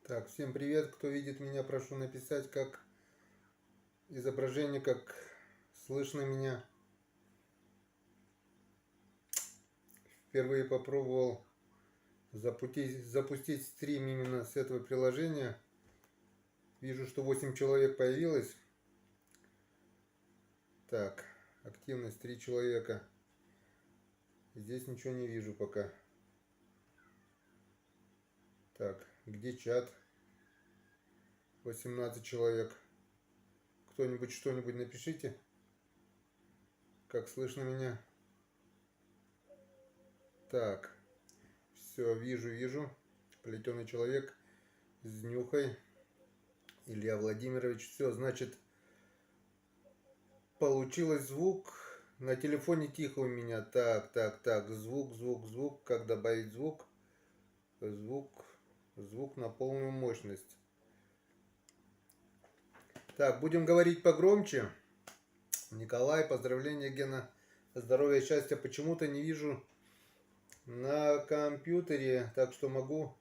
Так, всем привет, кто видит меня, прошу написать, как изображение, как слышно меня. Впервые попробовал запустить стрим именно с этого приложения. Вижу, что 8 человек появилось. Так, активность 3 человека. Здесь ничего не вижу пока. Так, где чат? 18 человек. Кто-нибудь что-нибудь напишите, как слышно меня. Так, все, вижу. Плетеный человек с днюхой. Илья Владимирович. Все, значит, получилось звук. На телефоне тихо у меня. Так. Звук. Как добавить звук? Звук на полную мощность. Так, будем говорить погромче. Николай, поздравления, Гена. Здоровья, счастья. Почему-то не вижу на компьютере, так что могу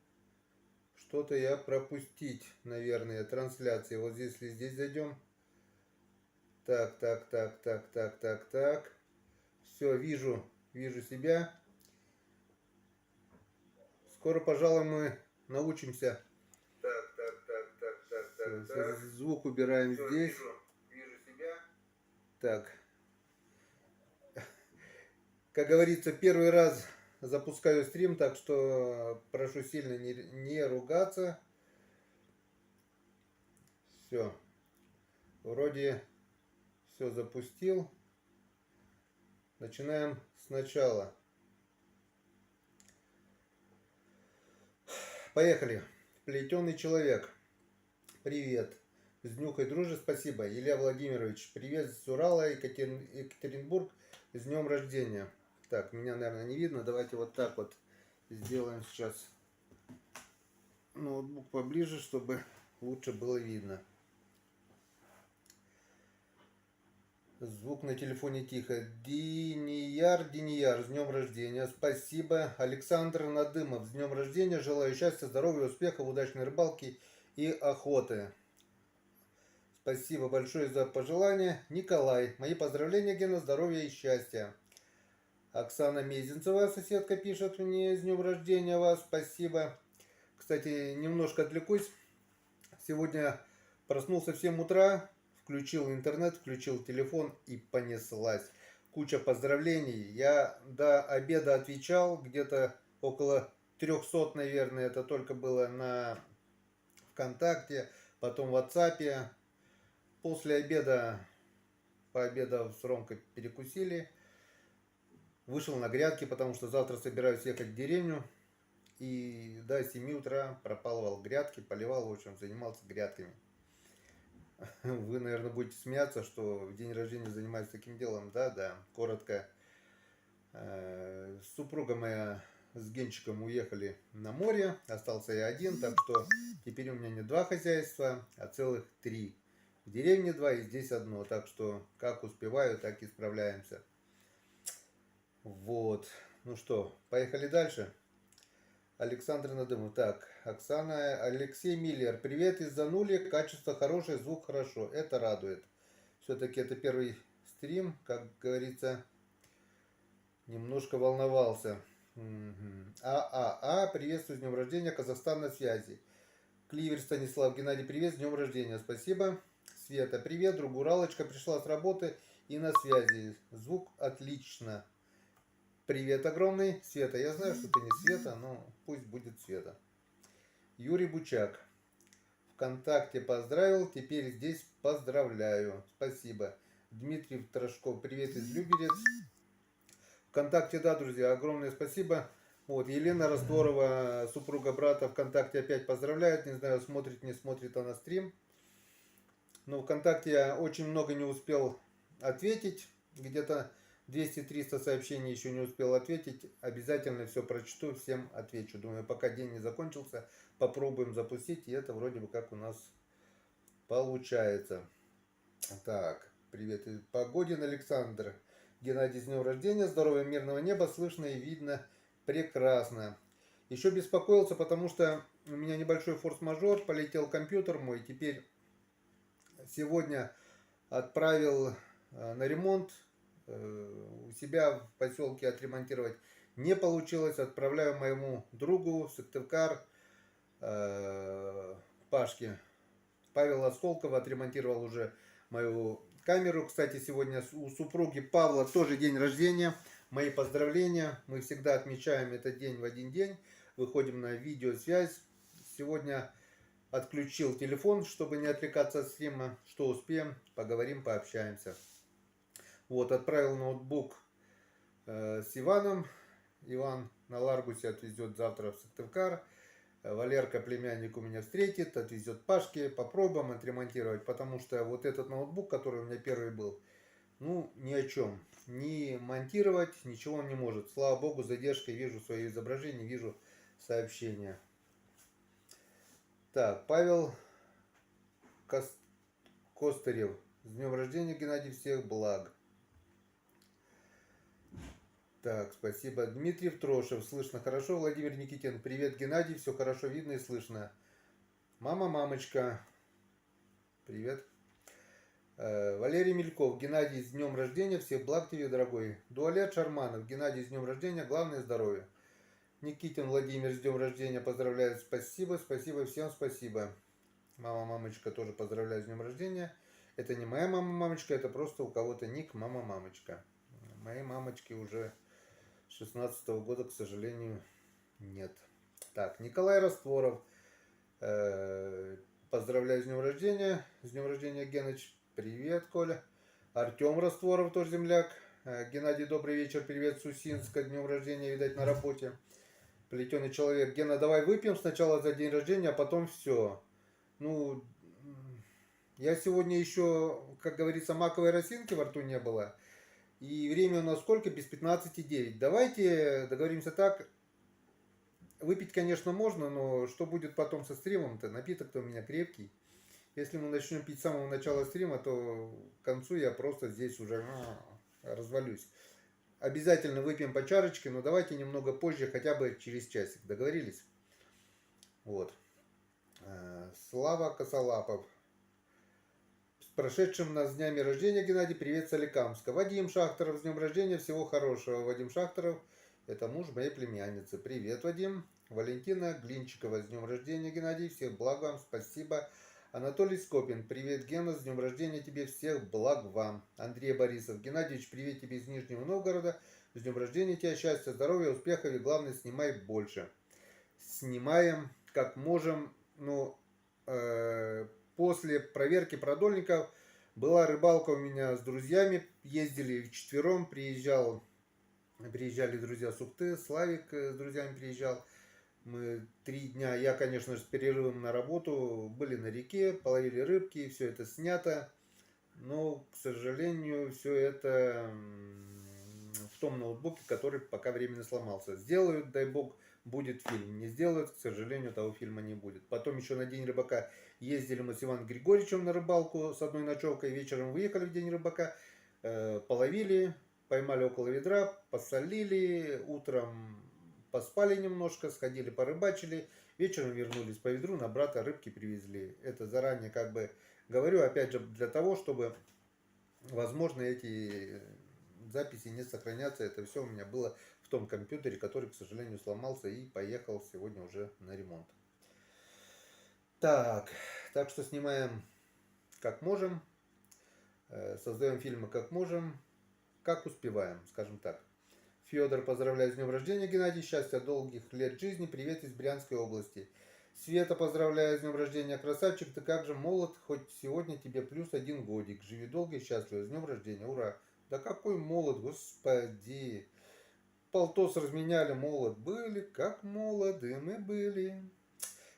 что-то я пропустить, наверное, трансляции. Вот если здесь зайдем. Так. Все, вижу себя. Скоро, пожалуй, мы научимся. Звук убираем все, здесь. Вижу себя. Так. Как говорится, первый раз запускаю стрим, так что прошу сильно не ругаться. Все. Вроде все запустил. Начинаем сначала. Поехали. Плетеный человек. Привет. С днюхой дружи, спасибо. Илья Владимирович, привет с Урала, Екатеринбург. С днем рождения. Так, меня, наверное, не видно. Давайте вот так вот сделаем сейчас ноутбук поближе, чтобы лучше было видно. Звук на телефоне тихо. Динияр, с днем рождения. Спасибо. Александр Надымов, с днем рождения. Желаю счастья, здоровья, успехов, удачной рыбалки и охоты. Спасибо большое за пожелания. Николай, мои поздравления, Гена, здоровья и счастья. Оксана Мезенцева, соседка, пишет мне: с днем рождения вас. Спасибо. Кстати, немножко отвлекусь. Сегодня проснулся в 7 утра, включил интернет, включил телефон и понеслась. Куча поздравлений. Я до обеда отвечал, где-то около 300, наверное, это только было на ВКонтакте, потом в WhatsApp. После обеда, пообедав с Ромкой, перекусили. Вышел на грядки, потому что завтра собираюсь ехать в деревню. И до 7 утра пропалывал грядки, поливал, в общем, занимался грядками. Вы, наверное, будете смеяться, что в день рождения занимаюсь таким делом. Да, коротко. Супруга моя с Генчиком уехали на море, остался я один, так что теперь у меня не 2 хозяйства, а целых 3. В деревне 2 и здесь одно, так что как успеваю, так и справляемся. Вот. Ну что, поехали дальше. Александр Надымов. Так, Оксана, Алексей Миллер. Привет из Занули. Качество хорошее, звук хорошо. Это радует. Все-таки это первый стрим, как говорится, немножко волновался. Приветствую с днем рождения. Казахстан на связи. Кливер Станислав Геннадий, привет, с днем рождения. Спасибо. Света, привет. Друг Уралочка пришла с работы и на связи. Звук отлично. Привет огромный. Света, я знаю, что ты не Света, но пусть будет Света. Юрий Бучак. ВКонтакте поздравил, теперь здесь поздравляю. Спасибо. Дмитрий Трошков, привет из Люберец. ВКонтакте, да, друзья, огромное спасибо. Вот, Елена Растворова, супруга брата, ВКонтакте опять поздравляет. Не знаю, смотрит, не смотрит она стрим. Но ВКонтакте я очень много не успел ответить. Где-то 200-300 сообщений еще не успел ответить. Обязательно все прочту, всем отвечу. Думаю, пока день не закончился, попробуем запустить. И это вроде бы как у нас получается. Так, привет. Погодин Александр. Геннадий, с днем рождения. Здоровья, мирного неба. Слышно и видно прекрасно. Еще беспокоился, потому что у меня небольшой форс-мажор, полетел компьютер мой. Теперь сегодня отправил на ремонт. У себя в поселке отремонтировать не получилось. Отправляю моему другу Сыктывкар, Пашке. Павел Осколков отремонтировал уже мою камеру. Кстати, сегодня у супруги Павла тоже день рождения. Мои поздравления. Мы всегда отмечаем этот день в один день. Выходим на видеосвязь. Сегодня отключил телефон, чтобы не отвлекаться от стрима. Что успеем, поговорим, пообщаемся. Вот, отправил ноутбук с Иваном. Иван на Ларгусе отвезет завтра в Сыктывкар. Валерка, племянник, у меня встретит, отвезет Пашке, попробуем отремонтировать, потому что вот этот ноутбук, который у меня первый был, ну, ни о чем. Ни монтировать, ничего он не может. Слава богу, с задержкой вижу свое изображение, вижу сообщения. Так, Павел Костырев. С днем рождения, Геннадий, всех благ. Так, спасибо. Дмитрий Трошев, слышно хорошо. Владимир Никитин, привет, Геннадий, все хорошо видно и слышно. Мамочка, привет. Валерий Мельков, Геннадий, с днем рождения, всех благ тебе, дорогой. Дуалет Шарманов, Геннадий, с днем рождения, главное здоровье. Никитин Владимир, с днем рождения, поздравляю, спасибо, всем спасибо. Мамочка тоже поздравляю с днем рождения. Это не моя мамочка, это просто у кого-то ник мамочка. Моей мамочки уже 16-го года, к сожалению, нет. Так, Николай Растворов. Поздравляю с днем рождения. С днем рождения, Геныч. Привет, Коля. Артем Растворов, тоже земляк. Геннадий, добрый вечер. Привет, Сусинска. Днем рождения, видать, на работе. Плетеный человек. Гена, давай выпьем сначала за день рождения, а потом все. Ну, я сегодня еще, как говорится, маковой росинки во рту не было. И время у нас сколько? Без 15:09. Давайте договоримся так. Выпить, конечно, можно, но что будет потом со стримом-то? Напиток-то у меня крепкий. Если мы начнем пить с самого начала стрима, то к концу я просто здесь уже развалюсь. Обязательно выпьем по чарочке, но давайте немного позже, хотя бы через часик. Договорились? Вот. Слава Косолапов. С прошедшим нас днями рождения, Геннадий, привет, Соликамска. Вадим Шахтеров, с днем рождения, всего хорошего. Вадим Шахтеров, это муж моей племянницы. Привет, Вадим. Валентина Глинчикова, с днем рождения, Геннадий, всех благ вам, спасибо. Анатолий Скопин, привет, Гена, с днем рождения тебе, всех благ вам. Андрей Борисов, Геннадьевич, привет тебе из Нижнего Новгорода, с днем рождения тебя, счастья, здоровья, успехов и, главное, снимай больше. Снимаем, как можем, ну, после проверки продольников была рыбалка у меня с друзьями, ездили вчетвером, приезжали друзья с Ухты, Славик с друзьями приезжал. Мы 3 дня, я, конечно же, с перерывом на работу, были на реке, половили рыбки, все это снято. Но, к сожалению, все это в том ноутбуке, который пока временно сломался. Сделают, дай бог, будет фильм. Не сделают, к сожалению, того фильма не будет. Потом еще на День рыбака ездили мы с Иваном Григорьевичем на рыбалку с одной ночевкой. Вечером выехали в День рыбака, половили, поймали около ведра, посолили, утром поспали немножко, сходили порыбачили, вечером вернулись по ведру, на брата рыбки привезли. Это заранее как бы говорю, опять же, для того, чтобы, возможно, эти записи не сохранятся. Это все у меня было в том компьютере, который, к сожалению, сломался и поехал сегодня уже на ремонт. Так что снимаем как можем, создаем фильмы как можем, как успеваем, скажем так. Федор, поздравляю с днем рождения, Геннадий, счастья, долгих лет жизни, привет из Брянской области. Света, поздравляю с днем рождения, красавчик, ты как же молод, хоть сегодня тебе +1 годик, живи долго и счастливо, с днем рождения, ура. Да какой молод, господи, полтос разменяли, молод были, как молоды мы были.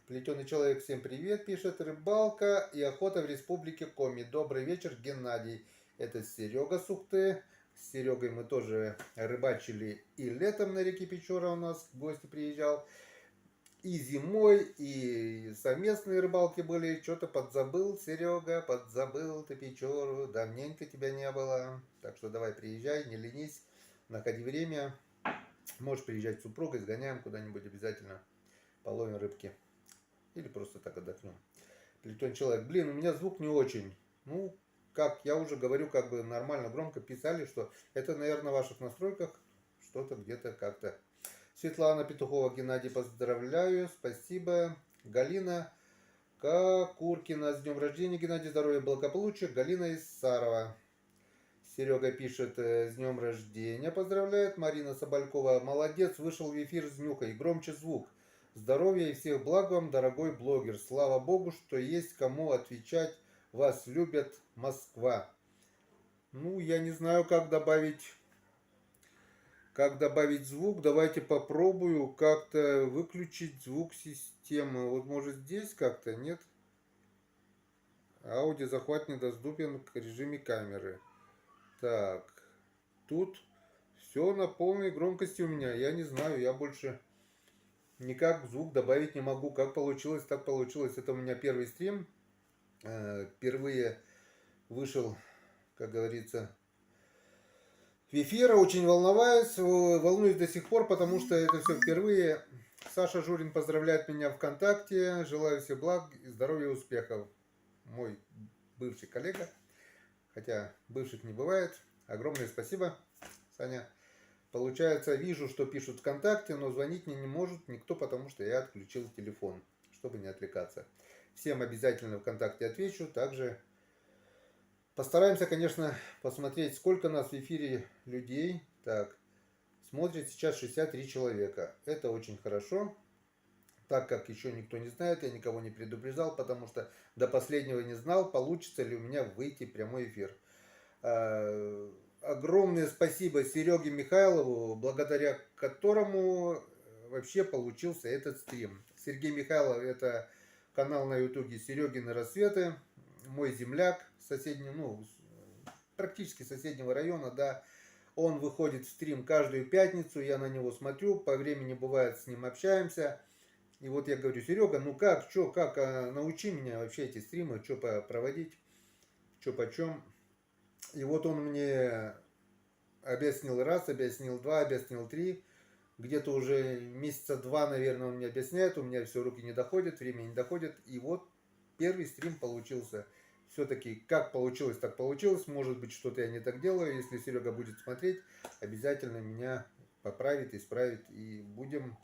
Плетеный человек, всем привет, пишет, рыбалка и охота в республике Коми. Добрый вечер, Геннадий. Это Серега с Ухты. С Серегой мы тоже рыбачили и летом на реке Печора у нас в гости приезжал. И зимой, и совместные рыбалки были. Что-то подзабыл, Серега, подзабыл ты Печору. Давненько тебя не было. Так что давай приезжай, не ленись, находи время. Можешь приезжать с супругой, сгоняем куда-нибудь обязательно, половим рыбки. Или просто так отдохнем. Плетен человек. Блин, у меня звук не очень. Ну, как я уже говорю, как бы нормально, громко писали, что это, наверное, в ваших настройках что-то где-то как-то. Светлана Петухова, Геннадий, поздравляю, спасибо. Галина Куркина, с днем рождения, Геннадий, здоровья, благополучия. Галина из Сарова. Серега пишет, с днем рождения поздравляет. Марина Соболькова, молодец, вышел в эфир с Нюхой, громче звук. Здоровья и всех благ вам, дорогой блогер. Слава Богу, что есть кому отвечать. Вас любят, Москва. Ну, я не знаю, как добавить звук. Давайте попробую как-то выключить звук системы. Вот может здесь как-то, нет? Аудиозахват недоступен к режиме камеры. Так, тут все на полной громкости у меня. Я не знаю, я больше никак звук добавить не могу. Как получилось, так получилось. Это у меня первый стрим. Впервые вышел, как говорится, в эфир. Очень волнуюсь до сих пор, потому что это все впервые. Саша Журин поздравляет меня ВКонтакте. Желаю всем благ, здоровья и успехов. Мой бывший коллега. Хотя бывших не бывает. Огромное спасибо, Саня. Получается, вижу, что пишут ВКонтакте, но звонить мне не может никто, потому что я отключил телефон, чтобы не отвлекаться. Всем обязательно ВКонтакте отвечу. Также постараемся, конечно, посмотреть, сколько нас в эфире людей. Так, смотрит сейчас 63 человека. Это очень хорошо. Так как еще никто не знает, я никого не предупреждал, потому что до последнего не знал, получится ли у меня выйти в прямой эфир. Огромное спасибо Сереге Михайлову, благодаря которому вообще получился этот стрим. Сергей Михайлов — это канал на ютубе Серегины рассветы, мой земляк, соседний, ну, практически соседнего района, да. Он выходит в стрим каждую пятницу, я на него смотрю, по времени бывает с ним общаемся. И вот я говорю: Серега, ну как, что, как, научи меня вообще эти стримы, что проводить, что почем. И вот он мне объяснил раз, объяснил два, объяснил три. Где-то уже месяца два, наверное, он мне объясняет. У меня все, руки не доходят, время не доходит. И вот первый стрим получился. Все-таки как получилось, так получилось. Может быть, что-то я не так делаю. Если Серега будет смотреть, обязательно меня поправит, исправит. И будем...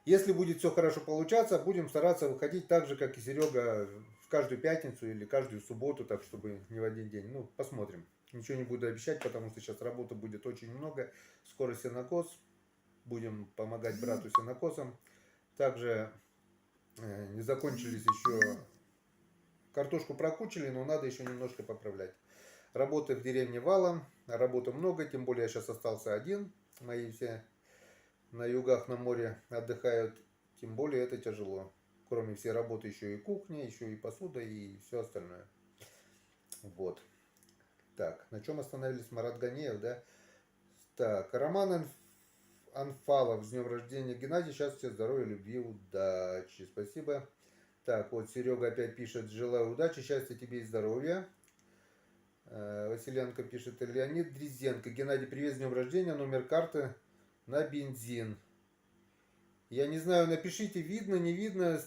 Если будет все хорошо получаться, будем стараться выходить так же, как и Серега, в каждую пятницу или каждую субботу, так чтобы не в один день. Ну, посмотрим. Ничего не буду обещать, потому что сейчас работы будет очень много. Скоро сенокос. Будем помогать брату сенокосом. Также не закончились еще... Картошку прокучили, но надо еще немножко поправлять. Работы в деревне валом. Работы много, тем более я сейчас остался один. Мои все на югах, на море отдыхают. Тем более это тяжело. Кроме всей работы еще и кухня, еще и посуда и все остальное. Вот. Так, на чем остановились? Марат Ганеев, да? Так, Роман Анфалов, с днем рождения, Геннадий. Счастья, здоровья, любви, удачи. Спасибо. Так, вот Серега опять пишет: желаю удачи, счастья тебе и здоровья. Василенко пишет: Леонид Дрезенко. Геннадий, привет, с днем рождения. Номер карты на бензин. Я не знаю, напишите, видно, не видно.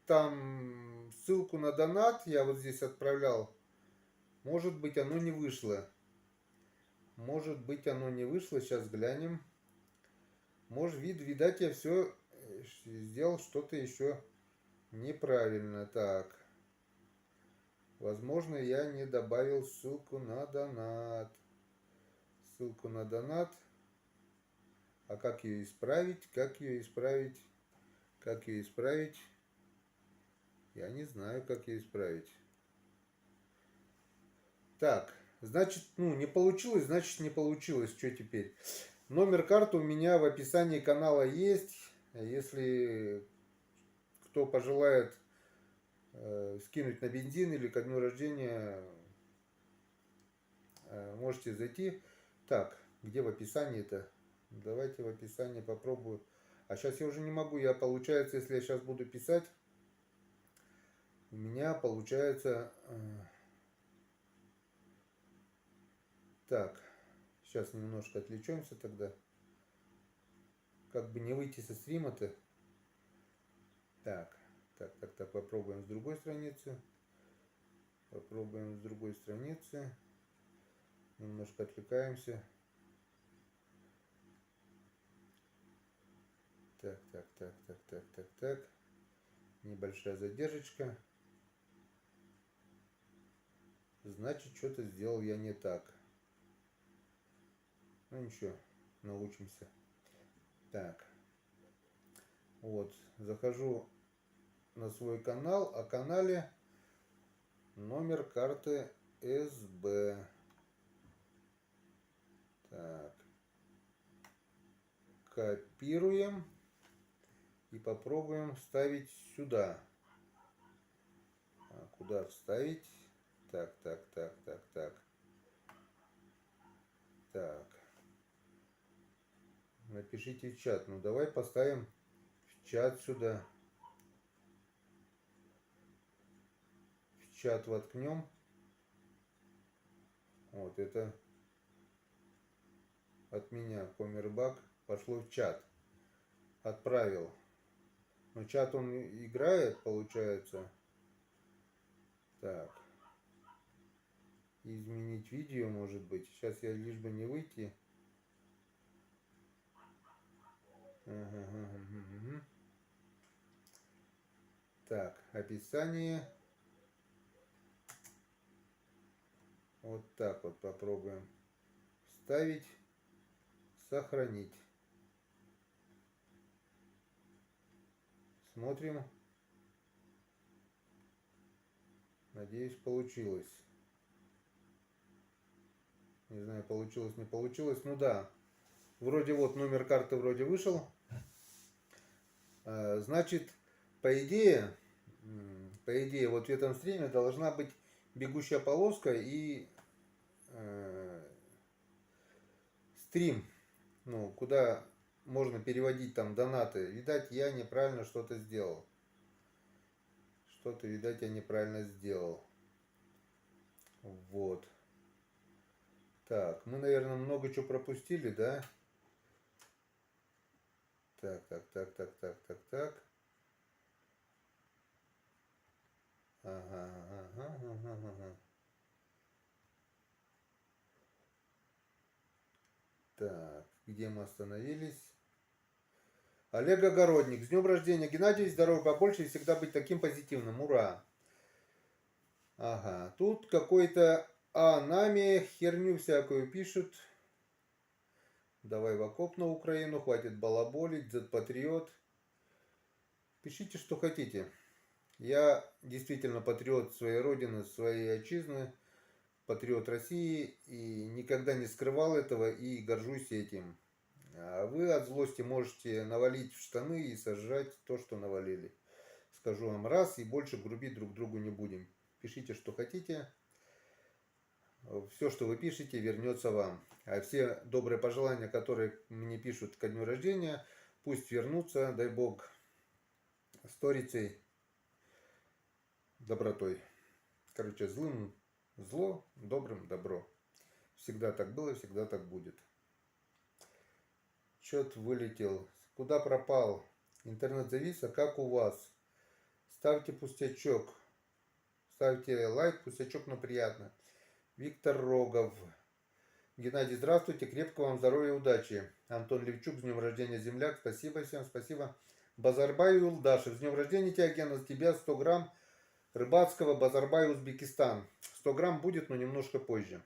Там ссылку на донат я вот здесь отправлял. Может быть, оно не вышло. Может быть, оно не вышло. Сейчас глянем. Может, видать, я все сделал что-то еще неправильно. Так. Возможно, я не добавил ссылку на донат. Ссылку на донат. А как ее исправить? Как ее исправить? Как ее исправить? Я не знаю, как ее исправить. Так, значит, ну, не получилось, значит, не получилось. Что теперь? Номер карты у меня в описании канала есть. Если кто пожелает скинуть на бензин или ко дню рождения, можете зайти. Так, где в описании-то? Давайте в описании попробую. А сейчас я уже не могу. Я, получается, если я сейчас буду писать, у меня получается... Так, сейчас немножко отвлечемся тогда. как бы не выйти со стрима-то. Так, попробуем с другой страницы. Попробуем с другой страницы. Немножко отвлекаемся. Так. Небольшая задержечка. Значит, что-то сделал я не так. Ну ничего, научимся. Так. Вот, захожу на свой канал, о канале номер карты СБ. Так. Копируем и попробуем вставить сюда. А куда вставить? Так. Напишите в чат. Ну давай поставим в чат сюда. В чат воткнем. Вот это от меня Комербак пошло в чат. Отправил. Но чат он играет, получается. Так. Изменить видео, может быть. Сейчас я лишь бы не выйти. Ага. Так, описание. Вот так вот попробуем вставить, сохранить. Смотрим. Надеюсь, получилось. Не знаю, получилось, не получилось. Ну да. Вроде вот номер карты вроде вышел. Значит, по идее, вот в этом стриме должна быть бегущая полоска и стрим, ну, куда можно переводить там донаты. Видать, я неправильно что-то сделал. Видать, я неправильно сделал. Вот. Так, мы, наверное, много чего пропустили, да? Так. Ага. Так, где мы остановились? Олег Огородник. С днем рождения, Геннадий. Здоровья побольше и всегда быть таким позитивным. Ура! Ага, тут какой-то нами херню всякую пишут. Давай в окоп на Украину, хватит балаболить, Z-патриот. Пишите, что хотите. Я действительно патриот своей родины, своей отчизны, патриот России, и никогда не скрывал этого и горжусь этим. А вы от злости можете навалить в штаны и сожрать то, что навалили. Скажу вам раз, и больше грубить друг другу не будем. Пишите, что хотите. Все, что вы пишете, вернется вам. А все добрые пожелания, которые мне пишут ко дню рождения, пусть вернутся, дай Бог, сторицей, добротой. Короче, злым зло, добрым добро. Всегда так было, всегда так будет. Чет вылетел. Куда пропал? Интернет завис, а как у вас? Ставьте пустячок. Ставьте лайк, пустячок, но приятно. Виктор Рогов. Геннадий, здравствуйте. Крепкого вам здоровья и удачи. Антон Левчук, с днем рождения, земляк. Спасибо всем, спасибо. Базарбай Улдашев. С днем рождения тебя, Гена. С тебя 100 грамм рыбацкого. Базарбай, Узбекистан. 100 грамм будет, но немножко позже.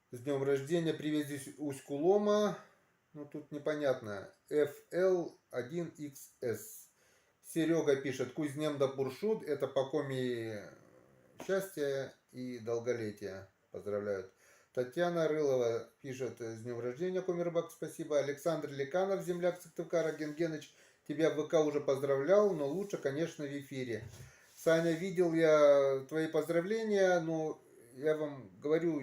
С днем рождения. Привет, здесь Усть-Кулома. Ну, тут непонятно. FL1XS. Серега пишет, Кузнем да Буршут, это по коми счастья и долголетия. Поздравляют. Татьяна Рылова пишет, с днем рождения, Комербак, спасибо. Александр Леканов, земляк Сыктывкара, Генгеныч, тебя в ВК уже поздравлял, но лучше, конечно, в эфире. Саня, видел я твои поздравления, но я вам говорю,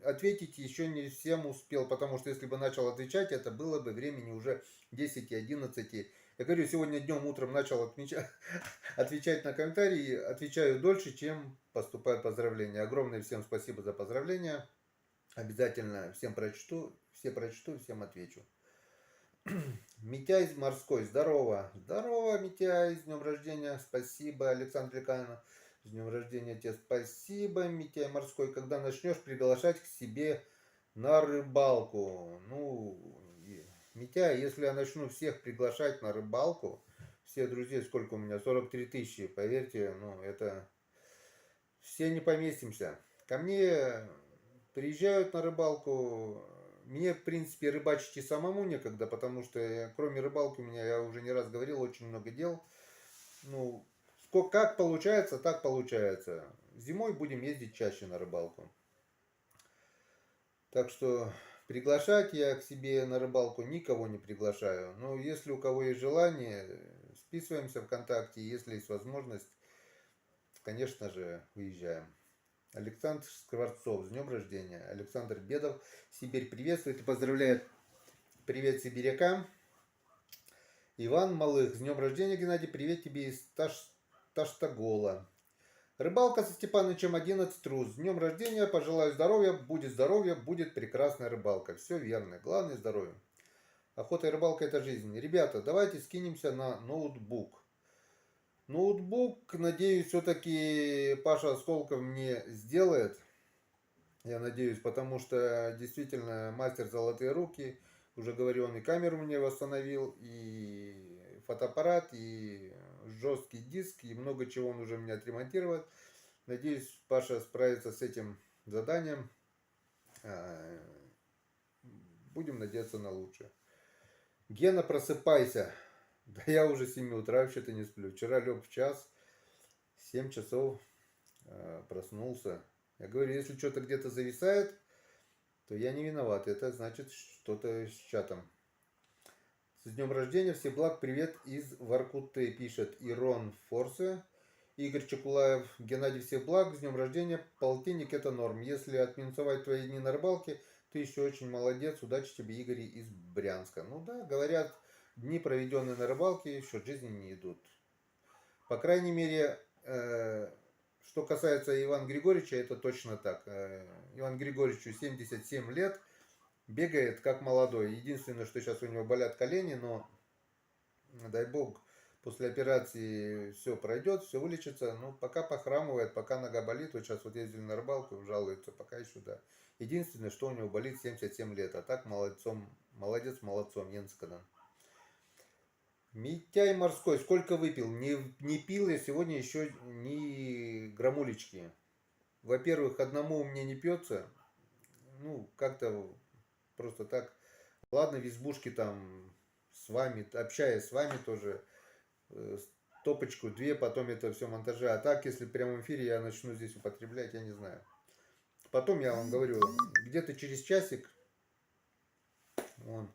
ответить еще не всем успел, потому что если бы начал отвечать, это было бы времени уже 10 и 11. Я говорю, сегодня днем, утром начал отвечать на комментарии, отвечаю дольше, чем поступают поздравления. Огромное всем спасибо за поздравления. Обязательно всем прочту, всем отвечу. Митяй морской, здорово. Здорово, Митяй, с днем рождения. Спасибо, Александр Ликанов. С днем рождения тебе спасибо, Митяй морской. Когда начнешь приглашать к себе на рыбалку? Ну, Митяй, если я начну всех приглашать на рыбалку, все друзей, сколько у меня, 43 тысячи, поверьте, ну, это все не поместимся. Ко мне приезжают на рыбалку. Мне, в принципе, рыбачить и самому некогда, потому что кроме рыбалки у меня, я уже не раз говорил, очень много дел. Ну, сколько, как получается, так получается. Зимой будем ездить чаще на рыбалку. Так что приглашать я к себе на рыбалку никого не приглашаю. Но если у кого есть желание, списываемся ВКонтакте. Если есть возможность, конечно же, выезжаем. Александр Скворцов, с днем рождения. Александр Бедов, Сибирь приветствует и поздравляет. Привет сибирякам. Иван Малых, с днем рождения, Геннадий. Привет тебе из Таштагола. Рыбалка со Степанычем 11 РУ. С днем рождения, пожелаю здоровья, будет прекрасная рыбалка. Все верно, главное здоровье. Охота и рыбалка это жизнь. Ребята, давайте скинемся на ноутбук. Ноутбук, надеюсь, все-таки Паша Осколков мне сделает. Я надеюсь, потому что действительно мастер золотые руки. Уже говорю, он и камеру мне восстановил, и фотоаппарат, и жесткий диск, и много чего он уже мне отремонтирует. Надеюсь, Паша справится с этим заданием. Будем надеяться на лучшее. Гена, просыпайся. Да я уже 7 утра вообще-то не сплю. Вчера лег в час, 7 часов проснулся. Я говорю, если что-то где-то зависает, то я не виноват. Это значит что-то с чатом. С днем рождения, всех благ, привет из Воркуты, пишет Ирон Форсе. Игорь Чекулаев, Геннадий, всех благ, с днем рождения, полтинник это норм. Если отминусовать твои дни на рыбалке, ты еще очень молодец, удачи тебе, Игорь из Брянска. Ну да, говорят, дни, проведенные на рыбалке, еще от жизни не идут. По крайней мере, что касается Ивана Григорьевича, это точно так. Иван Григорьевичу 77 лет, бегает как молодой. Единственное, что сейчас у него болят колени, но дай бог, после операции все пройдет, все вылечится. Ну, пока похрамывает, пока нога болит. Вот сейчас вот ездили на рыбалку, жалуется, пока еще да. Единственное, что у него болит 77 лет. А так молодец молодцом, Йенскадан. Митяй морской, сколько выпил? Не пил я сегодня еще ни грамулечки. Во-первых, одному у меня не пьется. Ну, как-то просто так. Ладно, в избушке там с вами, общаясь с вами тоже, стопочку, две, потом это все монтаже. А так, если в прямом эфире я начну здесь употреблять, я не знаю. Потом я вам говорю, где-то через часик, вон,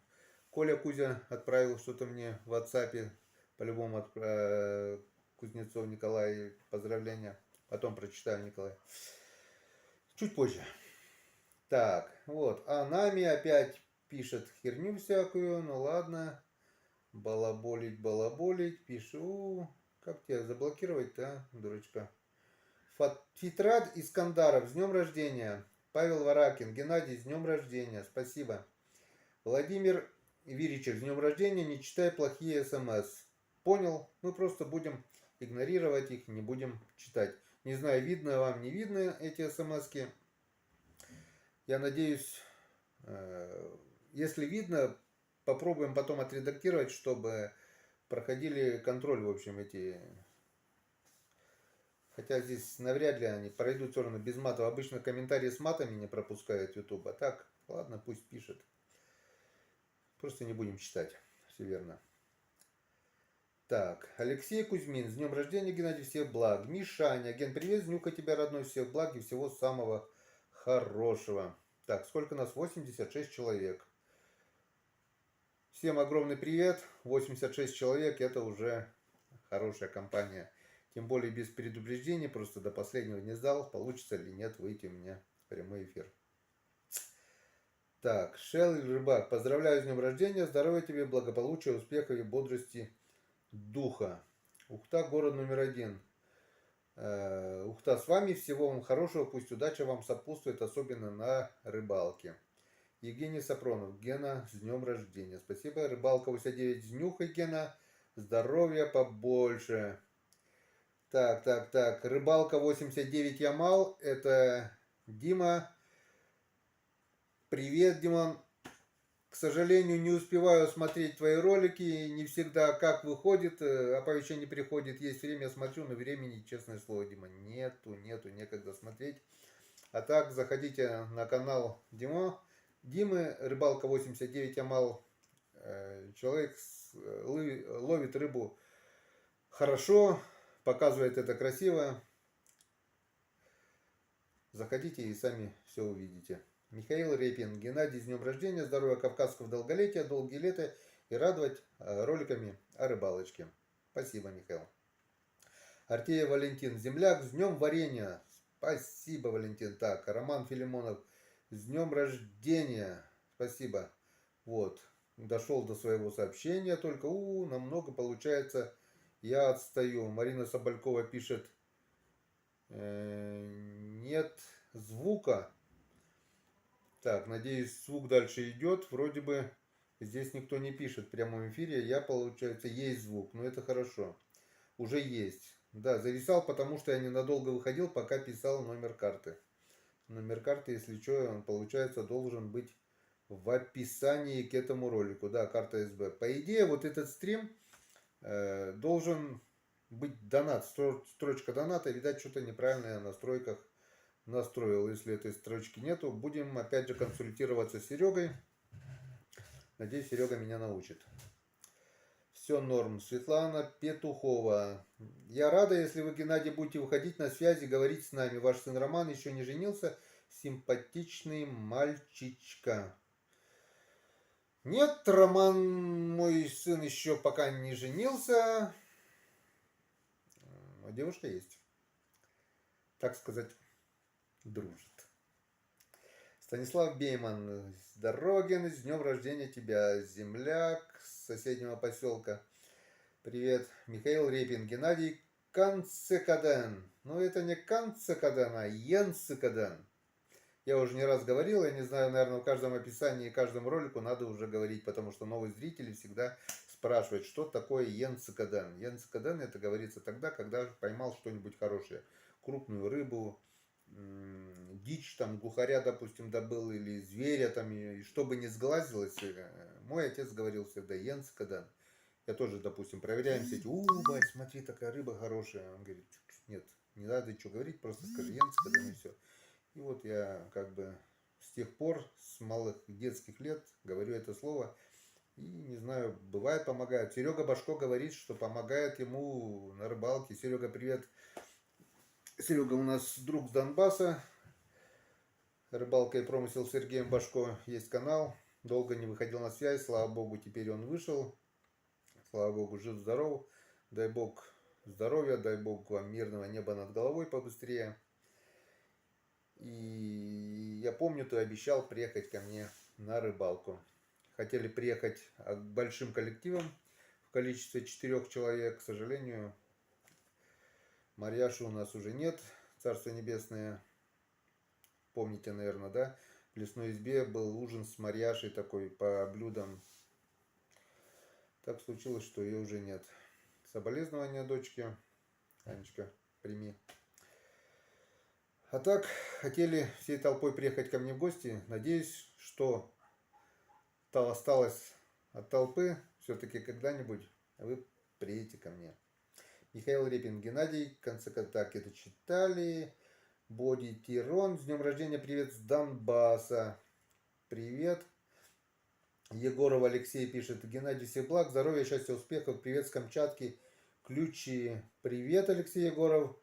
Коля Кузя отправил что-то мне в WhatsApp, по-любому Кузнецов Николай, поздравления. Потом прочитаю, Николай. Чуть позже. Так, вот, а нами опять пишет херню всякую, ну ладно. Балаболить, пишу. Как тебя заблокировать-то, а, дурачка? Фитрат Искандаров, с днем рождения. Павел Варакин, Геннадий, с днем рождения. Спасибо. Владимир Виричев, с днем рождения. Не читай плохие смс. Понял? Мы просто будем игнорировать их, не будем читать. Не знаю, видно вам, не видно эти смски. Я надеюсь, если видно, попробуем потом отредактировать, чтобы проходили контроль, в общем, эти. Хотя здесь навряд ли они пройдут все равно без матов. Обычно комментарии с матами не пропускает YouTube. А так, ладно, пусть пишет. Просто не будем читать. Все верно. Так, Алексей Кузьмин, с днем рождения, Геннадий, всех благ. Мишаня, Ген, привет, Нюка, тебя родной, всех благ и всего самого хорошего. Так, сколько нас? 86 человек. Всем огромный привет. 86 человек, это уже хорошая компания. Тем более без предупреждений, просто до последнего не знал, получится ли нет выйти у меня в прямой эфир. Так, Шелл Рыбак, поздравляю с днем рождения, здоровья тебе, благополучия, успехов и бодрости духа. Ухта, город номер 1. Ухта с вами, всего вам хорошего, пусть удача вам сопутствует, особенно на рыбалке. Евгений Сапронов. Гена, с днем рождения. Спасибо. Рыбалка 89. Знюхай, Гена. Здоровья побольше. Так. Рыбалка 89 Ямал. Это Дима. Привет, Димон. К сожалению, не успеваю смотреть твои ролики. Не всегда как выходит, оповещение приходит. Есть время, смотрю, но времени, честное слово, Дима, нету, некогда смотреть. А так, заходите на канал Димы, Рыбалка 89 Ямал. Человек ловит рыбу хорошо, показывает это красиво. Заходите и сами все увидите. Михаил Репин. Геннадий, с днем рождения, здоровья, кавказского долголетия, долгие лета и радовать роликами о рыбалочке. Спасибо, Михаил. Артея Валентин. Земляк, с днем варенья. Спасибо, Валентин. Так, Роман Филимонов. С днем рождения. Спасибо. Вот. Дошел до своего сообщения. Только, намного получается. Я отстаю. Марина Соболькова пишет. Нет звука. Так, надеюсь, звук дальше идет. Вроде бы здесь никто не пишет в прямом эфире. Я, получается, есть звук. Но это хорошо. Уже есть. Да, зависал, потому что я ненадолго выходил, пока писал номер карты. Номер карты, если что, он, получается, должен быть в описании к этому ролику. Да, карта СБ. По идее, вот этот стрим должен быть донат. Строчка доната. Видать, что-то неправильное в настройках настроил. Если этой строчки нету, будем опять же консультироваться с Серегой. Надеюсь, Серега меня научит. Все норм. Светлана Петухова. Я рада, если вы, Геннадий, будете выходить на связи, говорить с нами. Ваш сын Роман еще не женился. Симпатичный мальчичка. Нет, Роман, мой сын еще пока не женился. Но девушка есть. Так сказать, дружит. Станислав Бейман. Дорогин, с днем рождения тебя, земляк с соседнего поселка. Привет. Михаил Репин. Геннадий Канцекаден. Ну, это не Канцекаден, а Йенцекаден. Я уже не раз говорил, я не знаю, наверное, в каждом описании, каждом ролику надо уже говорить, потому что новые зрители всегда спрашивают, что такое Йенцекаден. Йенцекаден, это говорится тогда, когда поймал что-нибудь хорошее. Крупную рыбу, дичь, там, глухаря, допустим, добыл, или зверя, там, и чтобы не сглазилось, мой отец говорил всегда Йенцекаден. Я тоже, допустим, проверяем сеть. Бать, смотри, такая рыба хорошая. Он говорит, нет, не надо ничего говорить, просто скажи Йенцекаден и все. И вот я как бы с тех пор, с малых детских лет, говорю это слово. И не знаю, бывает помогает. Серега Башко говорит, что помогает ему на рыбалке. Серега, привет. Серега у нас друг с Донбасса. Рыбалка и промысел с Сергеем Башко. Есть канал. Долго не выходил на связь. Слава богу, теперь он вышел. Слава богу, жив-здоров. Дай бог здоровья, дай бог вам мирного неба над головой побыстрее. И я помню, ты обещал приехать ко мне на рыбалку. Хотели приехать большим коллективом в количестве 4 человек. К сожалению, Марьяши у нас уже нет. Царство небесное. Помните, наверное, да? В лесной избе был ужин с Марьяшей такой по блюдам. Так случилось, что ее уже нет. Соболезнования дочке. Анечка, прими. А так, хотели всей толпой приехать ко мне в гости. Надеюсь, что осталось от толпы. Все-таки когда-нибудь вы приедете ко мне. Михаил Репин. Геннадий. В конце концов, это читали. Боди Тирон. С днем рождения. Привет с Донбасса. Привет. Егоров Алексей пишет. Геннадий, всех благ, здоровья, счастья, успехов. Привет с Камчатки. Ключи. Привет, Алексей Егоров.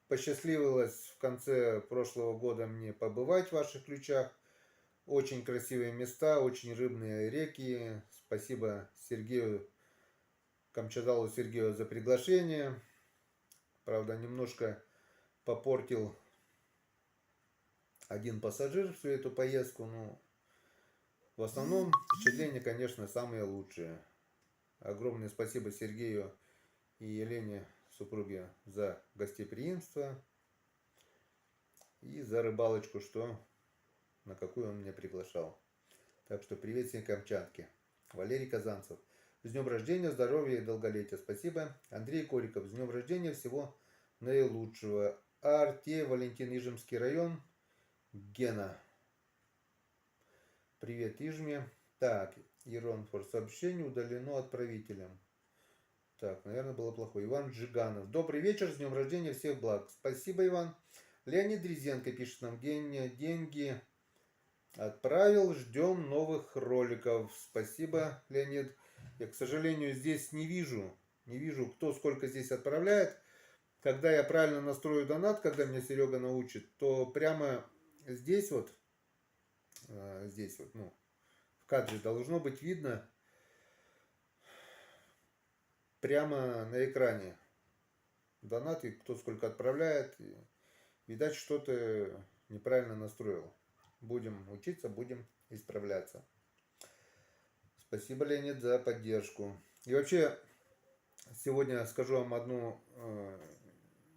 Посчастливилось в конце прошлого года мне побывать в ваших ключах. Очень красивые места, очень рыбные реки. Спасибо Сергею, Камчадалу Сергею за приглашение. Правда, немножко попортил один пассажир всю эту поездку. Но в основном впечатления, конечно, самые лучшие. Огромное спасибо Сергею и Елене, супруге, за гостеприимство и за рыбалочку, что на какую он меня приглашал. Так что привет всем Камчатке. Валерий Казанцев. С днем рождения, здоровья и долголетия. Спасибо. Андрей Кориков. С днем рождения, всего наилучшего. Арте, Валентин, Ижемский район. Гена. Привет, Ижме. Так, Иронфор. Сообщение удалено отправителем. Так, наверное, было плохое. Иван Джиганов. Добрый вечер, с днем рождения, всех благ. Спасибо, Иван. Леонид Резенко пишет нам, деньги отправил, ждем новых роликов. Спасибо, Леонид. Я, к сожалению, здесь не вижу, кто сколько здесь отправляет. Когда я правильно настрою донат, когда меня Серега научит, то прямо здесь вот, ну, в кадре должно быть видно, прямо на экране донаты, кто сколько отправляет. Видать, что-то неправильно настроил. Будем учиться, будем исправляться. Спасибо, Леонид, за поддержку. И вообще, сегодня скажу вам одну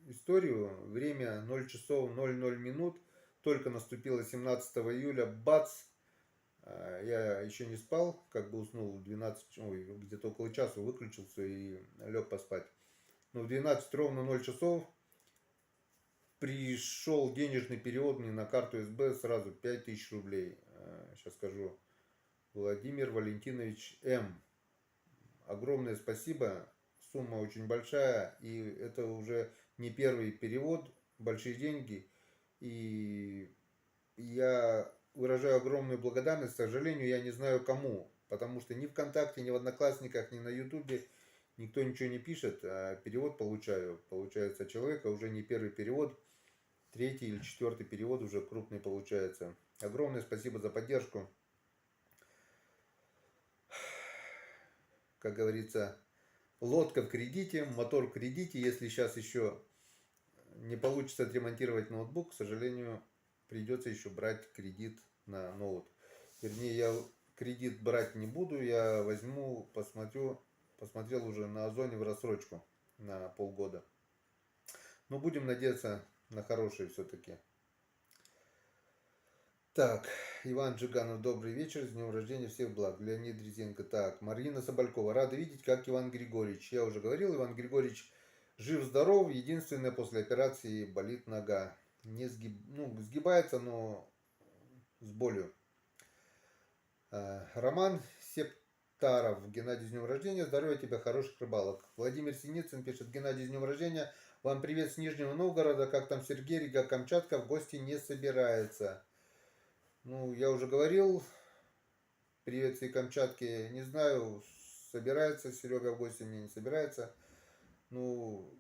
историю. Время 0 часов 00 минут. Только наступило 17 июля. Бац! Я еще не спал, как бы уснул в 12, где-то около часа выключился и лег поспать. Но в 12 ровно 0 часов пришел денежный перевод мне на карту СБ сразу 5000 рублей. Сейчас скажу. Владимир Валентинович М. Огромное спасибо. Сумма очень большая. И это уже не первый перевод. Большие деньги. И я выражаю огромную благодарность. К сожалению, я не знаю кому. Потому что ни ВКонтакте, ни в Одноклассниках, ни на Ютубе никто ничего не пишет. А перевод получаю. Получается, человека уже не первый перевод. Третий или четвертый перевод уже крупный получается. Огромное спасибо за поддержку. Как говорится, лодка в кредите, мотор в кредите. Если сейчас еще не получится отремонтировать ноутбук, к сожалению, придется еще брать кредит на ноут. Вернее, я кредит брать не буду, я возьму, посмотрел уже на Озоне в рассрочку на полгода. Но будем надеяться на хорошее все-таки. Так, Иван Джиганов, добрый вечер, с днем рождения, всех благ. Леонид Резенко, так, Марина Соболькова, рада видеть, как Иван Григорьевич. Я уже говорил, Иван Григорьевич жив-здоров, единственное, после операции болит нога. Не сгибается, но с болью. Роман Септаров, Геннадий, с днем рождения, здоровья тебе, хороших рыбалок. Владимир Синицын пишет, Геннадий, с днем рождения, вам привет с Нижнего Новгорода, как там Сергей, Рига, Камчатка, в гости не собирается. Ну, я уже говорил, привет всей Камчатке, не знаю, собирается Серега в гости, мне не собирается. Ну,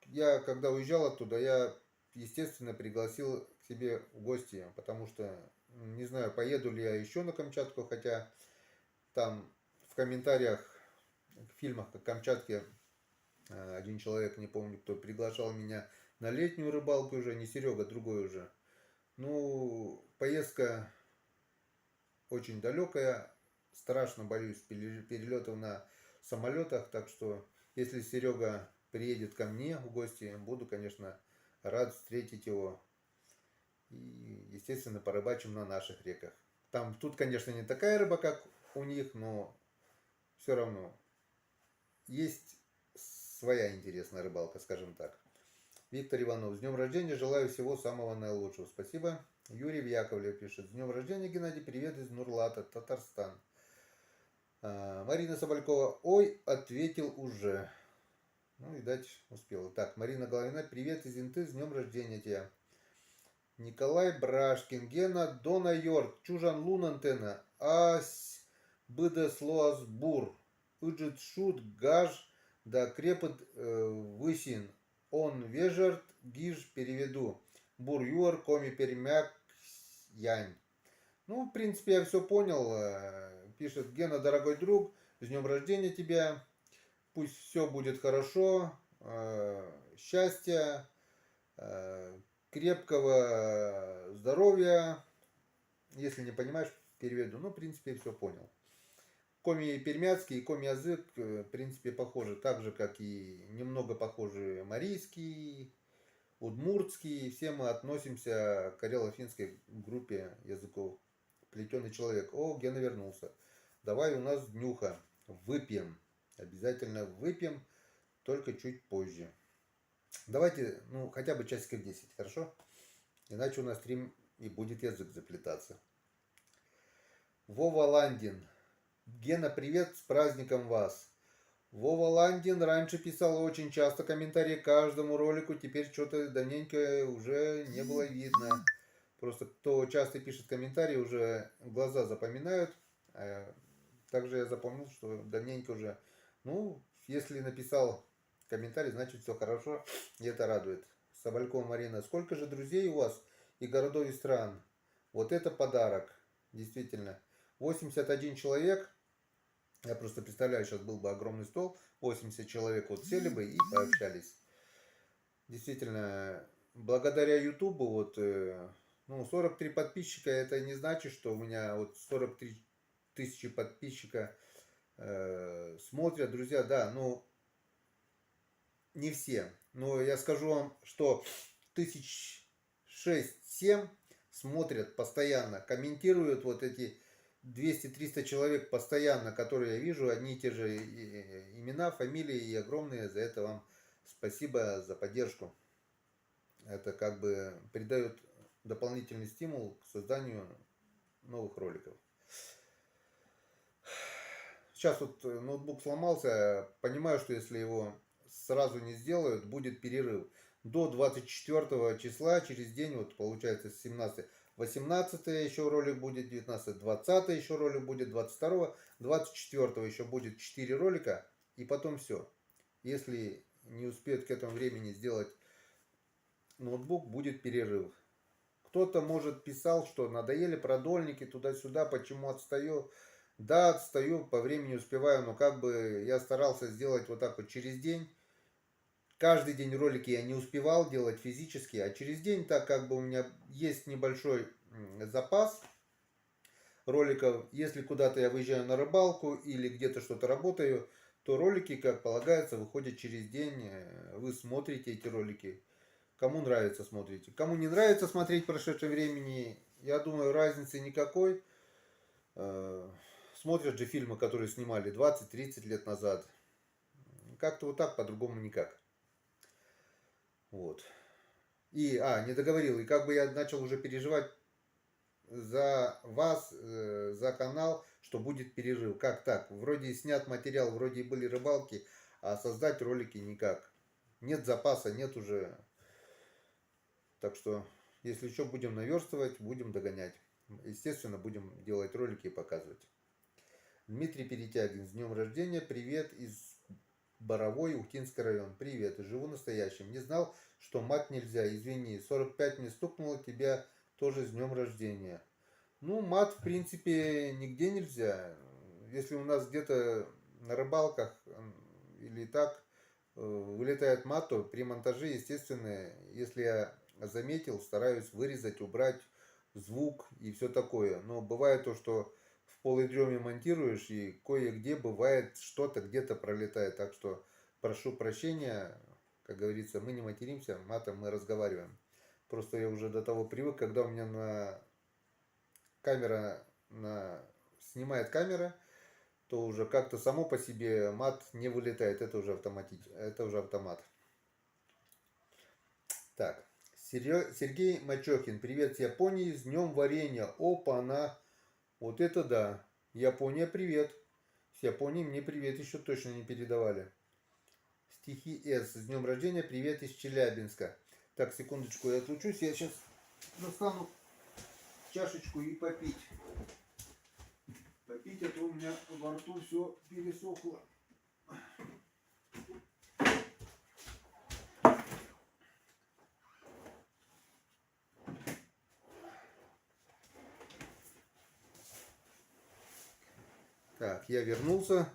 я когда уезжал оттуда, я, естественно, пригласил к себе в гости, потому что не знаю, поеду ли я еще на Камчатку, хотя там в комментариях к фильмах о Камчатке один человек, не помню кто, приглашал меня на летнюю рыбалку уже, не Серега, другой уже. Ну, поездка очень далекая, страшно боюсь перелетов на самолетах, так что если Серега приедет ко мне в гости, буду, конечно, рад встретить его. И, естественно, порыбачим на наших реках. Тут, конечно, не такая рыба, как у них, но все равно есть своя интересная рыбалка, скажем так. Виктор Иванов, с днем рождения, желаю всего самого наилучшего. Спасибо. Юрий Яковлев пишет, с днем рождения, Геннадий, привет из Нурлата, Татарстан. Марина Соболькова, ой, ответил уже. Ну, видать, успела. Так, Марина Головина, привет из Инты, с днем рождения тебя. Николай Брашкин, Гена, Дона Йорк, Чужан Лунантена, Ась Быдеслоас Бур, Уджит Шут, Гаж, да крепот Высин, он вежерт, гиж переведу, Бур Юар, Коми Пермяк, Янь. Ну, в принципе, я все понял. Пишет Гена, дорогой друг, с днем рождения тебя. Пусть все будет хорошо, счастья, крепкого здоровья. Если не понимаешь, переведу. Ну, в принципе, все понял. Коми пермяцкий и коми язык, в принципе, похожи. Так же, как и немного похожи марийский, удмуртский, и все мы относимся к карело-финской группе языков. Плетеный человек. О, Гена вернулся. Давай, у нас днюха. Выпьем. Обязательно выпьем, только чуть позже. Давайте, ну, хотя бы часиков 10, хорошо? Иначе у нас стрим и будет язык заплетаться. Вова Ландин. Гена, привет, с праздником вас. Вова Ландин раньше писал очень часто комментарии к каждому ролику, теперь что-то давненько уже не было видно. Просто кто часто пишет комментарии, уже глаза запоминают. Также я запомнил, что давненько уже, ну, если написал комментарий, значит все хорошо, и это радует. Соболькова Марина, сколько же друзей у вас и городов и стран? Вот это подарок, действительно. 81 человек, я просто представляю, сейчас был бы огромный стол, 80 человек вот сели бы и пообщались. Действительно, благодаря Ютубу вот, ну, 43 подписчика, это не значит, что у меня вот 43 тысячи подписчика смотрят, друзья, да, ну, не все. Но я скажу вам, что 1006-7 смотрят постоянно, комментируют вот эти 200-300 человек постоянно, которые я вижу, одни и те же имена, фамилии, и огромные за это вам спасибо за поддержку. Это как бы придает дополнительный стимул к созданию новых роликов. Сейчас вот ноутбук сломался, понимаю, что если его сразу не сделают, будет перерыв. До 24 числа, через день, вот получается с 17, 18 еще ролик будет, 19, 20 еще ролик будет, 22, 24 еще будет 4 ролика, и потом все. Если не успеют к этому времени сделать ноутбук, будет перерыв. Кто-то, может, писал, что надоели продольники туда-сюда, почему отстаю. Да, отстаю, по времени успеваю, но как бы я старался сделать вот так вот через день. Каждый день ролики я не успевал делать физически, а через день, так как бы у меня есть небольшой запас роликов, если куда-то я выезжаю на рыбалку или где-то что-то работаю, то ролики, как полагается, выходят через день. Вы смотрите эти ролики. Кому нравится, смотрите. Кому не нравится смотреть в прошедшем времени, я думаю, разницы никакой. Смотрят же фильмы, которые снимали 20-30 лет назад. Как-то вот так, по-другому никак. Вот. И, не договорил. И как бы я начал уже переживать за вас, за канал, что будет перерыв. Как так? Вроде снят материал, вроде и были рыбалки, а создать ролики никак. Нет запаса, нет уже. Так что, если что, будем наверстывать, будем догонять. Естественно, будем делать ролики и показывать. Дмитрий Перетягин, с днем рождения, привет из Боровой, Ухтинский район. Привет, живу настоящим. Не знал, что мат нельзя, извини. 45 мне стукнуло, тебя тоже с днем рождения. Ну, мат, в принципе, нигде нельзя. Если у нас где-то на рыбалках или так вылетает мат, то при монтаже, естественно, если я заметил, стараюсь вырезать, убрать звук и все такое. Но бывает то, что в полной дреме монтируешь, и кое-где бывает что-то где-то пролетает. Так что прошу прощения, как говорится, мы не материмся, матом мы разговариваем. Просто я уже до того привык, когда у меня снимает камера, то уже как-то само по себе мат не вылетает. Это уже автомат. Так. Сергей Мачохин, привет с Японии, с днем варенья. Опа-на. Вот это да. Япония, привет. С Японии мне привет еще точно не передавали. Стихи С. С днем рождения, привет из Челябинска. Так, секундочку, я отлучусь. Я сейчас достану чашечку и попить. Попить, а то у меня во рту все пересохло. Так, я вернулся.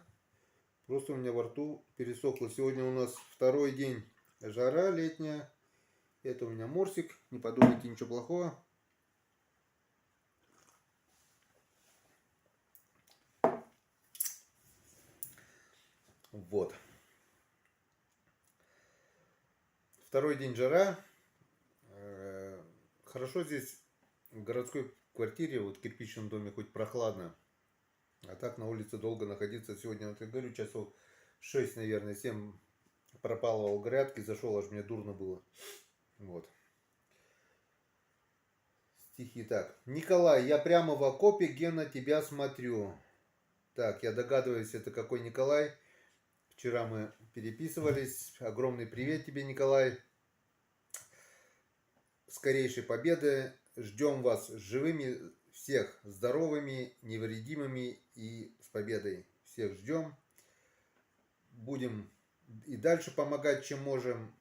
Просто у меня во рту пересохло. Сегодня у нас второй день жара летняя. Это у меня морсик. Не подумайте ничего плохого. Вот. Второй день жара. хорошо здесь в городской квартире, вот в кирпичном доме хоть прохладно. А так на улице долго находиться. Сегодня, вот я говорю, часов 6, наверное, 7 пропалывал грядки, зашел, аж мне дурно было. Вот. Стихи так. Николай, я прямо в окопе, Гена, тебя смотрю. Так, я догадываюсь, это какой Николай. Вчера мы переписывались. Огромный привет тебе, Николай. Скорейшей победы. Ждем вас живыми, всех здоровыми, невредимыми и с победой. Всех ждем. Будем и дальше помогать, чем можем.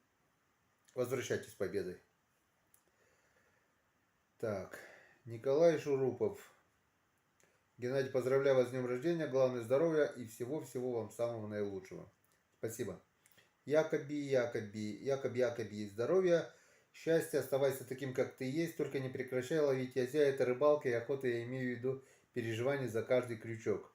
Возвращайтесь с победой. Так, Николай Шурупов. Геннадий, поздравляю вас с днем рождения. Главное здоровья и всего-всего вам самого наилучшего. Спасибо. Якоби, здоровья, счастья, оставайся таким, как ты есть, только не прекращай ловить язя, это рыбалка и охота, я имею в виду переживания за каждый крючок.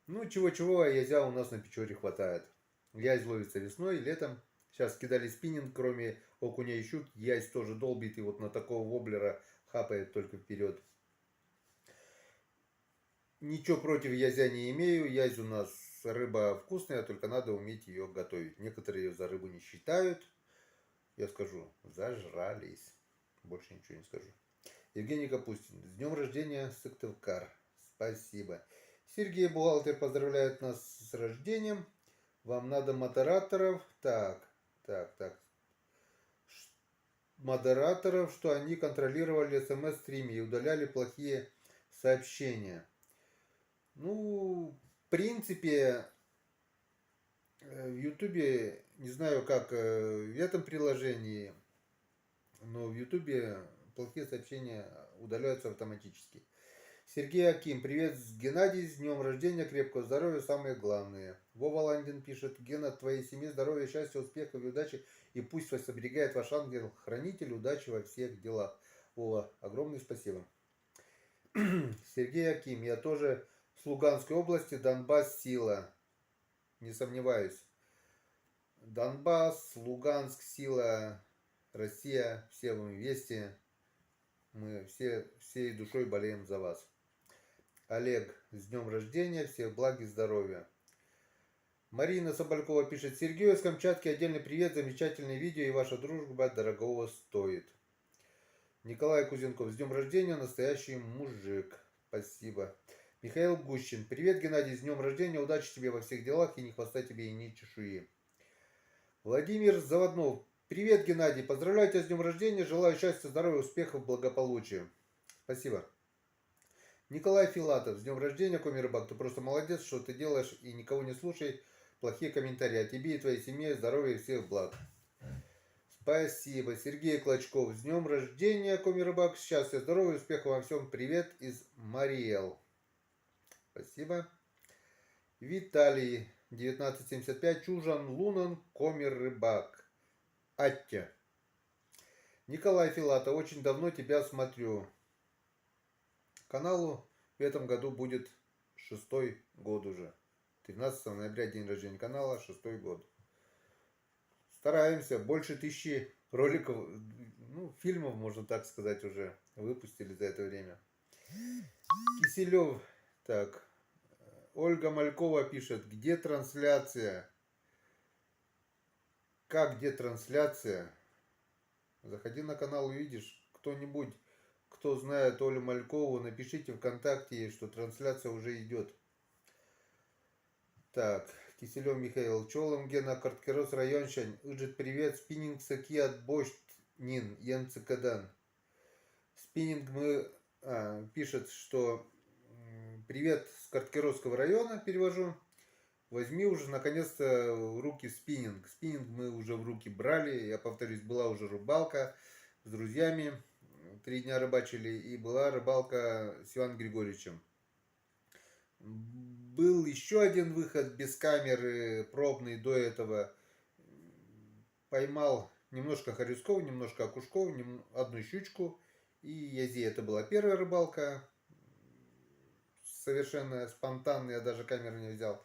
Ну, чего-чего, а язя у нас на Печоре хватает. Язь ловится весной, летом. Сейчас кидали спиннинг, кроме окуня и щук, язь тоже долбит, и вот на такого воблера хапает только вперед. Ничего против язя не имею, язь у нас рыба вкусная, только надо уметь ее готовить. Некоторые ее за рыбу не считают. Я скажу, зажрались. Больше ничего не скажу. Евгений Капустин. С днем рождения, Сыктывкар. Спасибо. Сергей Бухгалтер поздравляет нас с рождением. Вам надо модераторов. Так. Модераторов, что они контролировали смс-стриме и удаляли плохие сообщения. Ну, в принципе, в Ютубе, не знаю, как в этом приложении, но в Ютубе плохие сообщения удаляются автоматически. Сергей Аким, привет, Геннадий, с днем рождения, крепкого здоровья, самое главное. Вова Ландин пишет, Гена, твоей семье здоровья, счастья, успехов и удачи, и пусть вас оберегает ваш ангел-хранитель, удачи во всех делах. Вова, огромное спасибо. Сергей Аким, я тоже с Луганской области, Донбасс, сила. Не сомневаюсь. Донбасс, Луганск, сила, Россия, все вы вместе. Мы всей душой болеем за вас. Олег, с днем рождения, всех благ и здоровья. Марина Соболькова пишет, Сергею из Камчатки отдельный привет, замечательное видео, и ваша дружба дорогого стоит. Николай Кузенков, с днем рождения, настоящий мужик. Спасибо. Михаил Гущин, привет, Геннадий, с днем рождения, удачи тебе во всех делах, и ни хвоста тебе, и ни чешуи. Владимир Заводнов, привет, Геннадий, поздравляю тебя с днем рождения, желаю счастья, здоровья, успехов, благополучия. Спасибо. Николай Филатов, с днем рождения, Коми Рыбак, ты просто молодец, что ты делаешь, и никого не слушай, плохие комментарии. А тебе и твоей семье здоровья и всех благ. Спасибо. Сергей Клочков, с днем рождения, Коми Рыбак, счастья, здоровья, успехов во всем, привет из Мариэл. Спасибо. Виталий, 1975, Чужан Лунан, Коми Рыбак. Аття. Николай Филатов, очень давно тебя смотрю. Каналу в этом году будет 6-й год уже. 13 ноября день рождения канала, 6-й год. Стараемся. Больше 1000 роликов, ну, фильмов, можно так сказать, уже выпустили за это время. Киселев. Так. Ольга Малькова пишет, где трансляция? Как где трансляция? Заходи на канал, увидишь. Кто-нибудь, кто знает Олю Малькову, напишите ВКонтакте, что трансляция уже идет. Так, Киселев Михаил, Чолом Гена, Карткерос районщань, Ыджит привет, спиннинг саки от бошт нин, янцикадан. Спиннинг мы, пишет, что привет с Карткеросского района, перевожу. Возьми уже наконец-то в руки спиннинг. Спиннинг мы уже в руки брали. Я повторюсь, была уже рыбалка с друзьями. 3 дня рыбачили. И была рыбалка с Иваном Григорьевичем. Был еще один выход без камеры, пробный до этого. Поймал немножко хорюсков, немножко окушков, одну щучку. И язи. Это была первая рыбалка. Совершенно спонтанно, я даже камеру не взял.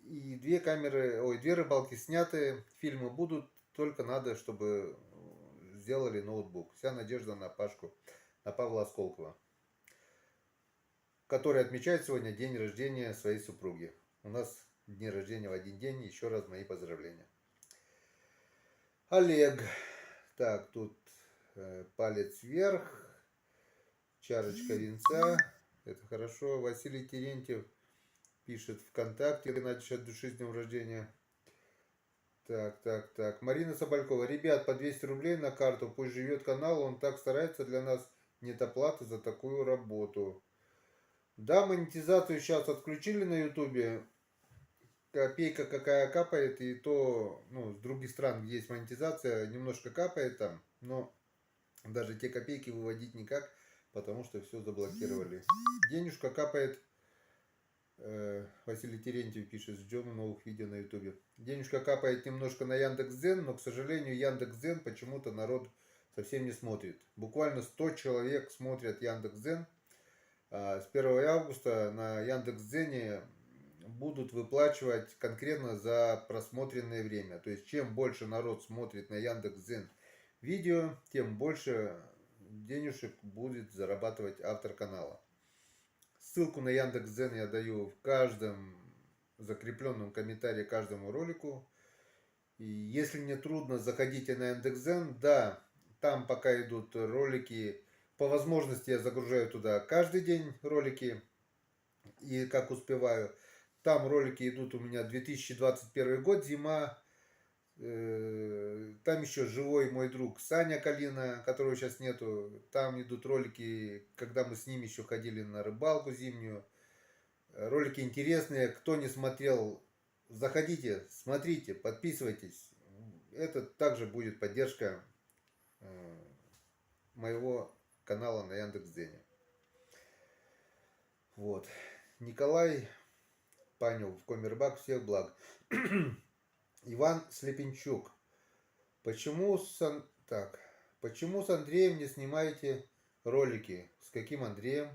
И 2 рыбалки сняты, фильмы будут, только надо, чтобы сделали ноутбук. Вся надежда на Пашку, на Павла Осколкова, который отмечает сегодня день рождения своей супруги. У нас дни рождения в один день. Еще раз мои поздравления. Олег. Так, тут палец вверх. Чарочка винца. Это хорошо. Василий Терентьев пишет ВКонтакте. Геннадьевич, от души с днем рождения. Так. Марина Соболькова. Ребят, по 200 рублей на карту. Пусть живет канал. Он так старается для нас. Нет оплаты за такую работу. Да, монетизацию сейчас отключили на ютубе. Копейка какая капает. И то, ну, с других стран, где есть монетизация, немножко капает там. Но даже те копейки выводить никак, потому что все заблокировали. Денежка капает. Василий Терентьев пишет, ждем новых видео на ютубе. Денежка капает немножко на Яндекс.Дзен, но, к сожалению, Яндекс.Дзен почему-то народ совсем не смотрит. Буквально 100 человек смотрят Яндекс.Дзен. С 1 августа на Яндекс.Дзене будут выплачивать конкретно за просмотренное время. То есть, чем больше народ смотрит на Яндекс.Дзен видео, тем больше денежек будет зарабатывать автор канала. Ссылку на Яндекс.Дзен я даю в каждом закрепленном комментарии к каждому ролику. И если мне трудно, заходите на Яндекс.Дзен. Да, там пока идут ролики. По возможности я загружаю туда каждый день ролики. И как успеваю. Там ролики идут у меня 2021 год, зима. Там еще живой мой друг Саня Калина, которого сейчас нету. Там идут ролики, когда мы с ним еще ходили на рыбалку зимнюю. Ролики интересные. Кто не смотрел, заходите, смотрите, подписывайтесь. Это также будет поддержка моего канала на Яндекс.Дзене. Вот. Николай Панев, Коммербак, всех благ. Иван Слепенчук. Почему с Андреем не снимаете ролики? С каким Андреем?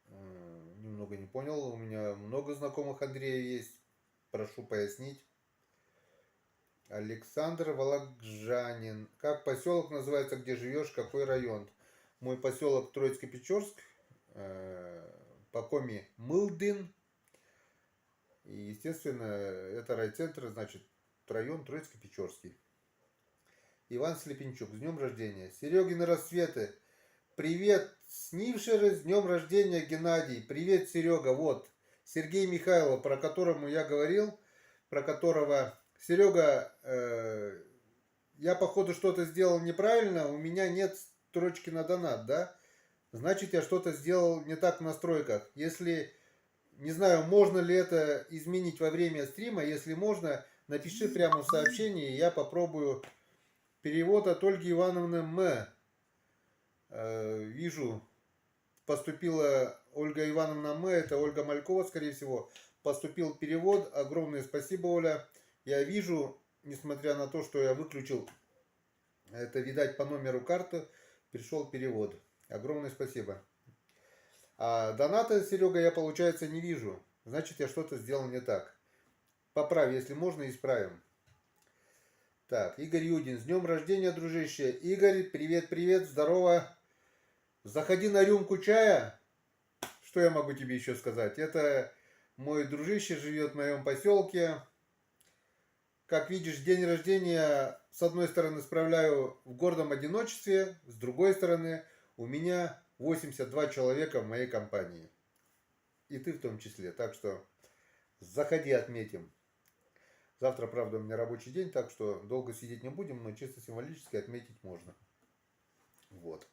Немного не понял. У меня много знакомых Андрея есть. Прошу пояснить. Александр Вологжанин. Как поселок называется, где живешь, какой район? Мой поселок Троицко-Печорск. По коме Мылдын. И, естественно, это райцентр, значит, район Троицко-Печорский. Иван Слепенчук, с днем рождения. Серегины рассветы. Привет, снивший, с днем рождения, Геннадий. Привет, Серега. Вот, Сергей Михайлов, про которому я говорил, про которого... Серега, я, походу, что-то сделал неправильно, у меня нет строчки на донат, да? Значит, я что-то сделал не так в настройках. Если... Не знаю, можно ли это изменить во время стрима. Если можно, напиши прямо в сообщении. Я попробую. Перевод от Ольги Ивановны М. Вижу, поступила Ольга Ивановна М. Это Ольга Малькова, скорее всего. Поступил перевод. Огромное спасибо, Оля. Я вижу, несмотря на то, что я выключил, это, видать, по номеру карты, пришел перевод. Огромное спасибо. А доната, Серега, я, получается, не вижу. Значит, я что-то сделал не так. Поправь, если можно, исправим. Так, Игорь Юдин. С днем рождения, дружище. Игорь, привет, здорово. Заходи на рюмку чая. Что я могу тебе еще сказать? Это мой дружище живет в моем поселке. Как видишь, день рождения, с одной стороны, справляю в гордом одиночестве. С другой стороны, у меня 82 человека в моей компании. И ты в том числе. Так что заходи, отметим. Завтра, правда, у меня рабочий день, так что долго сидеть не будем, но чисто символически отметить можно. Вот.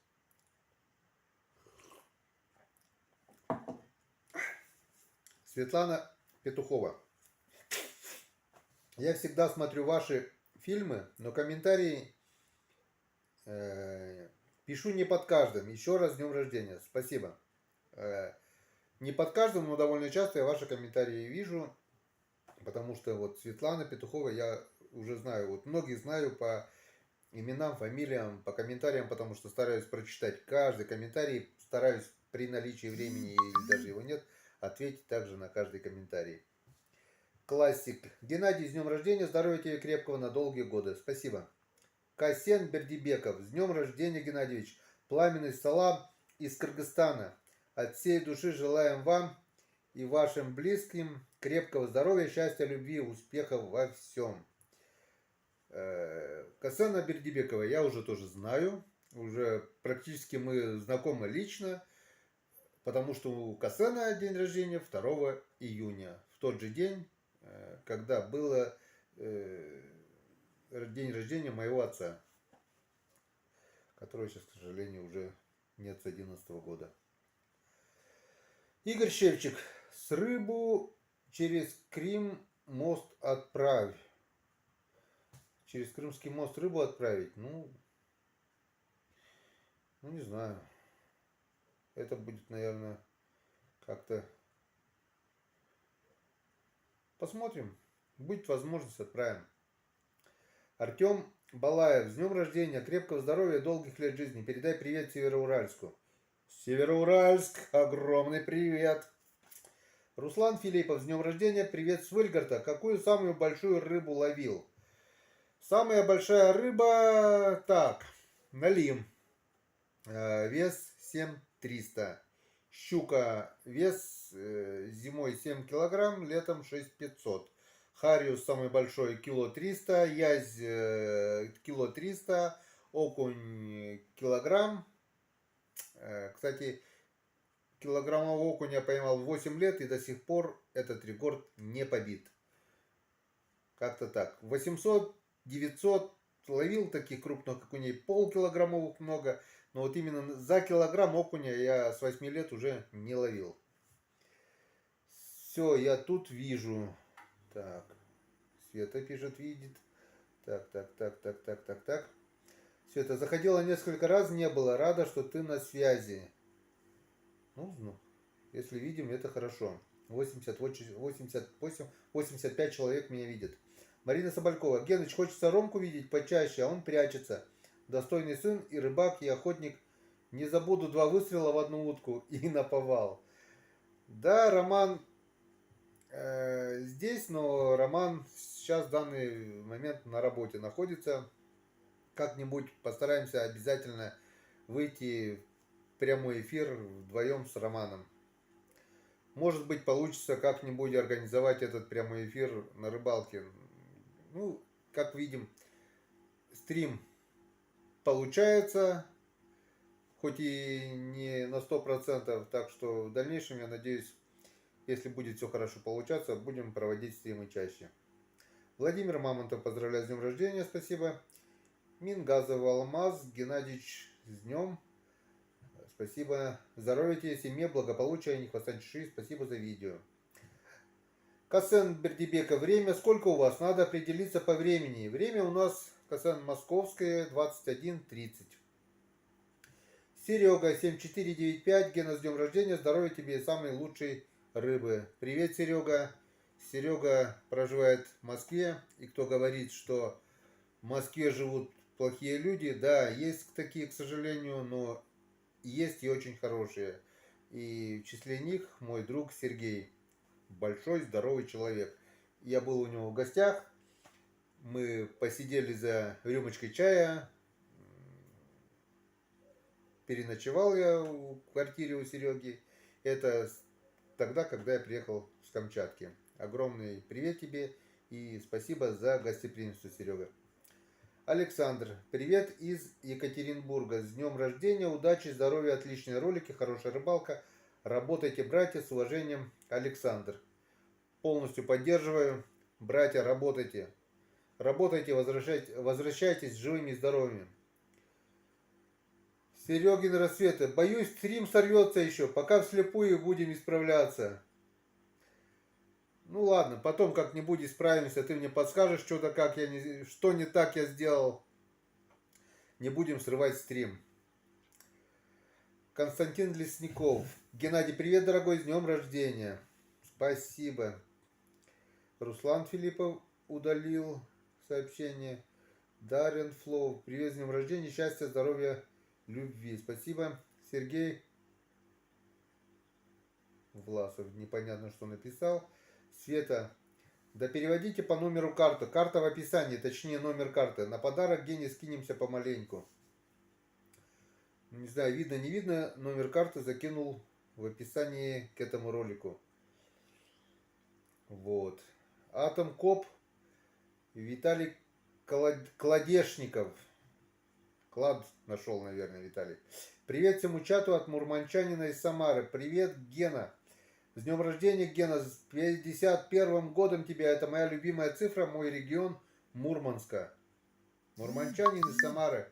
Светлана Петухова. Я всегда смотрю ваши фильмы, но комментарии пишу не под каждым. Еще раз с днем рождения. Спасибо. Не под каждым, но довольно часто я ваши комментарии вижу. Потому что вот Светлана Петухова я уже знаю. Вот многих знаю по именам, фамилиям, по комментариям, потому что стараюсь прочитать каждый комментарий. Стараюсь при наличии времени или даже его нет, ответить также на каждый комментарий. Классик. Геннадий, с днем рождения, здоровья тебе крепкого на долгие годы. Спасибо. Касен Бердибеков. С днем рождения, Геннадьевич. Пламенный салам из Кыргызстана. От всей души желаем вам и вашим близким крепкого здоровья, счастья, любви, успехов во всем. Касена Бердибекова я уже тоже знаю. Уже практически мы знакомы лично, потому что у Касена день рождения 2 июня. В тот же день, когда было день рождения моего отца, которого сейчас, к сожалению, уже нет с 2011 года. Игорь Шевчик. С рыбу через Крым мост отправь. Через Крымский мост рыбу отправить? Ну, не знаю. Это будет, наверное, как-то... Посмотрим. Будет возможность, отправим. Артем Балаев. С днем рождения. Крепкого здоровья, долгих лет жизни. Передай привет Североуральску. Североуральск. Огромный привет. Руслан Филиппов. С днем рождения. Привет с Выльгарта. Какую самую большую рыбу ловил? Самая большая рыба, так, налим, вес 7300. Щука, вес зимой 7 килограмм, летом 6500. Хариус самый большой кило 300, язь кило 300, окунь килограмм. Кстати, килограммового окуня я поймал 8 лет и до сих пор этот рекорд не побит. Как-то так. 800-900 ловил таких крупных окуней, полкилограммовых много, но вот именно за килограмм окуня я с 8 лет уже не ловил. Все, я тут вижу. Так, Света пишет, видит. Так. Света, заходила несколько раз, не было. Рада, что ты на связи. Ну, если видим, это хорошо. 85 человек меня видят. Марина Соболькова. Геныч, хочется Ромку видеть почаще, а он прячется. Достойный сын и рыбак, и охотник. Не забуду 2 выстрела в одну утку и наповал. Да, Роман здесь, но Роман сейчас в данный момент на работе находится. Как-нибудь постараемся обязательно выйти в прямой эфир вдвоем с Романом. Может быть, получится как-нибудь организовать этот прямой эфир на рыбалке. Ну, как видим, стрим получается, хоть и не на 100%, так что в дальнейшем, я надеюсь, если будет все хорошо получаться, будем проводить стримы чаще. Владимир Мамонтов, поздравляю с днем рождения, спасибо. Мингазов Алмаз Геннадьевич, с днем. Спасибо. Здоровья тебе, семье, благополучия, не хвоста чеши. Спасибо за видео. Касен Бердибека. Время сколько у вас? Надо определиться по времени. Время у нас, Касен, московское, 21:30. Серега 7495. Гена, с днем рождения. Здоровья тебе и самой лучшей рыбы. Привет, Серега. Серега проживает в Москве. И кто говорит, что в Москве живут плохие люди, да, есть такие, к сожалению, но есть и очень хорошие. И в числе них мой друг Сергей. Большой, здоровый человек. Я был у него в гостях. Мы посидели за рюмочкой чая. Переночевал я в квартире у Сереги. Это тогда, когда я приехал с Камчатки. Огромный привет тебе и спасибо за гостеприимство, Серега. Александр, привет из Екатеринбурга. С днем рождения, удачи, здоровья, отличные ролики, хорошая рыбалка. Работайте, братья, с уважением, Александр. Полностью поддерживаю. Братья, работайте. Работайте, возвращайтесь живыми и здоровыми. Серегин рассветы. Боюсь, стрим сорвется еще. Пока вслепую будем исправляться. Ну ладно, потом как-нибудь исправимся. Ты мне подскажешь что-то, что не так я сделал. Не будем срывать стрим. Константин Лесников. Геннадий, привет, дорогой, с днем рождения. Спасибо. Руслан Филиппов удалил сообщение. Дарren Флоу. Привет, с днем рождения. Счастья, здоровья, любви. Спасибо. Сергей Власов. Непонятно, что написал. Света. Да переводите по номеру карты. Карта в описании, точнее номер карты. На подарок Гене скинемся помаленьку. Не знаю, видно, не видно. Номер карты закинул в описании к этому ролику. Вот. Атом Коп. Виталий Кладешников. Клад нашел, наверное, Виталий. Привет всему чату от мурманчанина из Самары. Привет, Гена. С днем рождения, Гена. С 51-м годом тебя. Это моя любимая цифра, мой регион Мурманска. Мурманчанин из Самары.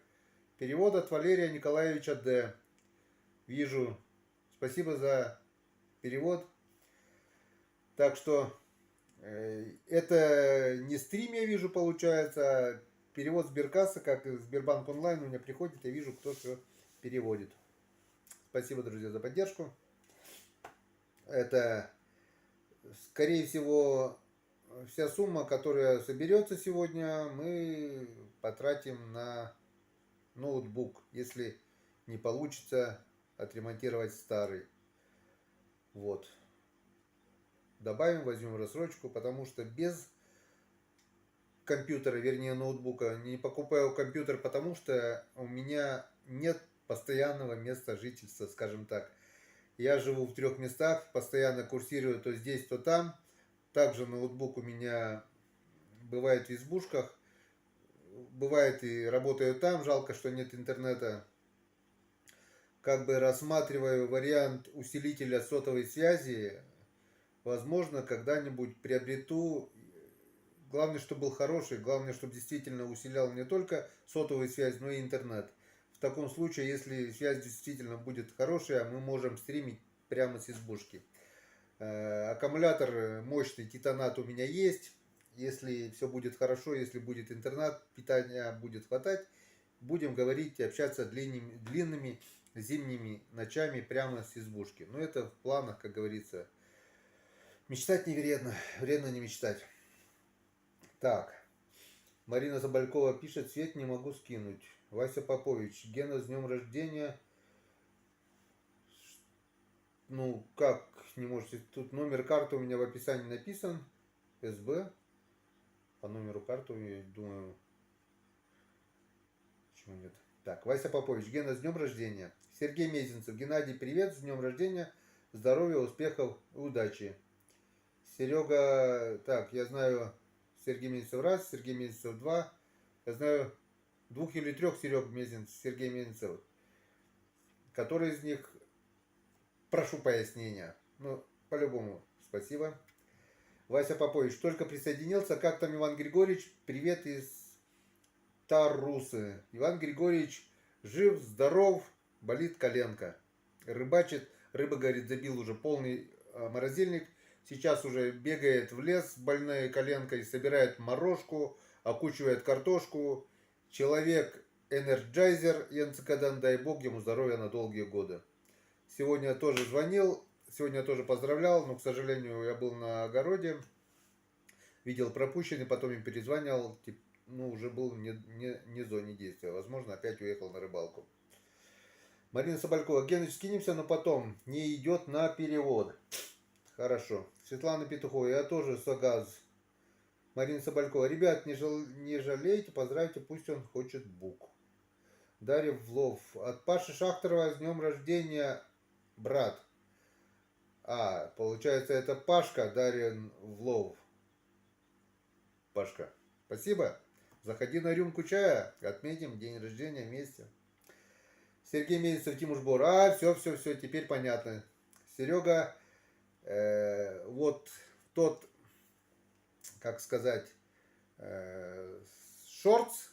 Перевод от Валерия Николаевича Д. Вижу. Спасибо за перевод. Так что это не стрим, я вижу, получается, а перевод Сберкассы, как и Сбербанк онлайн у меня приходит, я вижу, кто что переводит. Спасибо, друзья, за поддержку. Это, скорее всего, вся сумма, которая соберется сегодня, мы потратим на ноутбук, если не получится отремонтировать старый. Вот. Добавим, возьмем рассрочку, потому что без компьютера, вернее ноутбука, не покупаю компьютер, потому что у меня нет постоянного места жительства, скажем так. Я живу в 3 местах, постоянно курсирую то здесь, то там. Также ноутбук у меня бывает в избушках, бывает и работаю там, жалко, что нет интернета. Как бы рассматриваю вариант усилителя сотовой связи. Возможно, когда-нибудь приобрету. Главное, чтобы был хороший, главное, чтобы действительно усилял не только сотовую связь, но и интернет. В таком случае, если связь действительно будет хорошая, мы можем стримить прямо с избушки. Аккумулятор мощный Титанат у меня есть. Если все будет хорошо, если будет интернет, питания будет хватать, будем говорить и общаться длинными зимними ночами прямо с избушки. Но это в планах, как говорится. Мечтать не вредно, вредно не мечтать. Так, Марина Забалькова пишет, свет не могу скинуть. Вася Попович, Гена, с днем рождения. Ну, как не можете? Тут номер карты у меня в описании написан. СБ. По номеру карты, я думаю... Почему нет? Так, Вася Попович, Гена, с днем рождения. Сергей Мезенцев, Геннадий, привет, с днем рождения. Здоровья, успехов и удачи. Серега, так, я знаю Сергей Мезенцев раз, Сергей Мезенцев два. Я знаю 2 или 3 Сергей Мезенцев. Который из них, прошу пояснения. Ну, по-любому, спасибо. Вася Попович только присоединился. Как там Иван Григорьевич? Привет из Тарусы. Иван Григорьевич жив, здоров, болит коленка. Рыбачит, рыба, говорит, забил уже полный морозильник. Сейчас уже бегает в лес с больной коленкой, собирает морожку, окучивает картошку. Человек энерджайзер, Янцикадан, дай бог ему здоровья на долгие годы. Сегодня тоже звонил, сегодня тоже поздравлял, но, к сожалению, я был на огороде, видел пропущенный, потом им перезванивал, ну, уже был не в зоне действия. Возможно, опять уехал на рыбалку. Марина Соболькова, Геныч, скинемся, но потом не идет на перевод. Хорошо. Светлана Петухова, я тоже Сагаз. Марина Соболькова, ребят, не жалейте, поздравьте, пусть он хочет бук. Дарья Влов, от Паши Шахтерова с днем рождения, брат. А, получается, это Пашка, Дарья Влов. Пашка, спасибо. Заходи на рюмку чая, отметим день рождения вместе. Сергей Мезенцев, Тимур Бор. А, все, теперь понятно. Серега, вот тот, как сказать, шортс,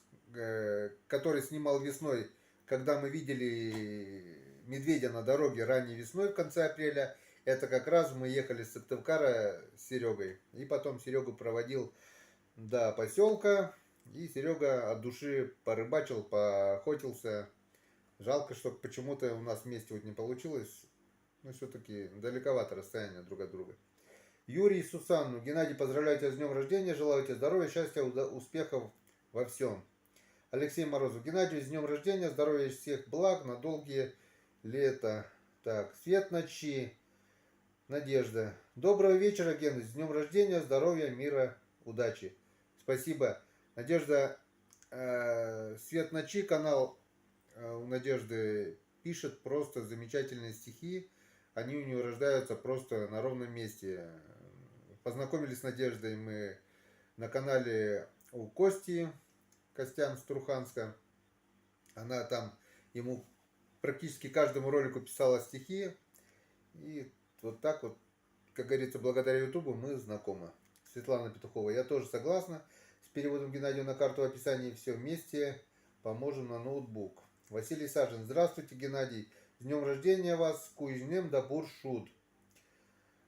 который снимал весной, когда мы видели медведя на дороге ранней весной в конце апреля, это как раз мы ехали с Сыктывкара с Серегой. И потом Серегу проводил до поселка. И Серега от души порыбачил, поохотился. Жалко, что почему-то у нас вместе вот не получилось. Но все-таки далековато расстояние друг от друга. Юрий Сусанну. Геннадий, поздравляю тебя с днем рождения. Желаю тебе здоровья, счастья, успехов во всем. Алексей Морозов. Геннадий, с днем рождения. Здоровья, всех благ на долгие лета. Так, свет ночи. Надежда. Доброго вечера, Гена. С днем рождения, здоровья, мира, удачи. Спасибо. Надежда, Свет ночи канал у Надежды пишет просто замечательные стихи. Они у нее рождаются просто на ровном месте. Познакомились с Надеждой мы на канале у Кости Костян Струханска. Она там ему практически каждому ролику писала стихи. И вот так вот, как говорится, благодаря Ютубу мы знакомы. Светлана Петухова. Я тоже согласна. С переводом Геннадия на карту в описании все вместе. Поможем на ноутбук. Василий Сажин. Здравствуйте, Геннадий. С днем рождения вас. Кузнем да буршут.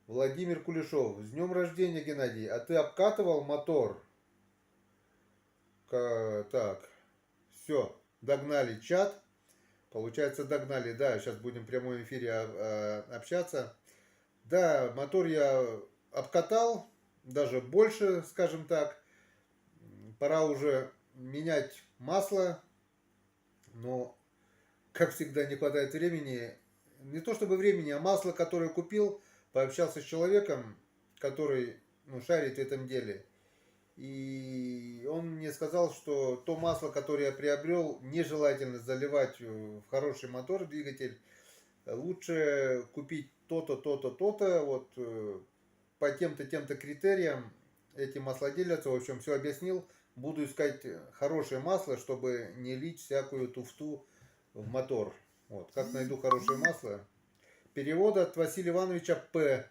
Владимир Кулешов. С днем рождения, Геннадий. А ты обкатывал мотор? Так. Все. Догнали чат. Получается, догнали. Да, сейчас будем в прямом эфире общаться. Да, мотор я обкатал. Даже больше, скажем так. Пора уже менять масло. Но, как всегда, не хватает времени. Не то чтобы времени, а масло, которое купил, пообщался с человеком, который шарит в этом деле. И он мне сказал, что то масло, которое я приобрел, нежелательно заливать в хороший мотор, двигатель. Лучше купить то-то, то-то, то-то, вот по тем-то, тем-то критериям эти маслоделятся, в общем, все объяснил. Буду искать хорошее масло, чтобы не лить всякую туфту в мотор. Вот, как найду хорошее масло. Перевод от Василия Ивановича П.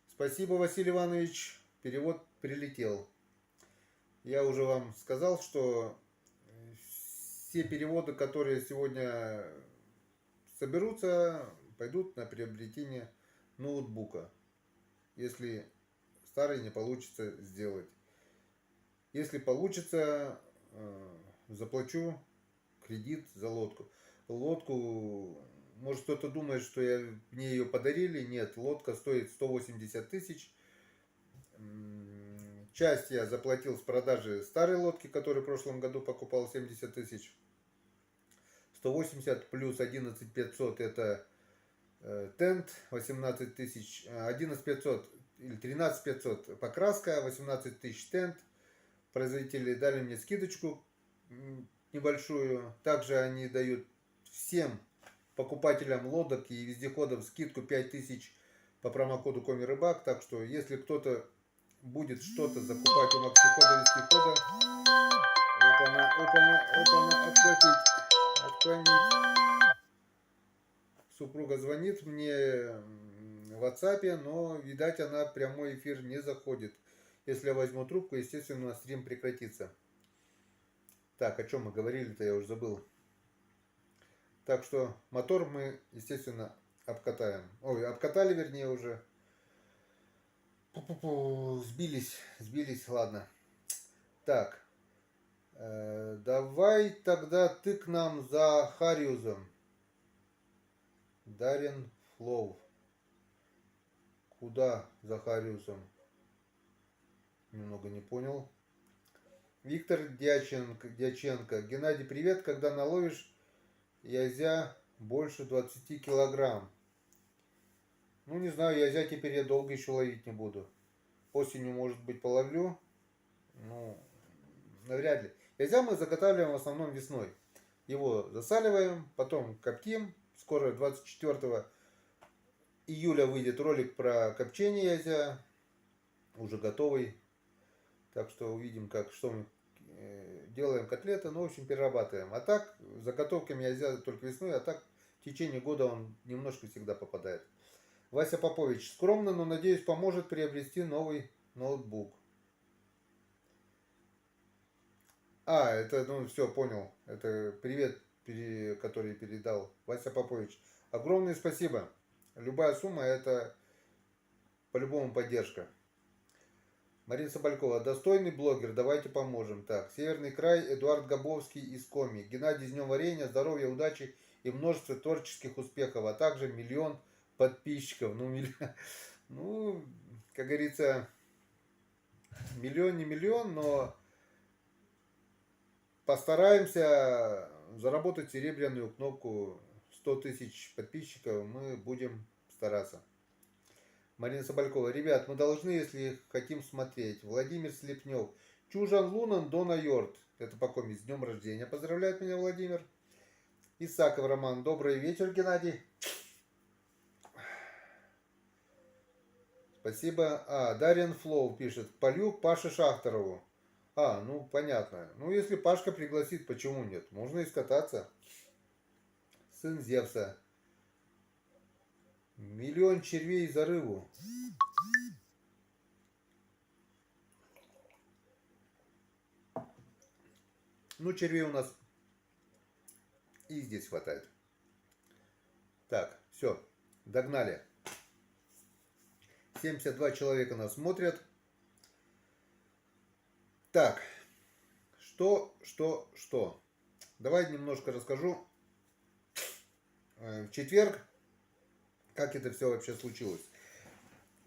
Спасибо, Василий Иванович. Перевод прилетел. Я уже вам сказал, что все переводы, которые сегодня соберутся, пойдут на приобретение ноутбука. Если старый не получится сделать. Если получится, заплачу кредит за лодку. Лодку, может кто-то думает, что мне ее подарили. Нет, лодка стоит 180 тысяч. Часть я заплатил с продажи старой лодки, которую в прошлом году покупал 70 тысяч. 180 плюс 11 500 это тент, 18 тысяч, 11 500 или 13 500 покраска, 18 тысяч тент. Производители дали мне скидочку небольшую. Также они дают всем покупателям лодок и вездеходов скидку 5000 по промокоду Коми-Рыбак. Так что, если кто-то будет что-то закупать у Максихода, вездехода, отклонить. Супруга звонит мне в WhatsApp, но, видать, она в прямой эфир не заходит. Если я возьму трубку, естественно, стрим прекратится. Так, о чем мы говорили-то, я уже забыл. Так что мотор мы, естественно, обкатаем. Ой, обкатали, вернее, уже. Сбились, ладно. Так, давай тогда ты к нам за Хариузом. Дарин Флоу. Куда за Хариусом? Немного не понял. Виктор Дьяченко. Геннадий, привет. Когда наловишь язя больше 20 килограмм? Ну, не знаю, язя теперь я долго еще ловить не буду. Осенью, может быть, половлю. Ну, навряд ли. Язя мы заготавливаем в основном весной. Его засаливаем, потом коптим. Скоро 24 июля выйдет ролик про копчение язя. Уже готовый. Так что увидим, что мы делаем котлеты, ну, в общем, перерабатываем. А так, заготовками язя только весной, а так в течение года он немножко всегда попадает. Вася Попович. Скромно, но надеюсь, поможет приобрести новый ноутбук. Это, все, понял. Это привет, который передал Вася Попович. Огромное спасибо. Любая сумма, это по-любому поддержка. Марина Соболькова. Достойный блогер, давайте поможем. Так, Северный край, Эдуард Габовский из Коми. Геннадий, с днем варенья, здоровья, удачи и множество творческих успехов, а также 1 миллион подписчиков. Ну, как говорится, миллион не миллион, но постараемся заработать серебряную кнопку 100 тысяч подписчиков. Мы будем стараться. Марина Соболькова. Ребят, мы должны, если хотим смотреть. Владимир Слепнев. Чужан Лунан, Дона Йорт. Это по коме. С днем рождения. Поздравляет меня Владимир. Исаков Роман. Добрый вечер, Геннадий. Спасибо. Дарьян Флоу пишет. Полю Паше Шахтерову. Ну понятно. Ну если Пашка пригласит, почему нет? Можно и скататься. Сын Зевса. Миллион червей за рыбу. Ну, червей у нас и здесь хватает. Так, все, догнали. 72 человека нас смотрят. Так, что? Давай немножко расскажу. В четверг, как это все вообще случилось.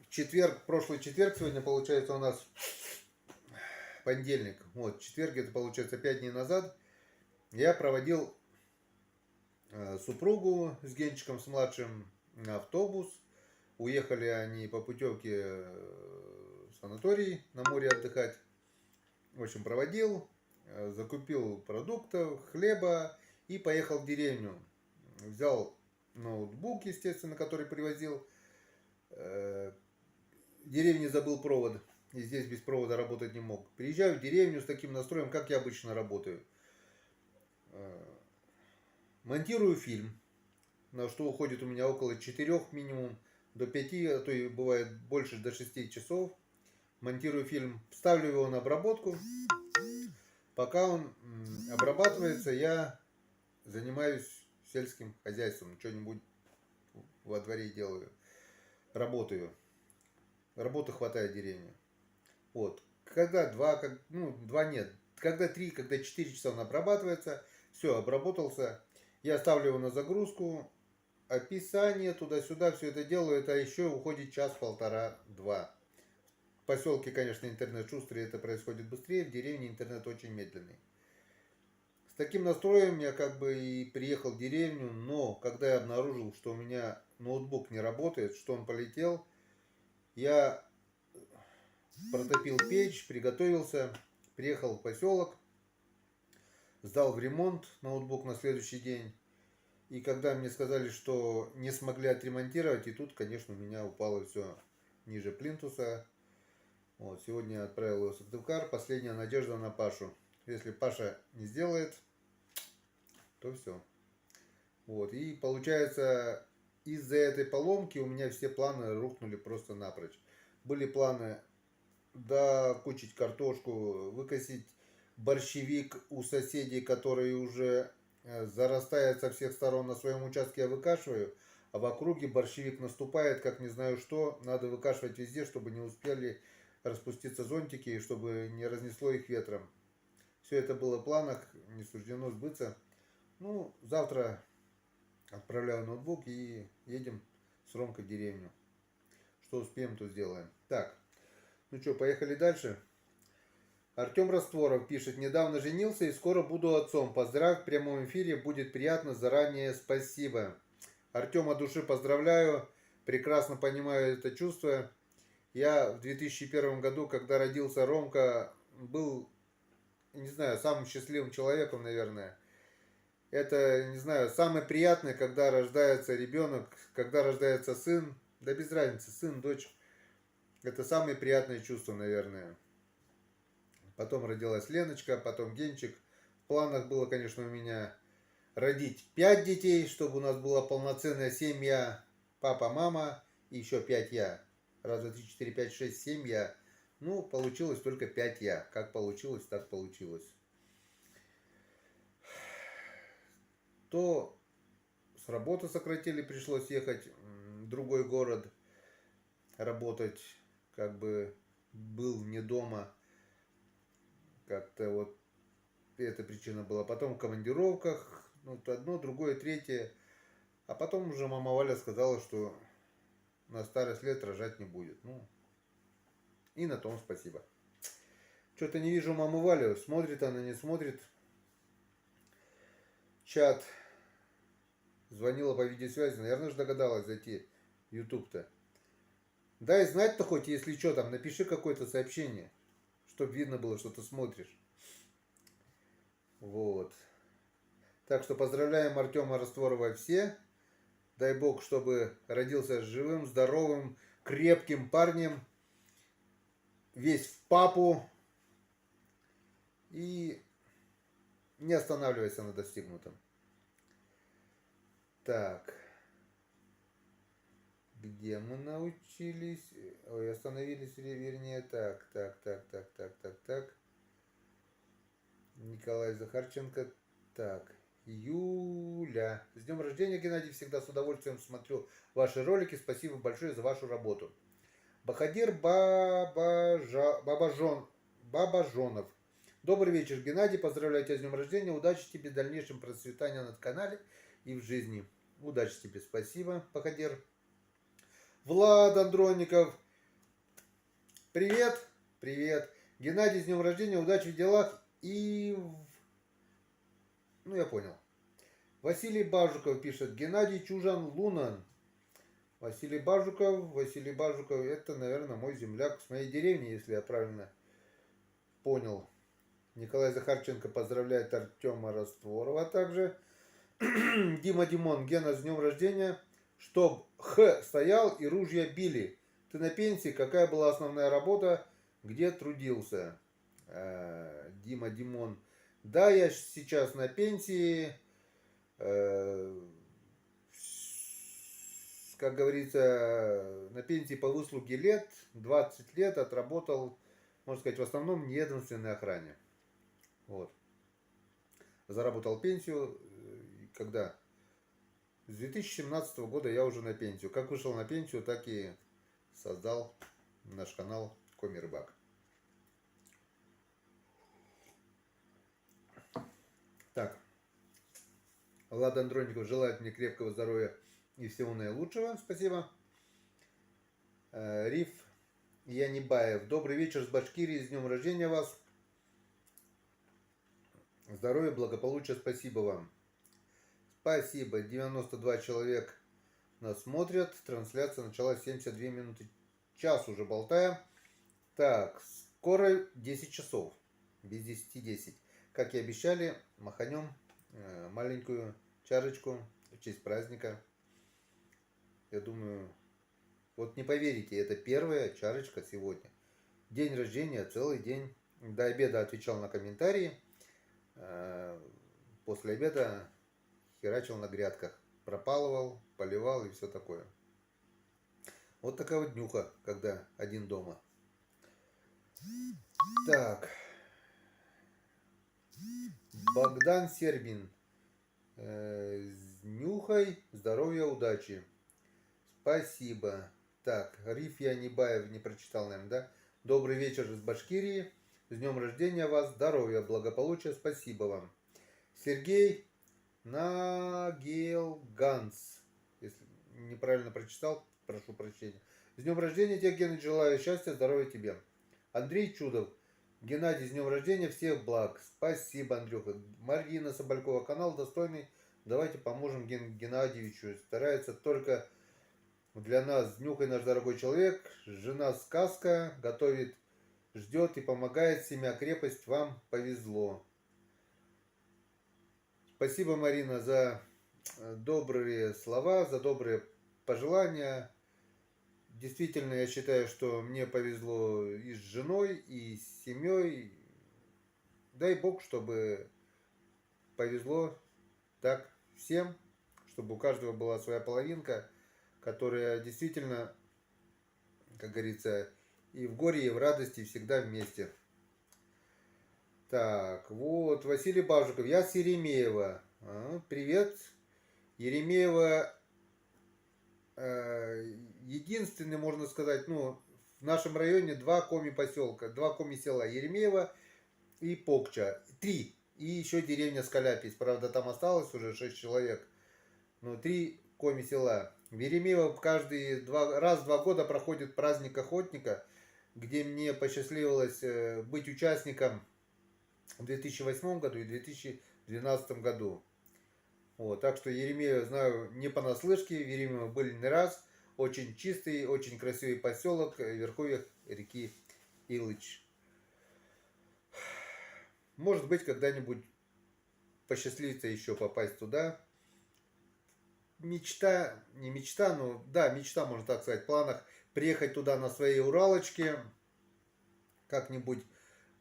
В четверг, прошлый четверг, сегодня получается у нас понедельник. Вот, четверг, это получается 5 дней назад. Я проводил супругу с Генчиком, с младшим, на автобус. Уехали они по путевке в санаторий на море отдыхать. В общем, проводил, закупил продуктов, хлеба и поехал в деревню. Взял ноутбук, естественно, который привозил. В деревне забыл провод. И здесь без провода работать не мог. Приезжаю в деревню с таким настроем, как я обычно работаю. Монтирую фильм, на что уходит у меня около 4 минимум, до 5, а то и бывает больше, до 6 часов. Монтирую фильм, ставлю его на обработку. Пока он обрабатывается, я занимаюсь сельским хозяйством, что-нибудь во дворе делаю, работаю. Работы хватает в деревне. Вот. Когда 2, два нет, когда 3, когда 4 часа он обрабатывается, все, обработался, я ставлю его на загрузку, описание, туда-сюда, все это делаю, это еще уходит час, полтора, два. В поселке, конечно, интернет шустрый, это происходит быстрее, в деревне интернет очень медленный. С таким настроем я как бы и приехал в деревню, но когда я обнаружил, что у меня ноутбук не работает, что он полетел, я протопил печь, приготовился, приехал в поселок, сдал в ремонт ноутбук на следующий день. И когда мне сказали, что не смогли отремонтировать, и тут, конечно, у меня упало все ниже плинтуса. Вот, сегодня я отправил его в Сыктывкар. Последняя надежда на Пашу. Если Паша не сделает, то все. Вот, и получается, из-за этой поломки у меня все планы рухнули просто напрочь. Были планы докучить картошку, выкосить борщевик у соседей, который уже зарастает со всех сторон. На своем участке я выкашиваю, а в округе борщевик наступает, как не знаю что. Надо выкашивать везде, чтобы не успели распуститься зонтики и чтобы не разнесло их ветром. Все это было в планах, не суждено сбыться. Ну, завтра отправляю ноутбук и едем с Ромкой в деревню. Что успеем, то сделаем. Так, ну что, поехали дальше. Артем Растворов пишет: недавно женился и скоро буду отцом. Поздравь в прямом эфире, будет приятно, заранее спасибо. Артем, от души поздравляю, прекрасно понимаю это чувство. Я в 2001 году, когда родился Ромка, был, не знаю, самым счастливым человеком, наверное. Это, не знаю, самое приятное, когда рождается ребенок, когда рождается сын, да без разницы, сын, дочь. Это самые приятные чувства, наверное. Потом родилась Леночка, потом Генчик. В планах было, конечно, у меня родить 5 детей, чтобы у нас была полноценная семья. Папа, мама и еще 5 я. Раз, два, три, четыре, пять, шесть, 7 я. Ну, получилось только 5 я. Как получилось, так получилось. То с работы сократили, пришлось ехать в другой город работать. Как бы был не дома. Как-то вот эта причина была. Потом в командировках, ну, одно, другое, третье. А потом уже мама Валя сказала, что на старость лет рожать не будет. Ну, и на том спасибо. Что-то не вижу маму Валю. Смотрит она, не смотрит. Чат. Звонила по видеосвязи. Наверное, же догадалась зайти в YouTube-то. Дай знать-то хоть, если что, там, напиши какое-то сообщение, чтобы видно было, что ты смотришь. Вот. Так что поздравляем Артема Растворова все. Дай бог, чтобы родился живым, здоровым, крепким парнем. Весь в папу. И не останавливайся на достигнутом. Так. Где мы научились? Ой, остановились, вернее, так. Николай Захарченко. Так. Юля. С днем рождения, Геннадий. Всегда с удовольствием смотрю ваши ролики. Спасибо большое за вашу работу. Бахадир Бабажонов. Добрый вечер, Геннадий. Поздравляю тебя с днем рождения. Удачи тебе в дальнейшем процветания на канале и в жизни. Удачи тебе. Спасибо, Бахадир. Влад Андроников. Привет. Привет. Геннадий, с днем рождения. Удачи в делах и... Ну, я понял. Василий Бажуков пишет. Геннадий Чужан Лунан. Василий Бажуков, это, наверное, мой земляк с моей деревни, если я правильно понял. Николай Захарченко поздравляет Артема Растворова также. Дима Димон, Гена, с днем рождения. Чтоб Х стоял и ружья били. Ты на пенсии, какая была основная работа, где трудился? Дима Димон. Да, я сейчас на пенсии. Как говорится, на пенсии по выслуге лет, 20 лет отработал, можно сказать, в основном в неведомственной охране. Вот. Заработал пенсию, когда? С 2017 года я уже на пенсию. Как вышел на пенсию, так и создал наш канал Коми Рыбак. Так. Влад Андроников желает мне крепкого здоровья и всего наилучшего. Спасибо. Риф Янибаев. Добрый вечер с Башкирии. С днем рождения вас. Здоровья, благополучия. Спасибо вам. Спасибо. 92 человек нас смотрят. Трансляция началась 72 минуты. Час уже болтаем. Так, скоро 10 часов. Без 10:10. Как и обещали, маханем маленькую чарочку в честь праздника. Я думаю, вот не поверите, это первая чарочка сегодня. День рождения, целый день. До обеда отвечал на комментарии. После обеда херачил на грядках. Пропалывал, поливал и все такое. Вот такая вот днюха, когда один дома. Так. Богдан Сербин. С днюхой, здоровья, удачи. Спасибо. Так, Риф Янибаев не прочитал, наверное, да? Добрый вечер из Башкирии. С днем рождения вас, здоровья, благополучия. Спасибо вам. Сергей Нагелганс. Если неправильно прочитал, прошу прощения. С днем рождения тебя, Геннадий, желаю счастья, здоровья тебе. Андрей Чудов. Геннадий, с днем рождения, всех благ. Спасибо, Андрюха. Марина Соболькова, канал достойный. Давайте поможем Геннадьевичу. Старается только для нас. С днюхой наш дорогой человек. Жена сказка. Готовит, ждет и помогает. Семья крепость. Вам повезло. Спасибо, Марина, за добрые слова, за добрые пожелания. Действительно, я считаю, что мне повезло и с женой, и с семьей. Дай Бог, чтобы повезло так всем, чтобы у каждого была своя половинка, которая действительно, как говорится, и в горе, и в радости всегда вместе. Так, вот, Василий Бажуков. Я с Еремеева. Привет. Еремеева единственный, можно сказать, ну, в нашем районе два коми-поселка, два коми-села. Еремеево и Покча. 3. И еще деревня Скаляпис. Правда, там осталось уже 6 человек. Но 3 коми-села. В Еремеево каждый раз в 2 года проходит праздник охотника, где мне посчастливилось быть участником в 2008 году и 2012 году. Вот, так что Еремеева знаю не понаслышке, в Еремеево были не раз. Очень чистый, очень красивый поселок в верховьях реки Илыч. Может быть, когда-нибудь посчастливится еще попасть туда. Мечта, не мечта, но да, мечта, можно так сказать, в планах приехать туда на своей Уралочке, как-нибудь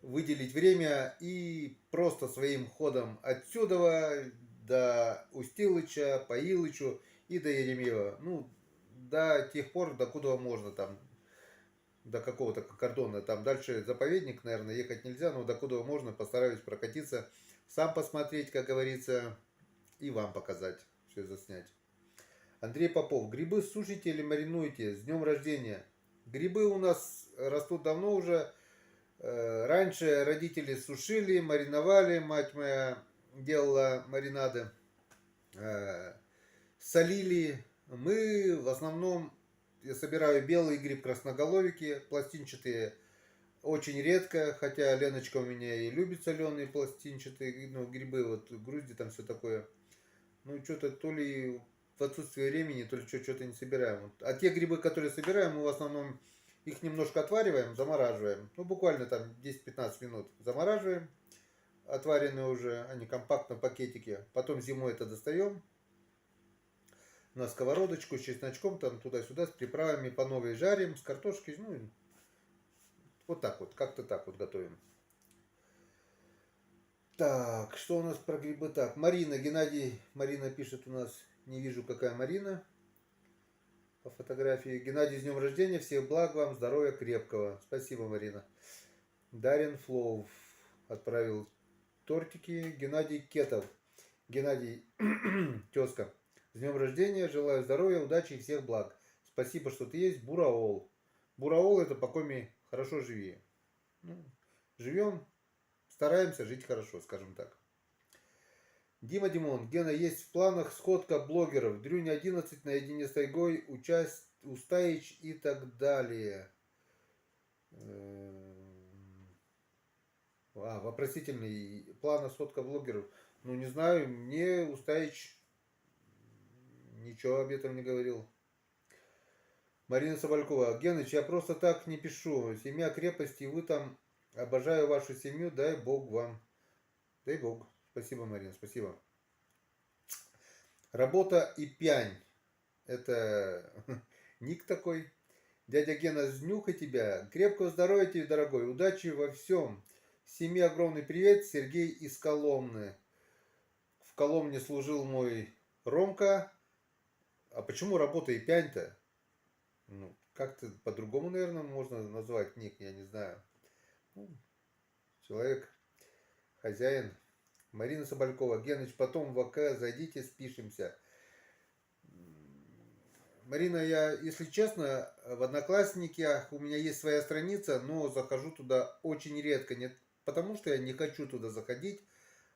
выделить время и просто своим ходом отсюда до Устилыча, по Илычу и до Еремеева. Ну, до тех пор, докуда можно там, до какого-то кордона. Там дальше заповедник, наверное, ехать нельзя, но докуда можно, постараюсь прокатиться, сам посмотреть, как говорится, и вам показать, все заснять. Андрей Попов. Грибы сушите или маринуете? С днем рождения. Грибы у нас растут давно уже. Раньше родители сушили, мариновали. Мать моя делала маринады. Солили. Мы в основном, я собираю белый гриб красноголовики, пластинчатые очень редко, хотя Леночка у меня и любит соленые пластинчатые, ну, грибы, вот грузди там все такое. Ну, что-то то ли в отсутствие времени, то ли что-то не собираем. А те грибы, которые собираем, мы в основном их немножко отвариваем, замораживаем. Ну, буквально там 10-15 минут замораживаем. Отваренные уже, они компактно в пакетике. Потом зимой это достаем на сковородочку с чесночком, там туда-сюда, с приправами по новой жарим, с картошкой. Ну, вот так вот, как-то так вот готовим. Так, что у нас про грибы? Так, Марина, Геннадий, Марина пишет у нас, не вижу, какая Марина по фотографии. Геннадий, с днем рождения, всех благ вам, здоровья крепкого. Спасибо, Марина. Дарин Флоу отправил тортики. Геннадий Кетов. Геннадий, тезка, с днем рождения, желаю здоровья, удачи и всех благ. Спасибо, что ты есть, Бураол. Бураол это покойми, хорошо живи. Ну, живем, стараемся жить хорошо, скажем так. Дима Димон, Гена, есть в планах сходка блогеров. Дрюня 11 наедине с тайгой, Устаич и так далее. Вопросительный. Плана сходка блогеров. Ну, не знаю, мне Устаич ничего об этом не говорил. Марина Соболькова. Геныч, я просто так не пишу. Семья крепости, вы там. Обожаю вашу семью, дай Бог вам. Дай Бог. Спасибо, Марина, спасибо. Работа и пьянь. Это ник такой. Дядя Гена, сднюха тебя. Крепкого здоровья тебе, дорогой. Удачи во всем. Семье огромный привет. Сергей из Коломны. В Коломне служил мой Ромка. А почему работа и пьянь-то? Ну, как-то по-другому, наверное, можно назвать ник, я не знаю. Ну, человек, хозяин. Марина Соболькова. Геныч, потом в ВК зайдите, спишемся. Марина, я, если честно, в Одноклассниках у меня есть своя страница, но захожу туда очень редко. Не потому что я не хочу туда заходить.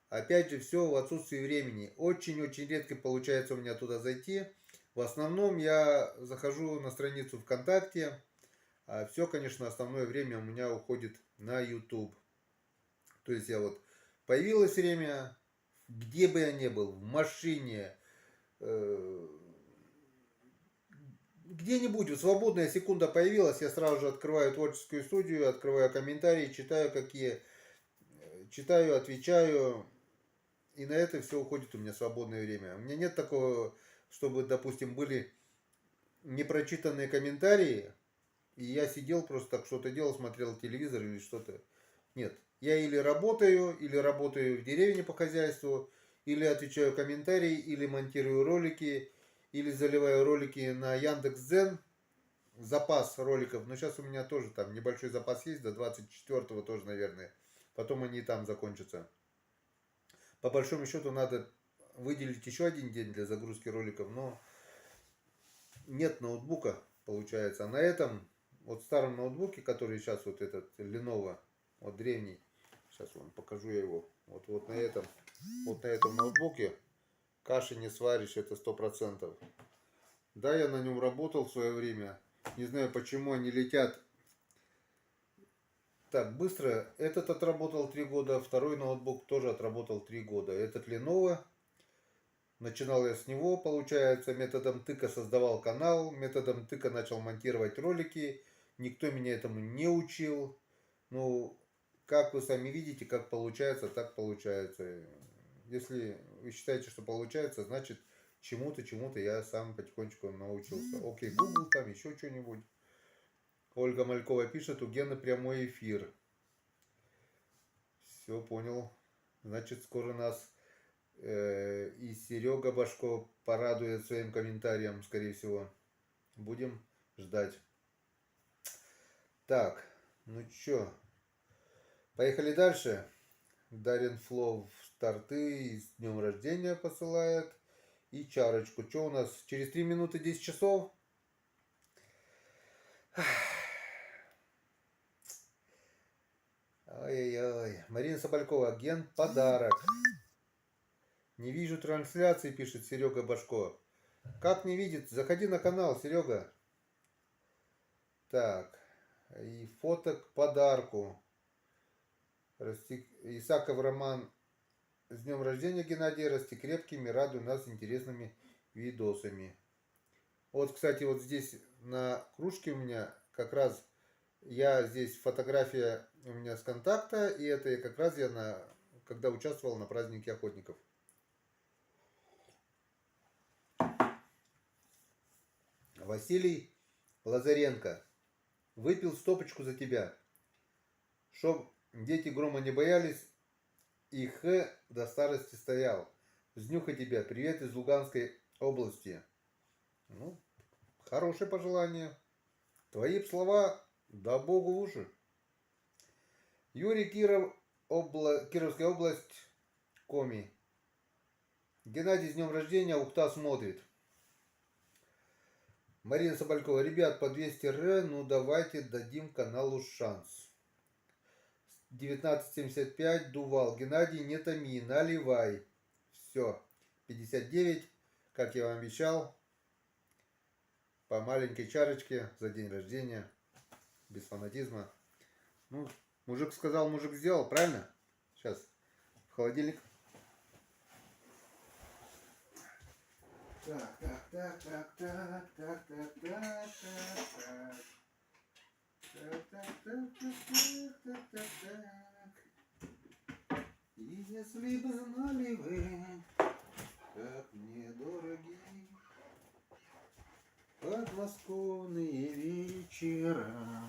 Опять же, все в отсутствии времени. Очень-очень редко получается у меня туда зайти. В основном я захожу на страницу ВКонтакте. А все, конечно, основное время у меня уходит на YouTube. То есть я вот появилось время, где бы я ни был, в машине, где-нибудь, вот свободная секунда появилась, я сразу же открываю творческую студию, открываю комментарии, читаю какие, читаю, отвечаю, и на это все уходит у меня свободное время. У меня нет такого, чтобы, допустим, были непрочитанные комментарии, и я сидел просто так что-то делал, смотрел телевизор или что-то. Нет, я или работаю в деревне по хозяйству, или отвечаю комментарии, или монтирую ролики, или заливаю ролики на Яндекс.Дзен, запас роликов, но сейчас у меня тоже там небольшой запас есть, до 24-го тоже, наверное, потом они и там закончатся. По большому счету надо выделить еще один день для загрузки роликов, но нет ноутбука, получается. А на этом, вот старом ноутбуке, который сейчас вот этот Lenovo, вот древний, сейчас вам покажу я его, вот на этом ноутбуке каши не сваришь, это 100%. Да, я на нем работал в свое время. Не знаю, почему они летят так быстро. Этот отработал 3 года, второй ноутбук тоже отработал 3 года. Этот Lenovo Начинал я с него, получается, методом тыка создавал канал, методом тыка начал монтировать ролики. Никто меня этому не учил. Ну, как вы сами видите, как получается, так получается. Если вы считаете, что получается, значит чему-то я сам потихонечку научился. Окей, Google, там еще что-нибудь. Ольга Малькова пишет, у Гены прямой эфир. Все, понял. Значит, скоро нас и Серега Башко порадует своим комментарием, скорее всего. Будем ждать. Так, ну чё, поехали дальше. Дарин Флов старты с днем рождения посылает. И чарочку. Что у нас? Через 3 минуты 10 часов. Ой-ой-ой. Марина Соболькова. Агент подарок. Не вижу трансляции, пишет Серега Башко. Как не видит? Заходи на канал, Серега. Так. И фото к подарку. Исаков Роман. С днем рождения, Геннадий. Расти крепкими, радуй нас интересными видосами. Вот, кстати, вот здесь на кружке у меня как раз здесь фотография у меня с контакта, и это как раз я когда участвовал на празднике охотников. Василий Лазаренко. Выпил стопочку за тебя. Чтоб дети грома не боялись, и до старости стоял. Взнюха тебя. Привет из Луганской области. Ну, хорошее пожелание. Твои слова, да богу в уши. Юрий Киров, Кировская область, Коми. Геннадий, с днем рождения, Ухта смотрит. Марина Соболькова. Ребят, по 200 р, ну давайте дадим каналу шанс. 1975, Дувал. Геннадий, не томи, наливай. Все. 59, как я вам обещал, по маленькой чарочке за день рождения, без фанатизма. Ну, мужик сказал, мужик сделал, правильно? Сейчас в холодильник. И если бы знали вы, как мне дороги подмосковные вечера.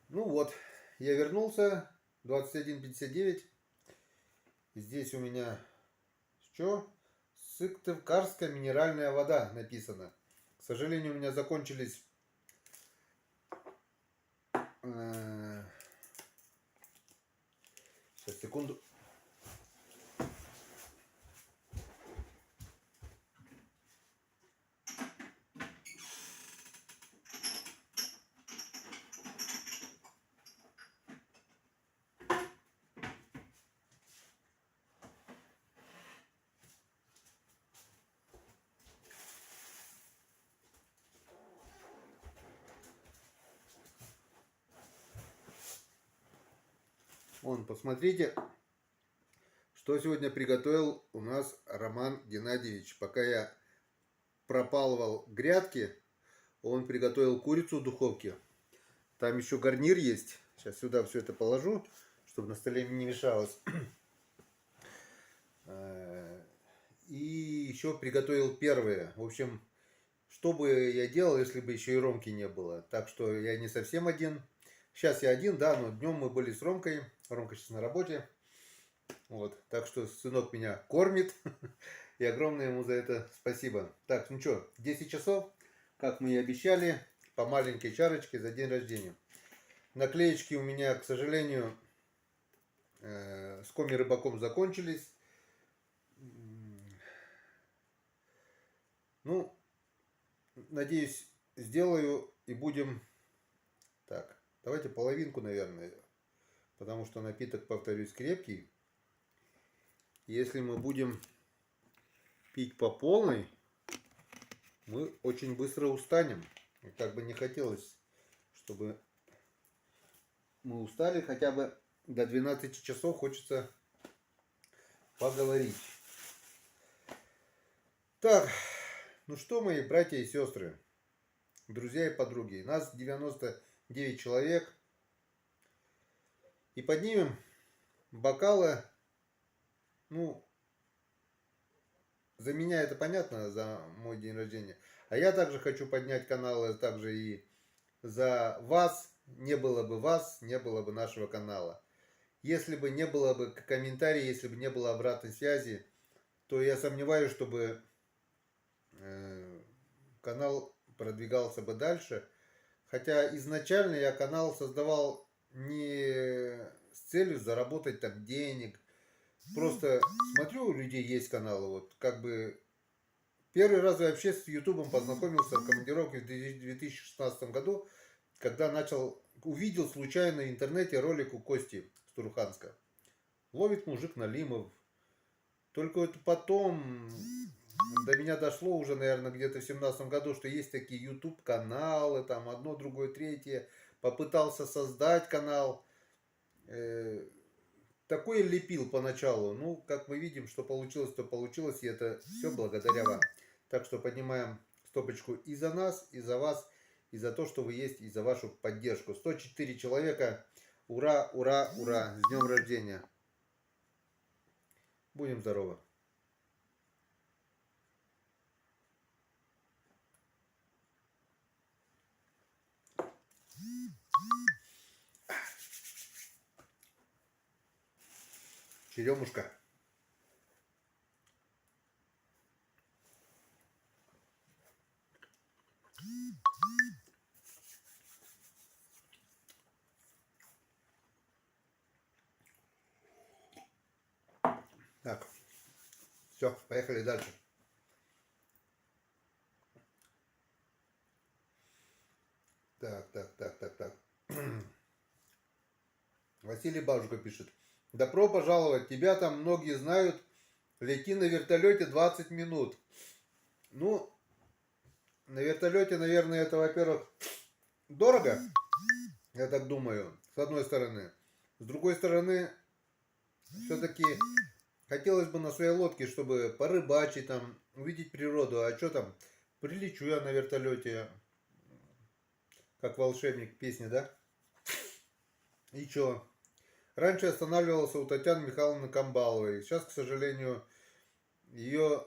Ну вот, я вернулся. 21:59. Здесь у меня что? Сыктывкарская минеральная вода написано. К сожалению, у меня закончились сейчас, секунду. Вон, посмотрите, что сегодня приготовил у нас Роман Геннадьевич. Пока я пропалывал грядки, он приготовил курицу в духовке. Там еще гарнир есть. Сейчас сюда все это положу, чтобы на столе не мешалось. И еще приготовил первые. В общем, что бы я делал, если бы еще и Ромки не было. Так что я не совсем один. Сейчас я один, да, но днем мы были с Ромкой. Ромка сейчас на работе. Вот, так что сынок меня кормит. И огромное ему за это спасибо. Так, ну что, 10 часов, как мы и обещали, по маленькой чарочке за день рождения. Наклеечки у меня, к сожалению, с Коми Рыбаком закончились. Ну, надеюсь, сделаю и будем... Так, давайте половинку, наверное. Потому что напиток, повторюсь, крепкий. Если мы будем пить по полной, мы очень быстро устанем. И как бы не хотелось, чтобы мы устали хотя бы до 12 часов. Хочется поговорить. Так, ну что, мои братья и сестры, друзья и подруги, нас 99 человек. И поднимем бокалы, ну, за меня это понятно, за мой день рождения. А я также хочу поднять каналы, также и за вас. Не было бы вас, не было бы нашего канала. Если бы не было бы комментариев, если бы не было обратной связи, то я сомневаюсь, чтобы канал продвигался бы дальше. Хотя изначально я канал создавал не с целью заработать так денег. Просто смотрю, у людей есть каналы. Вот как бы первый раз я вообще с Ютубом познакомился в командировке в 2016 году, когда увидел случайно в интернете ролик у Кости с Туруханска. Ловит мужик налимов. Только вот потом до меня дошло уже, наверное, где-то в 2017 году, что есть такие YouTube каналы, там одно, другое, третье. Попытался создать канал. Такое лепил поначалу. Ну, как мы видим, что получилось, то получилось. И это все благодаря вам. Так что поднимаем стопочку и за нас, и за вас, и за то, что вы есть, и за вашу поддержку. 104 человека. Ура, ура, ура. С днем рождения. Будем здоровы. Черемушка. Так, все, поехали дальше. Так. Василий Бабушка пишет. Добро пожаловать. Тебя там многие знают. Лети на вертолете 20 минут. Ну, на вертолете, наверное, это, во-первых, дорого. Я так думаю, с одной стороны. С другой стороны, все-таки хотелось бы на своей лодке, чтобы порыбачить там, увидеть природу. А что там? Прилечу я на вертолете, как волшебник, песни, да? И что? Раньше останавливался у Татьяны Михайловны Камбаловой. Сейчас, к сожалению, ее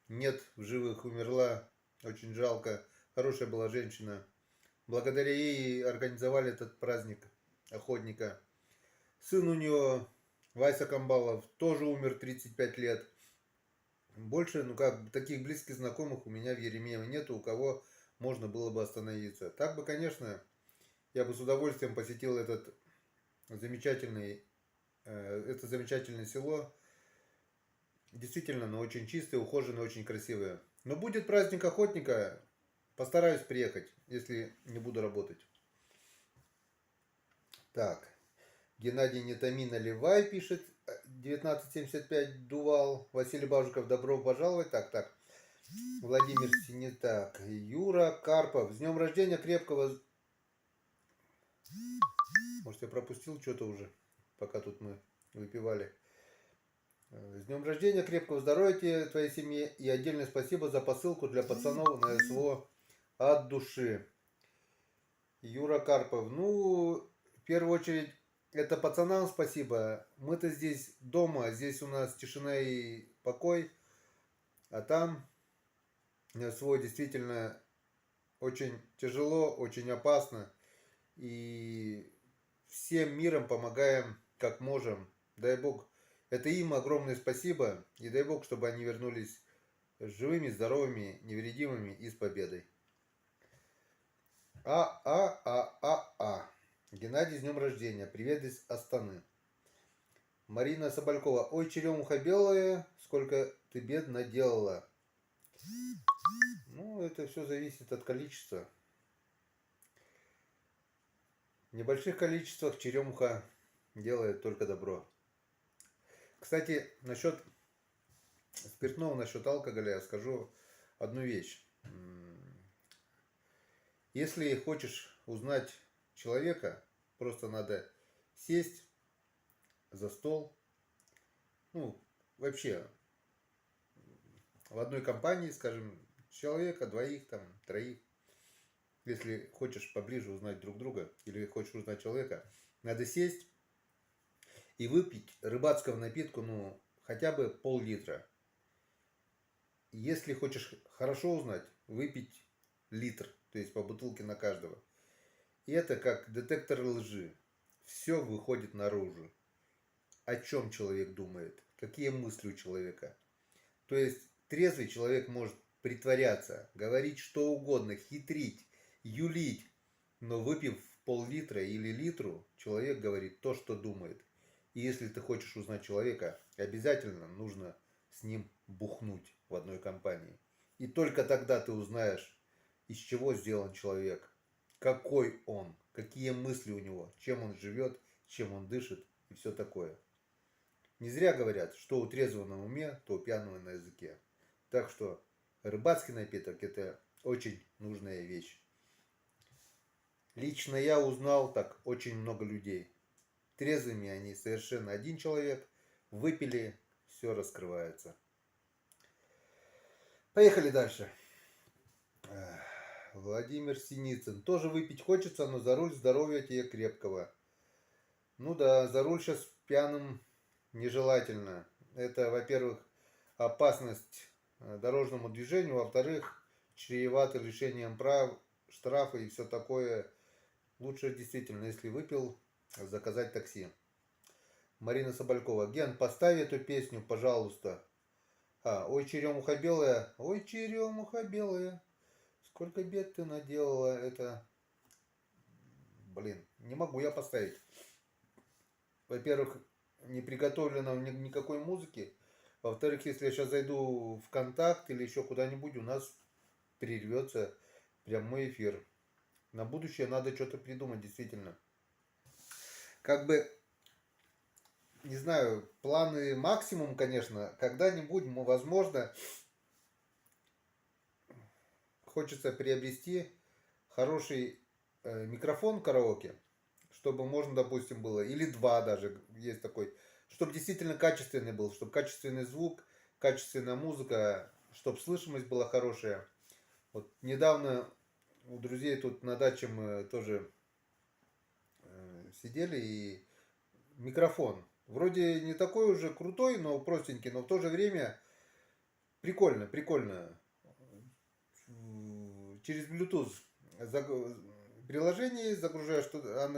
нет в живых, умерла. Очень жалко. Хорошая была женщина. Благодаря ей организовали этот праздник охотника. Сын у нее, Вася Камбалов, тоже умер 35 лет. Больше, ну как, таких близких знакомых у меня в Еремеево нету, у кого можно было бы остановиться. Так бы, конечно, я бы с удовольствием посетил это замечательное село. Действительно, но очень чистое, ухоженное, очень красивое. Но будет праздник охотника, постараюсь приехать, если не буду работать. Так, Геннадий Нетамин Наливай пишет, 1975 Дувал. Василий Бажиков, добро пожаловать. Так. Владимир Синетак. Юра Карпов. С днем рождения крепкого. Может, я пропустил что-то уже, пока тут мы выпивали. С днем рождения, крепкого здоровья твоей семье. И отдельное спасибо за посылку для пацанов на СВО от души. Юра Карпов. Ну, в первую очередь, это пацанам спасибо. Мы-то здесь дома, здесь у нас тишина и покой. А там свой действительно очень тяжело, очень опасно. И всем миром помогаем как можем. Дай Бог. Это им огромное спасибо. И дай Бог, чтобы они вернулись живыми, здоровыми, невредимыми и с победой. Геннадий, с днем рождения. Привет из Астаны. Марина Соболькова. Ой, черемуха белая, сколько ты бед наделала. Ну, это все зависит от количества. В небольших количествах черемуха делает только добро. Кстати, насчет спиртного, насчет алкоголя я скажу одну вещь. Если хочешь узнать человека, просто надо сесть за стол, ну, вообще в одной компании, скажем, человека, двоих, там, троих, если хочешь поближе узнать друг друга или хочешь узнать человека, надо сесть и выпить рыбацкого напитку, ну, хотя бы пол-литра. Если хочешь хорошо узнать, выпить литр, то есть по бутылке на каждого. И это как детектор лжи. Все выходит наружу. О чем человек думает, какие мысли у человека. То есть трезвый человек может притворяться, говорить что угодно, хитрить, юлить, но выпив пол-литра или литру, человек говорит то, что думает. И если ты хочешь узнать человека, обязательно нужно с ним бухнуть в одной компании. И только тогда ты узнаешь, из чего сделан человек, какой он, какие мысли у него, чем он живет, чем он дышит и все такое. Не зря говорят, что у трезвого на уме, то у пьяного на языке. Так что рыбацкий напиток это очень нужная вещь. Лично я узнал так очень много людей. Трезвыми они совершенно один человек. Выпили, все раскрывается. Поехали дальше. Владимир Синицын. Тоже выпить хочется, но за руль здоровья тебе крепкого. Ну да, за руль сейчас пьяным нежелательно. Это, во-первых, опасность дорожному движению, во-вторых, чревато лишением прав, штрафа и все такое. Лучше действительно, если выпил, заказать такси. Марина Соболькова. Ген, поставь эту песню, пожалуйста. Ой, черемуха белая, ой, черемуха белая. Сколько бед ты наделала, это... Блин, не могу я поставить. Во-первых, не приготовлено никакой музыки. Во-вторых, если я сейчас зайду в контакт или еще куда-нибудь, у нас прервется прямой эфир. На будущее надо что-то придумать, действительно. Как бы, не знаю, планы максимум, конечно. Когда-нибудь, возможно, хочется приобрести хороший микрофон караоке, чтобы можно, допустим, было, или два даже, есть такой, чтобы действительно качественный был, чтобы качественный звук, качественная музыка, чтобы слышимость была хорошая. Вот недавно у друзей тут на даче мы тоже сидели, и микрофон. Вроде не такой уже крутой, но простенький, но в то же время прикольно, прикольно. Через Bluetooth приложение загружаешь,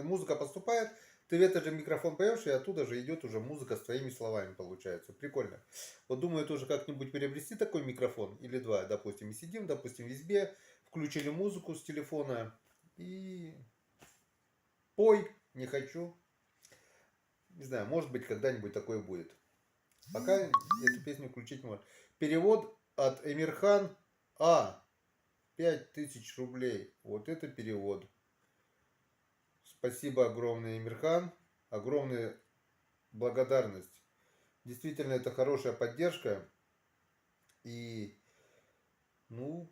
музыка поступает, ты в этот же микрофон поешь, и оттуда же идет уже музыка с твоими словами, получается. Прикольно. Вот думаю, тоже как-нибудь приобрести такой микрофон или два, допустим, и сидим, допустим, в избе, включили музыку с телефона и пой, не хочу. Не знаю, может быть, когда-нибудь такое будет. Пока эту песню включить можно. Перевод от Эмирхан А. 5000 рублей. Вот это перевод. Спасибо огромное, Эмирхан. Огромная благодарность. Действительно, это хорошая поддержка. И, ну,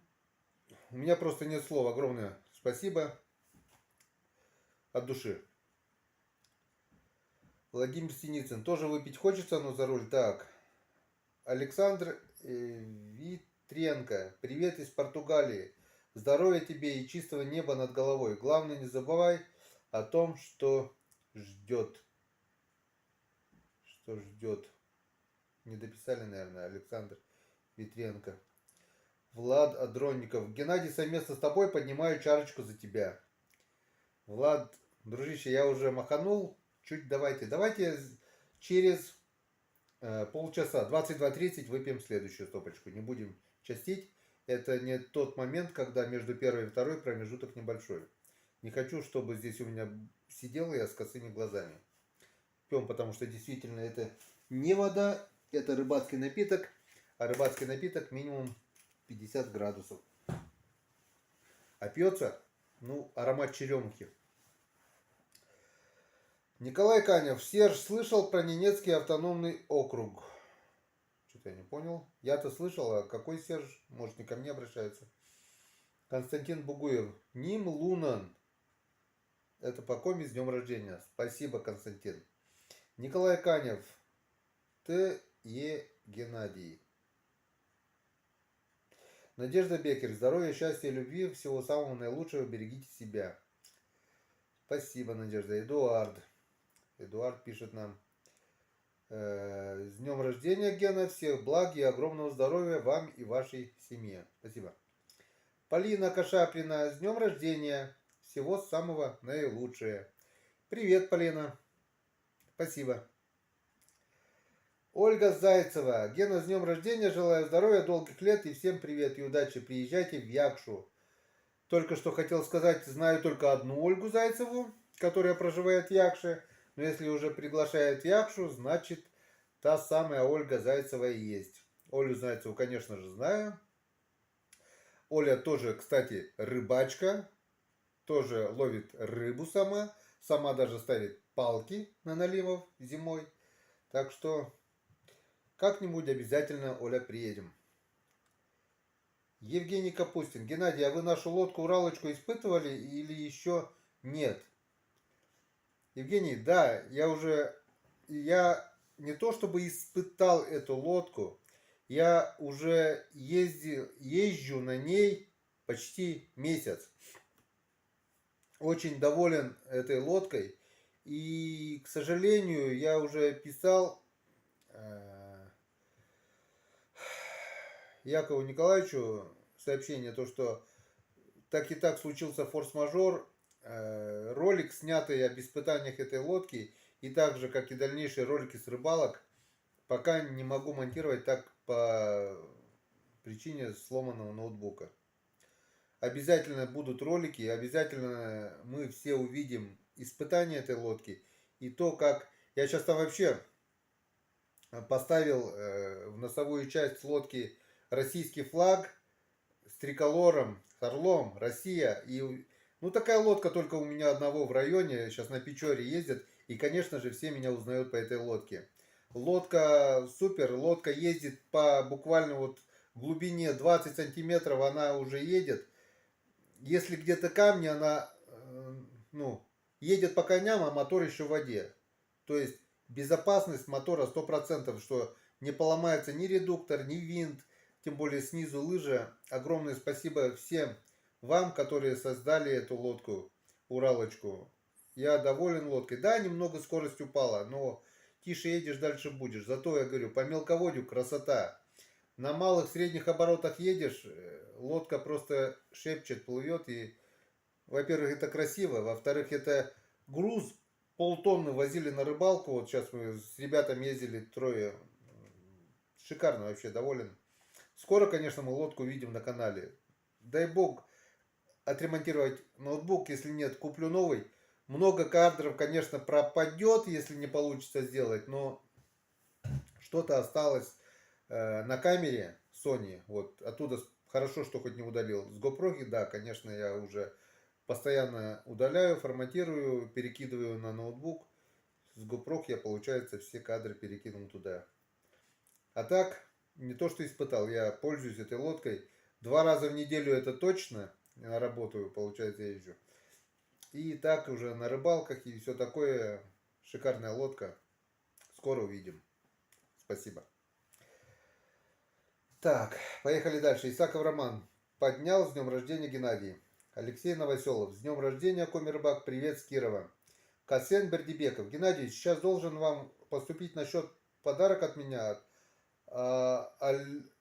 у меня просто нет слов. Огромное спасибо от души. Владимир Синицын. Тоже выпить хочется, но за руль. Так. Александр Витренко. Привет из Португалии. Здоровья тебе и чистого неба над головой. Главное, не забывай о том, что ждет. Что ждет. Не дописали, наверное, Александр Витренко. Влад Адронников. Геннадий, совместно с тобой поднимаю чарочку за тебя. Влад, дружище, я уже маханул. Чуть давайте через полчаса, 22:30 выпьем следующую стопочку. Не будем частить. Это не тот момент, когда между первой и второй промежуток небольшой. Не хочу, чтобы здесь у меня сидел я с косыми глазами. Пьем, потому что действительно это не вода, это рыбацкий напиток. А рыбацкий напиток минимум 50 градусов. А пьется, ну, аромат черемухи. Николай Канев. Серж, слышал про Ненецкий автономный округ? Что-то я не понял. Я-то слышал, а какой Серж? Может, не ко мне обращается? Константин Бугуев. Ним Лунан. Это по коме с днем рождения. Спасибо, Константин. Николай Канев. Т. Е. Геннадий. Надежда Бекер. Здоровья, счастья, любви, всего самого наилучшего. Берегите себя. Спасибо, Надежда. Эдуард. Эдуард пишет нам. С днем рождения, Гена. Всех благ и огромного здоровья вам и вашей семье. Спасибо. Полина Кашаприна. С днем рождения. Всего самого наилучшего. Привет, Полина. Спасибо. Ольга Зайцева. Гена, с днем рождения. Желаю здоровья, долгих лет и всем привет и удачи. Приезжайте в Якшу. Только что хотел сказать, знаю только одну Ольгу Зайцеву, которая проживает в Якше. Но если уже приглашают в Якшу, значит та самая Ольга Зайцева и есть. Олю Зайцеву, конечно же, знаю. Оля тоже, кстати, рыбачка. Тоже ловит рыбу сама. Сама даже ставит палки на наливов зимой. Так что как-нибудь обязательно, Оля, приедем. Евгений Капустин. Геннадий, а вы нашу лодку Уралочку испытывали или еще нет? Евгений, да, я не то чтобы испытал эту лодку, я уже езжу на ней почти месяц. Очень доволен этой лодкой. И, к сожалению, я уже писал Якову Николаевичу сообщение, то что так и так случился форс-мажор. Ролик, снятый об испытаниях этой лодки, и так же, как и дальнейшие ролики с рыбалок, пока не могу монтировать так по причине сломанного ноутбука. Обязательно будут ролики, обязательно мы все увидим испытания этой лодки и то, как... Я сейчас там вообще поставил в носовую часть лодки российский флаг с триколором, с орлом, Россия. И, ну, такая лодка только у меня одного в районе, сейчас на Печоре ездят. И, конечно же, все меня узнают по этой лодке. Лодка супер, лодка ездит по буквально вот глубине 20 сантиметров, она уже едет. Если где-то камни, она ну, едет по камням, а мотор еще в воде. То есть безопасность мотора 100%, что не поломается ни редуктор, ни винт, тем более снизу лыжа. Огромное спасибо всем вам, которые создали эту лодку, Уралочку. Я доволен лодкой. Да, немного скорость упала, но тише едешь, дальше будешь. Зато я говорю, по мелководью красота. На малых средних оборотах едешь, лодка просто шепчет, плывет. И, во-первых, это красиво. Во-вторых, это груз. Полтонны возили на рыбалку. Вот сейчас мы с ребятами ездили трое. Шикарно вообще, доволен. Скоро, конечно, мы лодку увидим на канале. Дай бог отремонтировать ноутбук. Если нет, куплю новый. Много кадров, конечно, пропадет, если не получится сделать. Но что-то осталось на камере Sony. Вот оттуда хорошо, что хоть не удалил. С GoPro, да, конечно, я уже постоянно удаляю, форматирую, перекидываю на ноутбук. С GoPro я, получается, все кадры перекинул туда. А так, не то что испытал, я пользуюсь этой лодкой. 2 раза в неделю это точно. На работу, получается, езжу. И так уже на рыбалках и все такое. Шикарная лодка. Скоро увидим. Спасибо. Так, поехали дальше. Исаков Роман. Поднял, с днем рождения, Геннадий. Алексей Новоселов. С днем рождения, Комирбак. Привет с Кирова. Касен Бердибеков. Геннадий, сейчас должен вам поступить на счет подарок от меня.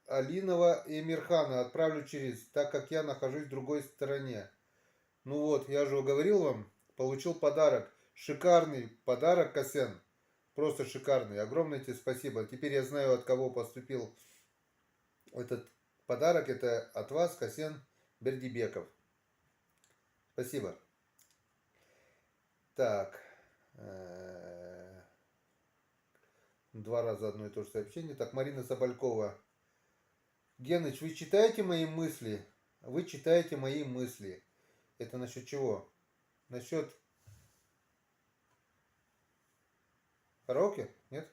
Алинова и Эмирхана отправлю через, так как я нахожусь в другой стороне. Ну вот, я же говорил вам, получил подарок. Шикарный подарок, Касен. Просто шикарный. Огромное тебе спасибо. Теперь я знаю, от кого поступил этот подарок. Это от вас, Касен Бердибеков. Спасибо. Так. 2 раза одно и то же сообщение. Так, Марина Соболькова. Геныч, вы читаете мои мысли? Вы читаете мои мысли. Это насчет чего? Насчет караоке? Нет?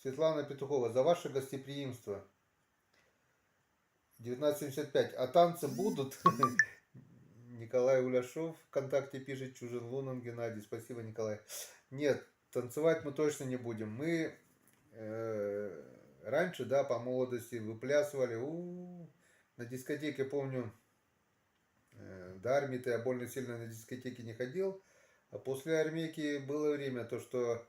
Светлана Петухова. За ваше гостеприимство. 1975. А танцы будут? Николай Уляшов ВКонтакте пишет. Чужин Лунан Геннадий. Спасибо, Николай. Нет, танцевать мы точно не будем. Мы раньше, да, по молодости выплясывали. На дискотеке, помню, до армии-то я больно сильно на дискотеке не ходил. А после армейки было время, то что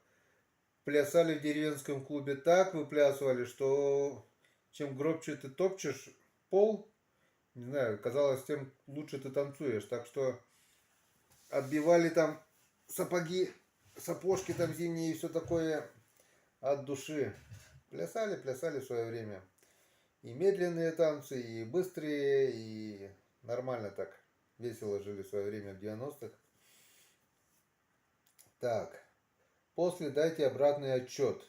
плясали в деревенском клубе так, выплясывали, что чем громче ты топчешь пол, не знаю, казалось, тем лучше ты танцуешь. Так что отбивали там сапоги, сапожки там зимние и все такое от души. Плясали, плясали в свое время. И медленные танцы, и быстрые, и нормально так. Весело жили в свое время в 90-х. Так, после дайте обратный отчет.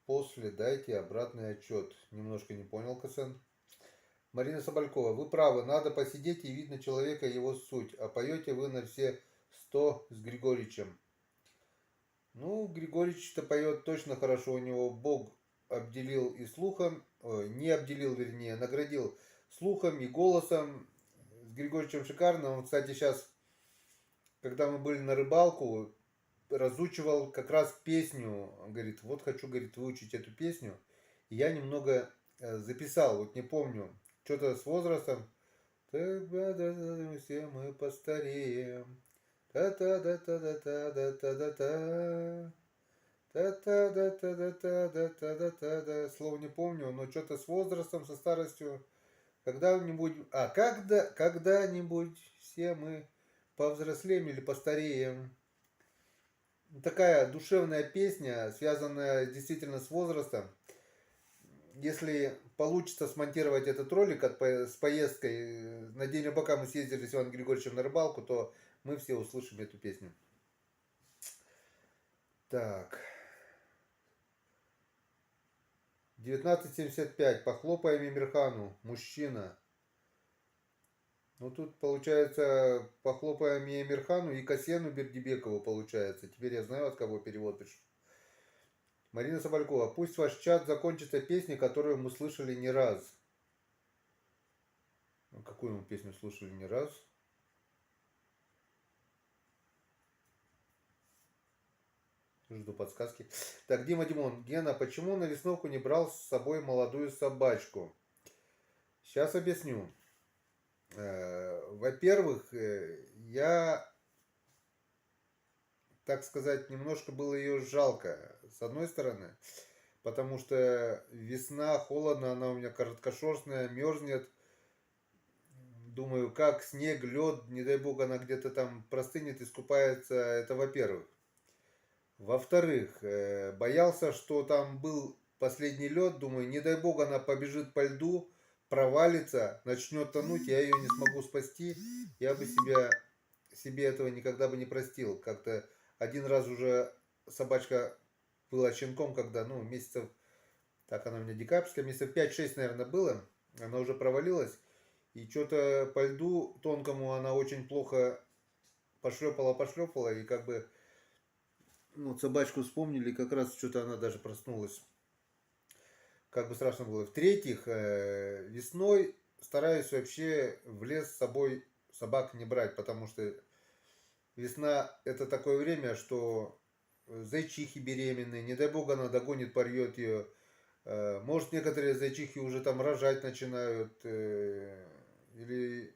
После дайте обратный отчет. Немножко не понял, КСН. Марина Соболькова, вы правы, надо посидеть и видно человека его суть. А поете вы на все 100 с Григоричем. Ну, Григорич-то поет точно хорошо, у него Бог обделил и слухом, не обделил, вернее, наградил слухом и голосом. С Григоричем шикарно. Он, кстати, сейчас, когда мы были на рыбалку, разучивал как раз песню. Он говорит, вот хочу, говорит, выучить эту песню. И я немного записал, вот не помню, что-то с возрастом. Все мы постареем. Та-та-да-та-да-та-да-та-да-та. Та-та-да-та-да-та-да-та-да-та. Слово не помню, но что-то с возрастом, со старостью. Когда-нибудь, когда-нибудь все мы повзрослеем или постареем. Такая душевная песня, связанная действительно с возрастом. Если получится смонтировать этот ролик с поездкой, на День рыбака мы съездили с Иваном Григорьевичем на рыбалку, то мы все услышим эту песню. Так. 1975. Похлопаем Эмирхану. Мужчина. Ну тут получается похлопаем и Эмирхану, и Касьяну Бердибекову получается. Теперь я знаю, от кого перевод пришел. Марина Соболькова. Пусть ваш чат закончится песней, которую мы слышали не раз. Какую мы песню слушали не раз? Жду подсказки. Так, Дима Димон. Гена, почему на весновку не брал с собой молодую собачку? Сейчас объясню. Во-первых, я, так сказать, немножко было ее жалко, с одной стороны, потому что весна, холодно, она у меня короткошерстная, мерзнет. Думаю, как снег, лед, не дай бог, она где-то там простынет, искупается, это во-первых. Во-вторых, боялся, что там был последний лед, думаю, не дай бог, она побежит по льду, провалится, начнет тонуть, я ее не смогу спасти, я бы себе этого никогда бы не простил. Как-то один раз уже собачка была щенком, когда, ну, месяцев, так она у меня декабрьская, месяцев 5-6, наверное, было, она уже провалилась, и что-то по льду тонкому она очень плохо пошлепала, и как бы, ну, собачку вспомнили, как раз что-то она даже проснулась. Как бы страшно было. В-третьих, весной стараюсь вообще в лес с собой собак не брать, потому что весна это такое время, что зайчихи беременные, не дай бог она догонит, порвет ее. Может, некоторые зайчихи уже там рожать начинают. Или...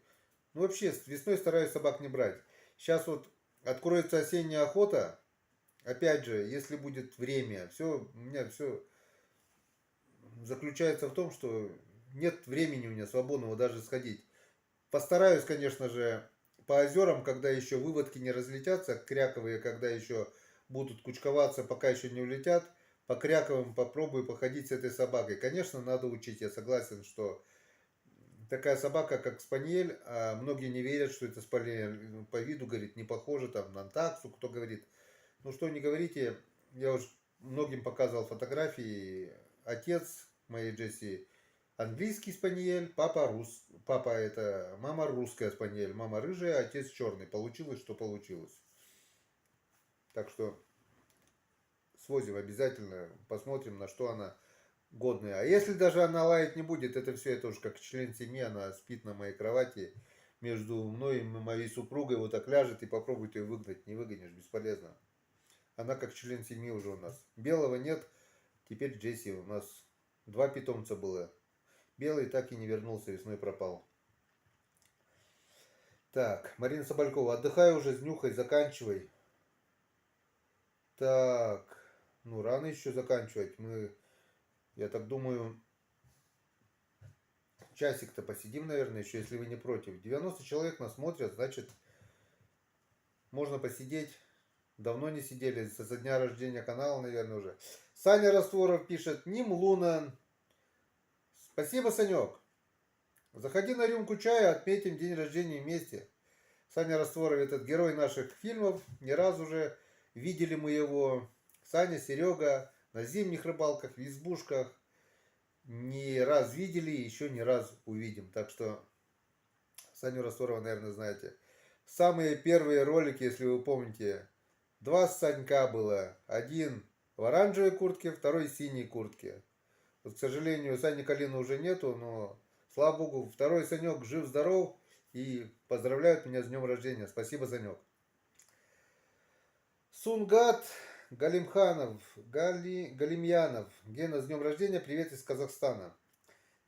Ну, вообще, весной стараюсь собак не брать. Сейчас вот откроется осенняя охота. Опять же, если будет время, все, у меня все заключается в том, что нет времени у меня свободного даже сходить. Постараюсь, конечно же, по озерам, когда еще выводки не разлетятся, кряковые, когда еще будут кучковаться, пока еще не улетят, по кряковым попробую походить с этой собакой. Конечно, надо учить, я согласен, что такая собака, как спаниель, а многие не верят, что это спаниель, по виду, говорит, не похоже там на таксу, кто говорит. Ну что не говорите, я уже многим показывал фотографии, отец моей Джесси английский спаниель, папа это, мама русская спаниель, мама рыжая, отец черный. Получилось, что получилось. Так что свозим обязательно, посмотрим, на что она годная. А если даже она лаять не будет, это все, это уж как член семьи, она спит на моей кровати между мной и моей супругой, вот так ляжет и попробует ее выгнать, не выгонишь, бесполезно. Она как член семьи уже у нас. Белого нет, теперь Джесси. У нас 2 питомца было. Белый так и не вернулся, весной пропал. Так, Марина Соболькова, отдыхай уже, с нюхой, заканчивай. Так, ну рано еще заканчивать. Я так думаю, часик-то посидим, наверное, еще, если вы не против. 90 человек нас смотрят, значит, можно посидеть. Давно не сидели, со дня рождения канала, наверное, уже. Саня Растворов пишет, Ним Лунан. Спасибо, Санек. Заходи на рюмку чая, отметим день рождения вместе. Саня Растворов, этот герой наших фильмов. Не раз уже видели мы его. Саня, Серега на зимних рыбалках, в избушках. Не раз видели, еще не раз увидим. Так что Саню Растворова, наверное, знаете. Самые первые ролики, если вы помните, 2 Санька было. Один в оранжевой куртке, второй в синей куртке. Вот, к сожалению, Сани Калина уже нету, но, слава богу, второй Санек жив-здоров и поздравляют меня с днем рождения. Спасибо, Санек. Сунгат Галимьянов. Гена, с днем рождения, привет из Казахстана.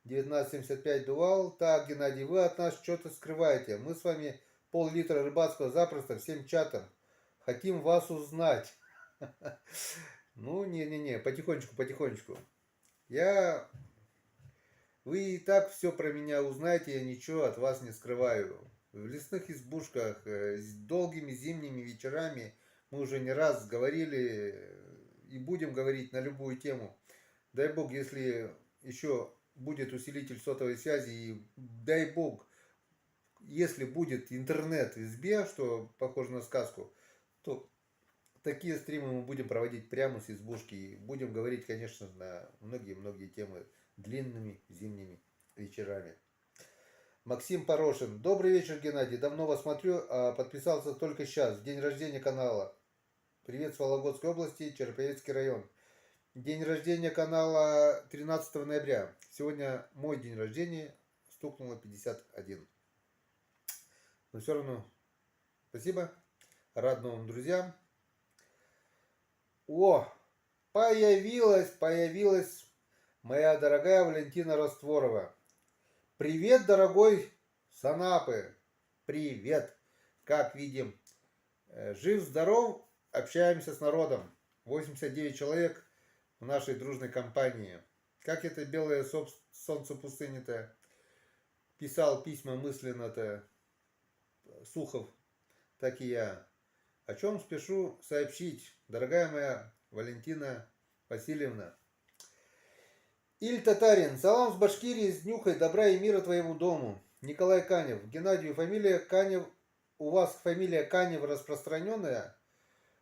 1975 Дувал. Так, Геннадий, вы от нас что-то скрываете. Мы с вами пол-литра рыбацкого запросто всем чатом. Хотим вас узнать. Ну, не-не-не, потихонечку, потихонечку. Вы и так все про меня узнаете, я ничего от вас не скрываю. В лесных избушках, с долгими зимними вечерами мы уже не раз говорили и будем говорить на любую тему. Дай бог, если еще будет усилитель сотовой связи, и дай бог, если будет интернет в избе, что похоже на сказку, то такие стримы мы будем проводить прямо с избушки. И будем говорить, конечно, на многие-многие темы длинными зимними вечерами. Максим Порошин. Добрый вечер, Геннадий. Давно вас смотрю, а подписался только сейчас. День рождения канала. Привет с Вологодской области, Череповецкий район. День рождения канала 13 ноября. Сегодня мой день рождения. Стукнуло 51. Но все равно спасибо. Рад новым друзьям. О, появилась моя дорогая Валентина Растворова. Привет, дорогой Санапы. Привет. Как видим, жив-здоров, общаемся с народом. 89 человек в нашей дружной компании. Как это белое солнце пустыни-то писал письма мысленно-то Сухов, так и я. О чем спешу сообщить, дорогая моя Валентина Васильевна. Иль Татарин, салам с Башкирии, с днюхой, добра и мира твоему дому. Николай Канев, Геннадию, фамилия Канев, у вас фамилия Канев распространенная?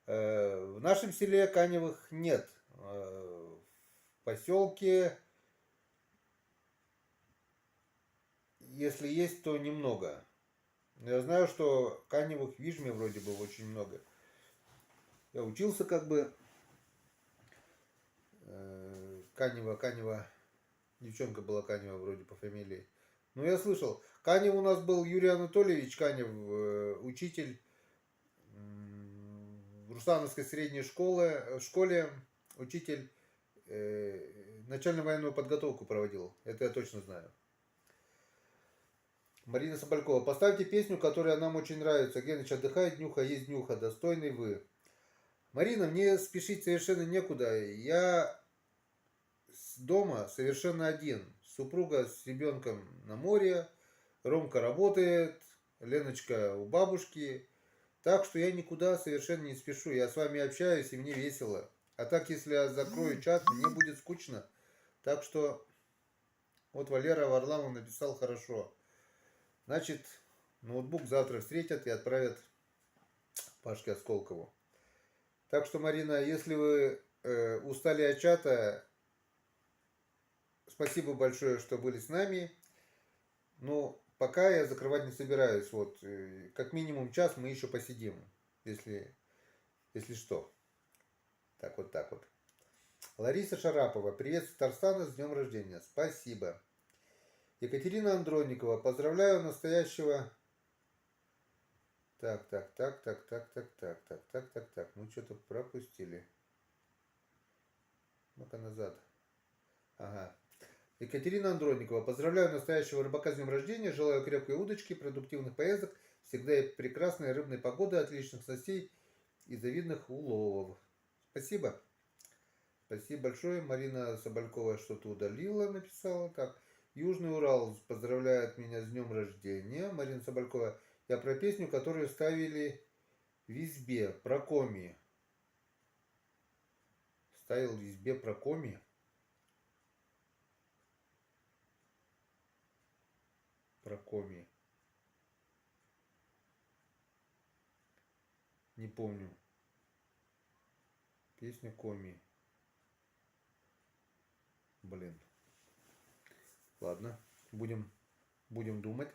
В нашем селе Каневых нет. В поселке, если есть, то немного. Я знаю, что Каневых в Вижме вроде бы очень много. Я учился как бы. Канева, девчонка была Канева вроде по фамилии. Но я слышал, Канев у нас был Юрий Анатольевич Канев, учитель в Русановской средней школе, учитель, начальную военную подготовку проводил. Это я точно знаю. Марина Соболькова, поставьте песню, которая нам очень нравится. Геныч, отдыхай, днюха, есть днюха, достойный вы. Марина, мне спешить совершенно некуда. Я дома совершенно один. Супруга с ребенком на море. Ромка работает. Леночка у бабушки. Так что я никуда совершенно не спешу. Я с вами общаюсь, и мне весело. А так, если я закрою чат, мне будет скучно. Так что вот Валера Варламов написал хорошо. Значит, ноутбук завтра встретят и отправят Пашке Осколкову. Так что, Марина, если вы устали от чата, спасибо большое, что были с нами. Но пока я закрывать не собираюсь. Вот, как минимум час мы еще посидим, если что. Так вот, так вот. Лариса Шарапова. Привет с Татарстана, с днем рождения. Спасибо. Екатерина Андроникова. Поздравляю настоящего Так, так, так, так, так, так, так, так, так, так, так. Мы что-то пропустили. Ну-ка назад. Ага. Екатерина Андроникова. Поздравляю настоящего рыбака с днем рождения. Желаю крепкой удочки, продуктивных поездок, всегда и прекрасной рыбной погоды, отличных снастей и завидных уловов. Спасибо. Спасибо большое. Марина Соболькова что-то удалила, написала. Так. Южный Урал поздравляет меня с днем рождения. Марина Соболькова. Я про песню, которую ставили в избе про коми. Ставил в избе про коми. Про коми. Не помню. Песня коми. Блин. Ладно. Будем думать.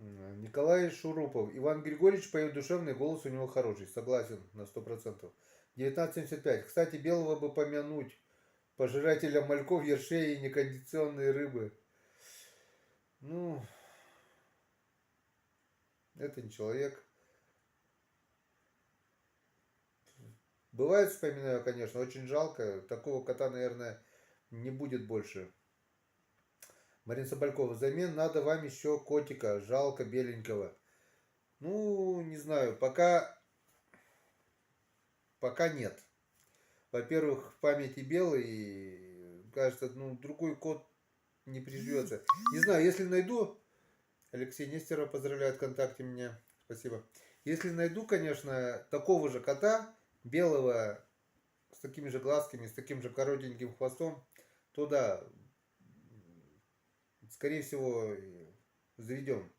Николай Шурупов. Иван Григорьевич поет душевный, голос у него хороший. Согласен на 100%. 1975. Кстати, белого бы помянуть. Пожирателя мальков, ершей и некондиционной рыбы. Ну, это не человек. Бывает, вспоминаю, конечно, очень жалко. Такого кота, наверное, не будет больше. Марина Соболькова. Взамен надо вам еще котика. Жалко беленького. Ну, не знаю, пока нет. Во-первых, в памяти белый, кажется, ну, другой кот не приживется. Не знаю, если найду, Алексей Нестеров поздравляет ВКонтакте меня, спасибо. Если найду, конечно, такого же кота, белого, с такими же глазками, с таким же коротеньким хвостом, то да, скорее всего, заведем.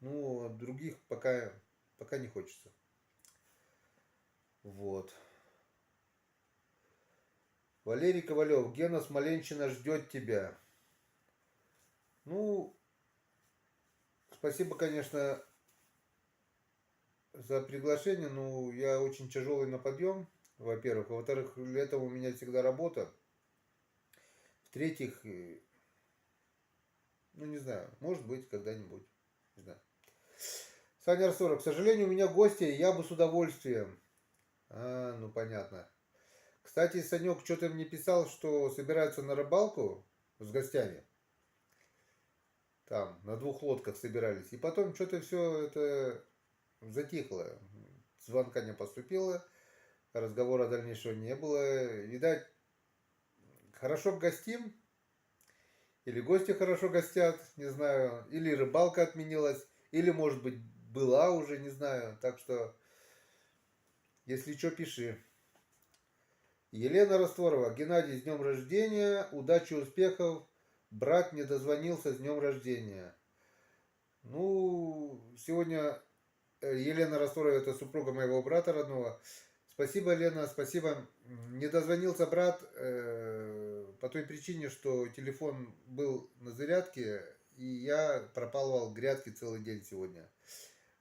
Ну, других пока не хочется. Вот. Валерий Ковалев. Гена Смоленщина ждет тебя. Ну, спасибо, конечно, за приглашение. Ну, я очень тяжелый на подъем, во-первых. Во-вторых, летом у меня всегда работа. В-третьих, ну, не знаю, может быть, когда-нибудь. Не знаю. Саня Арсоров. К сожалению, у меня гости, я бы с удовольствием. А, ну, понятно. Кстати, Санек что-то мне писал, что собираются на рыбалку с гостями. Там, на 2 лодках собирались. И потом что-то все это затихло. Звонка не поступило, разговора дальнейшего не было. Видать, хорошо гостим, или гости хорошо гостят, не знаю, или рыбалка отменилась, или, может быть, была уже, не знаю. Так что, если что, пиши. Елена Растворова. Геннадий, с днем рождения, удачи, успехов. Брат не дозвонился, с днем рождения. Ну, сегодня Елена Растворова, это супруга моего брата родного. Спасибо, Лена, спасибо. Не дозвонился брат по той причине, что телефон был на зарядке, и я пропалывал грядки целый день сегодня.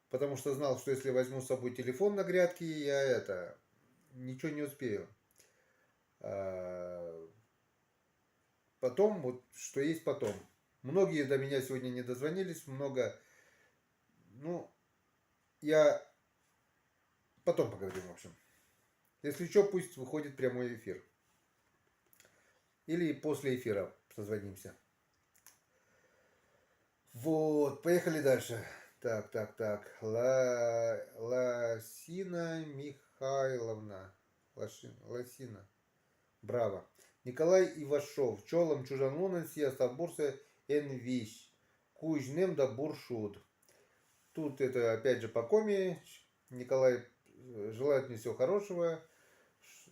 Потому что знал, что если возьму с собой телефон на грядки, я ничего не успею. Потом, вот что есть потом. Многие до меня сегодня не дозвонились, много. Ну, я потом поговорим, в общем. Если что, пусть выходит прямой эфир. Или после эфира созвонимся. Вот, поехали дальше. Так. Ласина Михайловна. Ласина. Браво. Николай Ивашов. Чолом чужанлунен сиеста бурса энвищ. Кужнем да буршуд. Тут это опять же по коме. Николай желает мне всего хорошего,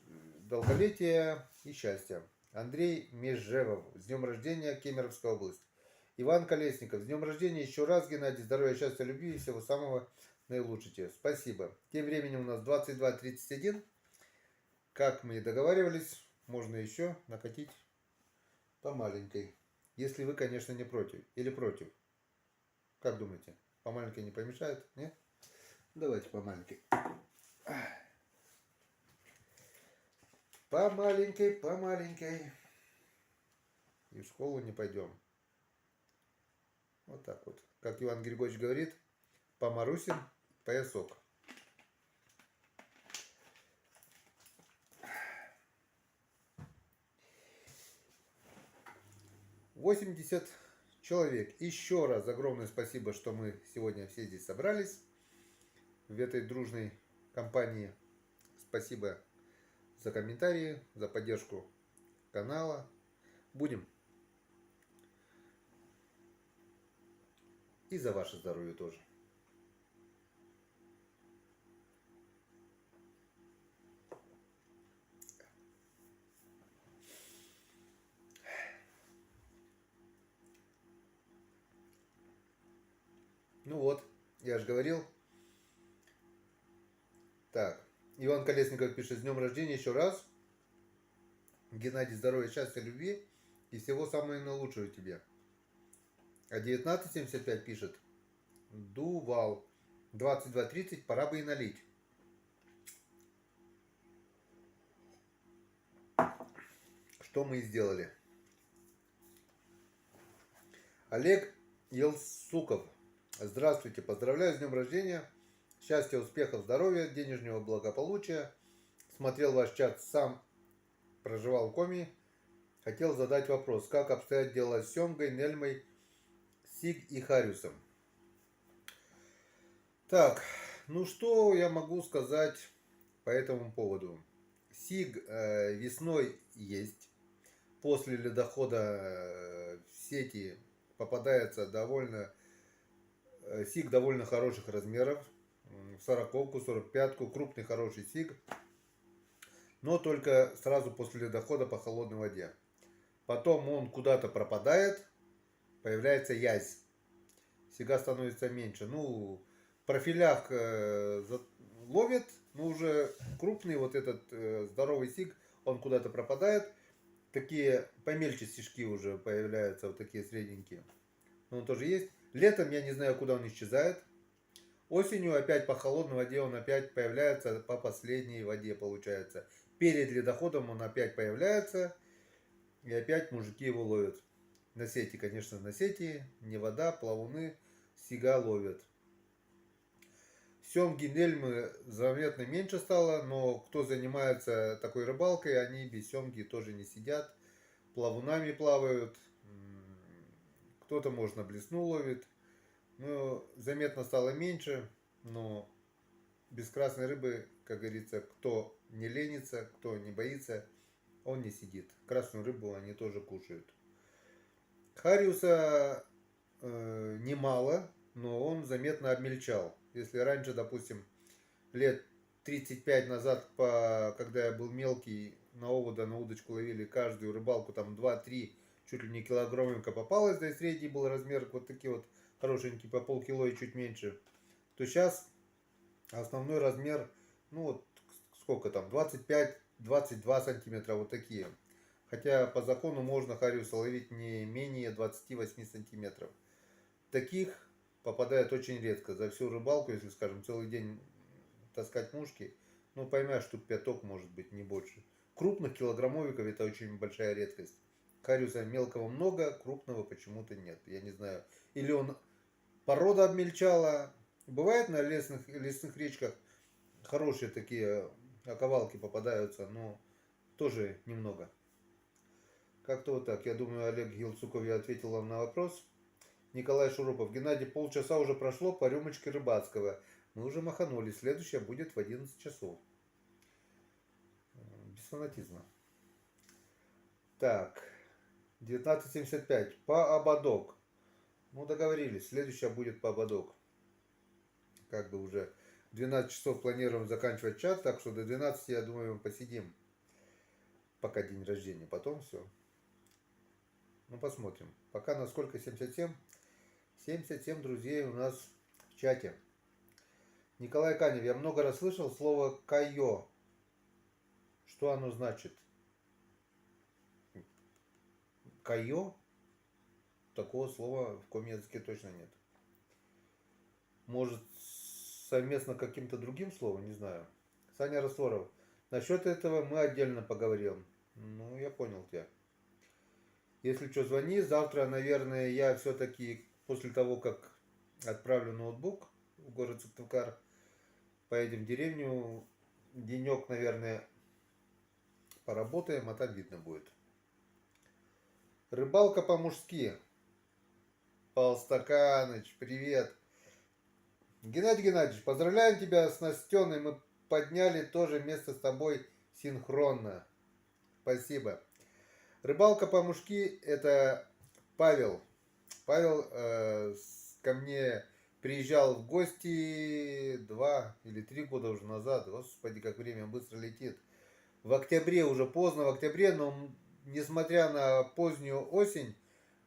долголетия и счастья. Андрей Межевов. С днем рождения, Кемеровская область. Иван Колесников. С днем рождения еще раз, Геннадий. Здоровья, счастья, любви и всего самого наилучшего тебе. Спасибо. Тем временем у нас 22:31. Как мы и договаривались, можно еще накатить по маленькой. Если вы, конечно, не против. Или против. Как думаете? По маленькой не помешает? Нет? Давайте по маленькой. По маленькой. И в школу не пойдем. Вот так вот. Как Иван Григорьевич говорит, по Марусин поясок. $80 человек. Еще раз огромное спасибо, что мы сегодня все здесь собрались в этой дружной компании. Спасибо за комментарии, за поддержку канала. Будем. И за ваше здоровье тоже. Ну вот, я же говорил. Так, Иван Колесников пишет: с днем рождения еще раз. Геннадий, здоровья, счастья, любви и всего самого наилучшего тебе. А 1975 пишет: Дувал, 22:30, пора бы и налить. Что мы и сделали. Олег Елсуков: здравствуйте, поздравляю с днем рождения. Счастья, успехов, здоровья, денежного благополучия. Смотрел ваш чат, сам проживал в Коми. Хотел задать вопрос, как обстоят дела с семгой, нельмой, сиг и хариусом. Так, ну что я могу сказать по этому поводу. Сиг весной есть. После ледохода в сети попадается сиг довольно хороших размеров. 40-ку, 45-ку, крупный хороший сиг. Но только сразу после ледохода по холодной воде. Потом он куда-то пропадает, появляется язь. Сига становится меньше. Ну, в профилях ловит, но уже крупный вот этот здоровый сиг, он куда-то пропадает. Такие помельче сишки уже появляются, вот такие средненькие. Но он тоже есть. Летом я не знаю, куда он исчезает. Осенью опять по холодной воде он опять появляется, по последней воде получается. Перед ледоходом он опять появляется. И опять мужики его ловят. На сети, конечно, на сети. Не вода, плавуны, сига ловят. Семги, нельмы заметно меньше стало, но кто занимается такой рыбалкой, они без семги тоже не сидят. Плавунами плавают. Кто-то, может, на блесну ловит. Ну, заметно стало меньше, но без красной рыбы, как говорится, кто не ленится, кто не боится, он не сидит. Красную рыбу они тоже кушают. Хариуса немало, но он заметно обмельчал. Если раньше, допустим, лет 35 назад, когда я был мелкий, на овода, на удочку ловили каждую рыбалку, там 2-3, чуть ли не килограммовка попалась, да и средний был размер вот такие вот хорошенькие, по полкило и чуть меньше, то сейчас основной размер, ну вот сколько там, 25-22 сантиметра, вот такие. Хотя по закону можно хариуса ловить не менее 28 сантиметров. Таких попадает очень редко. За всю рыбалку, если, скажем, целый день таскать мушки, ну поймешь, штук пяток, может быть, не больше. Крупных килограммовиков это очень большая редкость. Хариуса мелкого много, крупного почему-то нет. Я не знаю. Или он порода обмельчала. Бывает на лесных речках хорошие такие оковалки попадаются, но тоже немного. Как-то вот так. Я думаю, Олег Гилцуков, я ответил вам на вопрос. Николай Шурупов: Геннадий, полчаса уже прошло по рюмочке рыбацкого. Мы уже маханули. Следующая будет в 11 часов. Без фанатизма. Так. 1975. По ободок. Ну, договорились. Следующая будет по ободок. Как бы уже 12 часов планируем заканчивать чат. Так что до 12, я думаю, мы посидим. Пока день рождения. Потом все. Ну, посмотрим. Пока на сколько? 77? 77 друзей у нас в чате. Николай Канев: я много раз слышал слово «кайо». Что оно значит? Кайо? Такого слова в коми языке точно нет. Может, совместно каким-то другим словом? Не знаю. Саня Растворов: насчет этого мы отдельно поговорим. Ну, я понял тебя. Если что, звони. Завтра, наверное, я все-таки после того, как отправлю ноутбук в город Сыктывкар, Поедем в деревню, денек, наверное, поработаем, а там видно будет. Рыбалка по-мужски. Полстаканыч, привет. Геннадий Геннадьевич, поздравляем тебя с Настеной. Мы подняли тоже вместе с тобой синхронно. Спасибо. Рыбалка по-мужски это Павел. Павел ко мне приезжал в гости 2 или 3 года уже назад. Господи, как время быстро летит. В октябре, уже поздно в октябре, но несмотря на позднюю осень,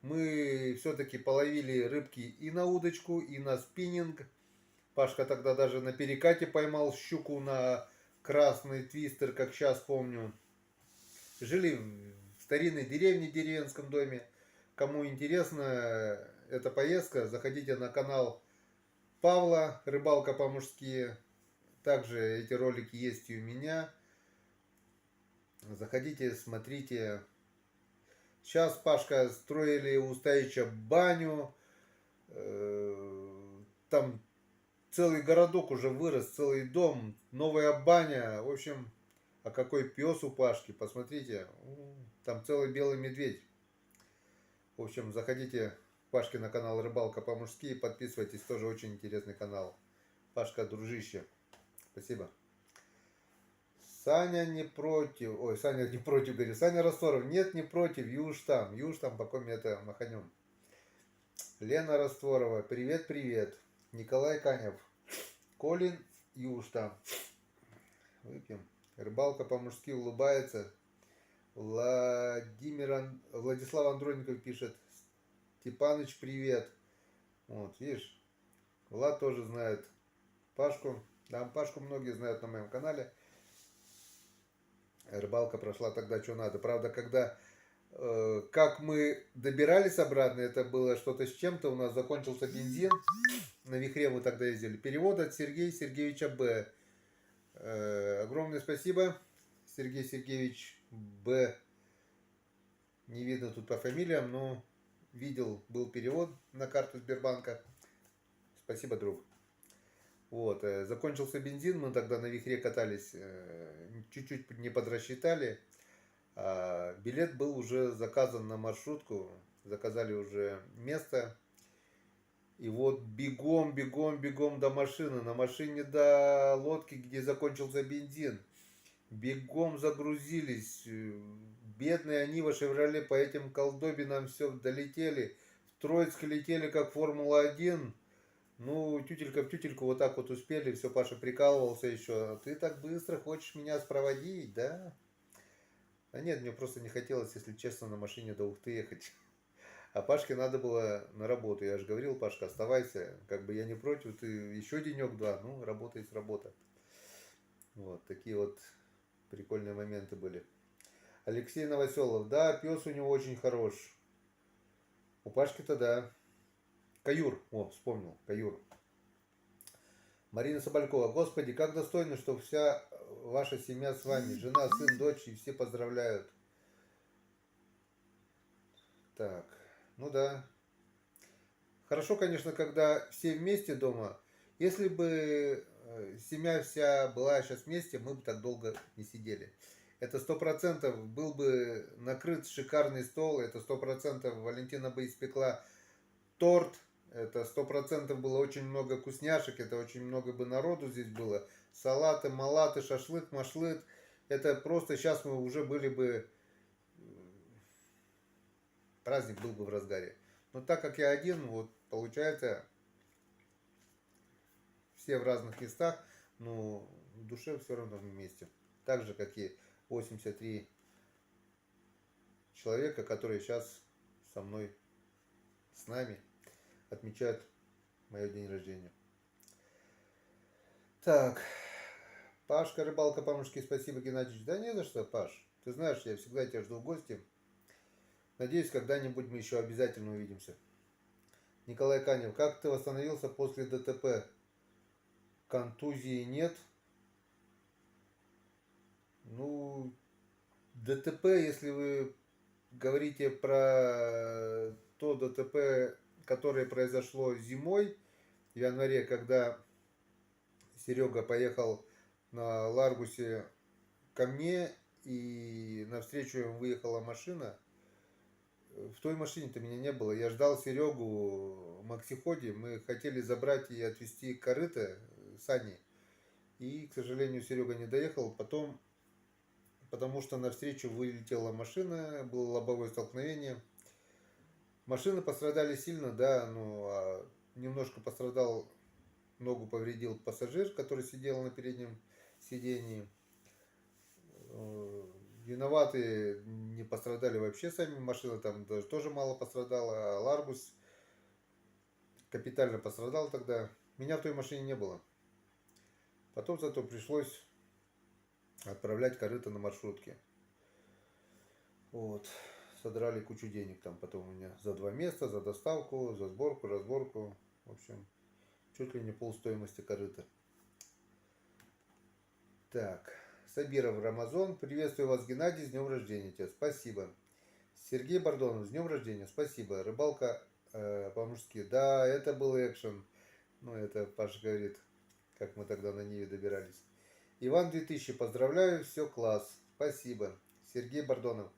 мы все-таки половили рыбки и на удочку, и на спиннинг. Пашка тогда даже на перекате поймал щуку на красный твистер, как сейчас помню. Жили в старинной деревне, деревенском доме. Кому интересна эта поездка, заходите на канал Павла, рыбалка по-мужски. Также эти ролики есть и у меня. Заходите, смотрите. Сейчас, Пашка, строили у Стаича баню. Там целый городок уже вырос, целый дом, новая баня. В общем, а какой пес у Пашки, посмотрите. Там целый белый медведь. В общем, заходите Пашки на канал Рыбалка по-мужски, подписывайтесь, тоже очень интересный канал. Пашка, дружище, спасибо. Саня не против, ой, Саня не против, говорит, Саня Растворов, нет, не против, юж там, пока мы это маханем. Лена Растворова, привет, привет. Николай Канев, Колин, юж там. Выпьем. Рыбалка по-мужски улыбается. Владислав Андроников пишет, Степаныч, привет. Вот, видишь, Влад тоже знает Пашку. Да, Пашку многие знают на моем канале. Рыбалка прошла тогда, что надо. Правда, когда, как мы добирались обратно, это было что-то с чем-то. У нас закончился бензин. На Вихре мы тогда ездили. Перевод от Сергея Сергеевича Б. Огромное спасибо. Сергей Сергеевич Б. Не видно тут по фамилиям, но видел, был перевод на карту Сбербанка. Спасибо, друг. Вот, закончился бензин, мы тогда на Вихре катались, чуть-чуть не подрасчитали. А билет был уже заказан на маршрутку, заказали уже место. И вот бегом, бегом, бегом до машины, на машине до лодки, где закончился бензин. Бегом загрузились, бедные они во Шевроле по этим колдобинам все долетели. В Троицк летели как Формула-1. Ну, тютелька в тютельку вот так вот успели, все, Паша прикалывался еще. Ты так быстро хочешь меня спроводить, да? А нет, мне просто не хотелось, если честно, на машине до Ухты ехать. А Пашке надо было на работу. Я же говорил, Пашка, оставайся. Как бы я не против, ты еще денек-два. Ну, работа есть работа. Вот, такие вот прикольные моменты были. Алексей Новоселов. Да, пес у него очень хорош. У Пашки-то да. Каюр. О, вспомнил. Каюр. Марина Соболькова. Господи, как достойно, что вся ваша семья с вами. Жена, сын, дочь, и все поздравляют. Так, ну да. Хорошо, конечно, когда все вместе дома. Если бы семья вся была сейчас вместе, мы бы так долго не сидели. Это 100% был бы накрыт шикарный стол. Это 100% Валентина бы испекла торт. Это 100% было очень много вкусняшек. Это очень много бы народу здесь было. Салаты, малаты, шашлык, машлык. Это просто сейчас мы уже были бы... Праздник был бы в разгаре. Но так как я один, вот получается, все в разных местах, но в душе все равно вместе. Так же, как и 83 человека, которые сейчас со мной, с нами, отмечают мое день рождения. Так, Пашка, рыбалка по-мужски, спасибо, Геннадьевич. Да не за что, Паш. Ты знаешь, я всегда тебя жду в гости. Надеюсь, когда-нибудь мы еще обязательно увидимся. Николай Канев, как ты восстановился после ДТП? Контузии нет. Ну, ДТП, если вы говорите про то ДТП, которое произошло зимой, в январе, когда Серега поехал на Ларгусе ко мне, и навстречу выехала машина. В той машине-то меня не было. Я ждал Серегу в Максиходе. Мы хотели забрать и отвезти корыто сани. И, к сожалению, Серега не доехал. Потом, потому что навстречу вылетела машина, было лобовое столкновение. Машины пострадали сильно, да, ну, немножко пострадал, ногу повредил пассажир, который сидел на переднем сидении. Виноваты не пострадали вообще сами машины, там даже тоже мало пострадала, а Ларгус капитально пострадал тогда. Меня в той машине не было. Потом зато пришлось отправлять корыто на маршрутке. Вот. Содрали кучу денег там потом у меня за 2 места, за доставку, за сборку, разборку. В общем, чуть ли не пол стоимости корыта. Так. Сабиров Рамазон. Приветствую вас, Геннадий, с днем рождения тебя. Спасибо. Сергей Бордонов, с днем рождения. Спасибо. Рыбалка по-мужски. Да, это был экшен. Ну, это Паша говорит, как мы тогда на Ниве добирались. Иван 2000, поздравляю, все класс. Спасибо. Сергей Бордонов.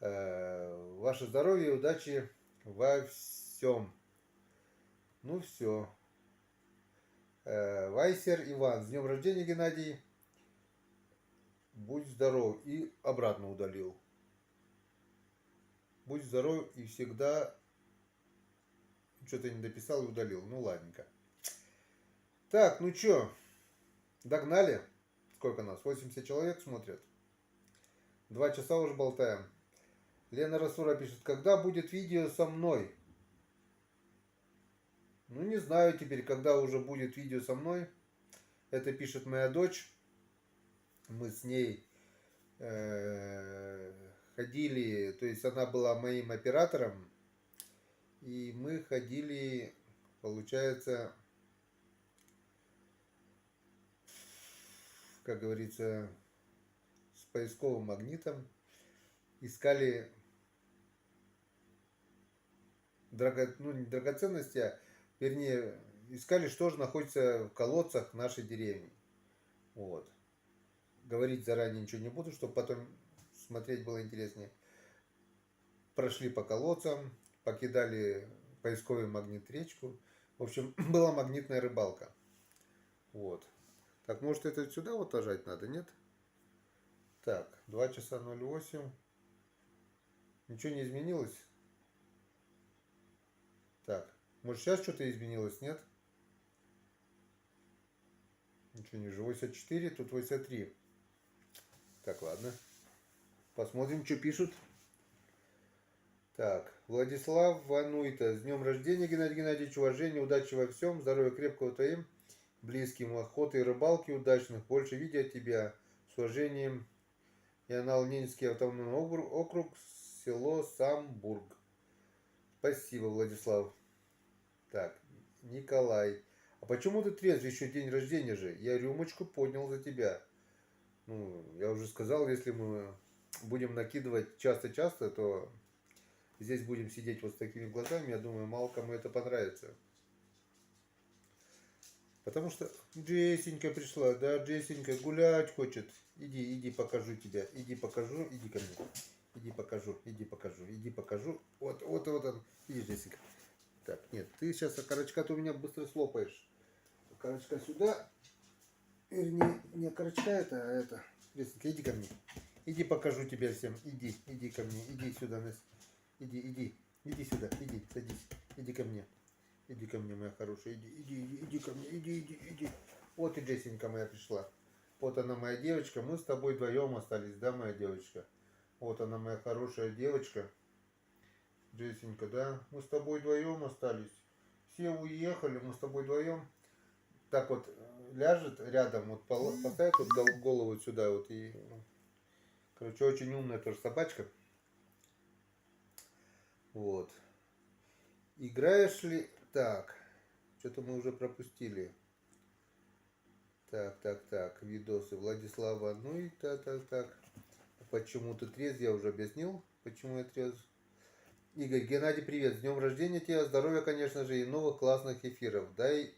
Ваше здоровье и удачи во всем. Ну все. Вайсер Иван, с днем рождения, Геннадий. Будь здоров. И обратно удалил. Будь здоров и всегда... Что-то не дописал и удалил. Ну ладненько. Так, ну чё? Догнали. Сколько нас? 80 человек смотрят. 2 часа уже болтаем. Лена Расура пишет, когда будет видео со мной? Ну, не знаю теперь, когда уже будет видео со мной. Это пишет моя дочь. Мы с ней ходили, то есть она была моим оператором. И мы ходили, получается, как говорится, с поисковым магнитом. Искали не драгоценности, а вернее, искали, что же находится в колодцах нашей деревни. Вот. Говорить заранее ничего не буду, чтобы потом смотреть было интереснее. Прошли по колодцам, покидали поисковый магнит речку. В общем, была магнитная рыбалка. Вот. Так, может это сюда вот ложать надо, нет? Так, 2 часа 08. Ничего не изменилось? Так, может сейчас что-то изменилось, нет? Ничего не же. 84, тут 83. Так, ладно. Посмотрим, что пишут. Так, Владислав Вануйта. С днем рождения, Геннадий Геннадьевич. Уважения, удачи во всем. Здоровья крепкого твоим близким. Охоты и рыбалки удачных. Больше видео от тебя. С уважением. Янал-Ненецкий автономный округ. Село Самбург. Спасибо, Владислав. Так, Николай. А почему ты трезвый? Еще день рождения же. Я рюмочку поднял за тебя. Ну, я уже сказал, если мы будем накидывать часто-часто, то здесь будем сидеть вот с такими глазами. Я думаю, мало кому это понравится. Потому что Джессенька пришла. Да, Джессенька гулять хочет. Иди, покажу тебя. Иди покажу, иди ко мне. Иди покажу, иди покажу. Вот он. Иди, Джессика. Так, нет, ты сейчас окорочка-то у меня быстро слопаешь. Окорочка сюда. Вернее, не окорочка это, а это. Джессика, иди ко мне. Иди покажу тебя всем. Иди ко мне. Иди сюда, Несс. Иди сюда. Иди, садись. Иди ко мне. Иди ко мне, моя хорошая. Иди ко мне. Иди. Вот и Джессенька моя пришла. Вот она, моя девочка. Мы с тобой вдвоем остались, да, моя девочка? Вот она, моя хорошая девочка. Джессенька, да? Мы с тобой вдвоем остались. Все уехали, мы с тобой вдвоем. Так вот ляжет рядом, вот поставит вот голову сюда вот и... Короче, очень умная тоже собачка. Вот. Играешь ли... Так. Что-то мы уже пропустили. Так. Видосы Владислава. Ну и так. Почему ты трезв? Я уже объяснил, почему я трезв. Игорь, Геннадий, привет. С днем рождения тебя. Здоровья, конечно же, и новых классных эфиров. Дай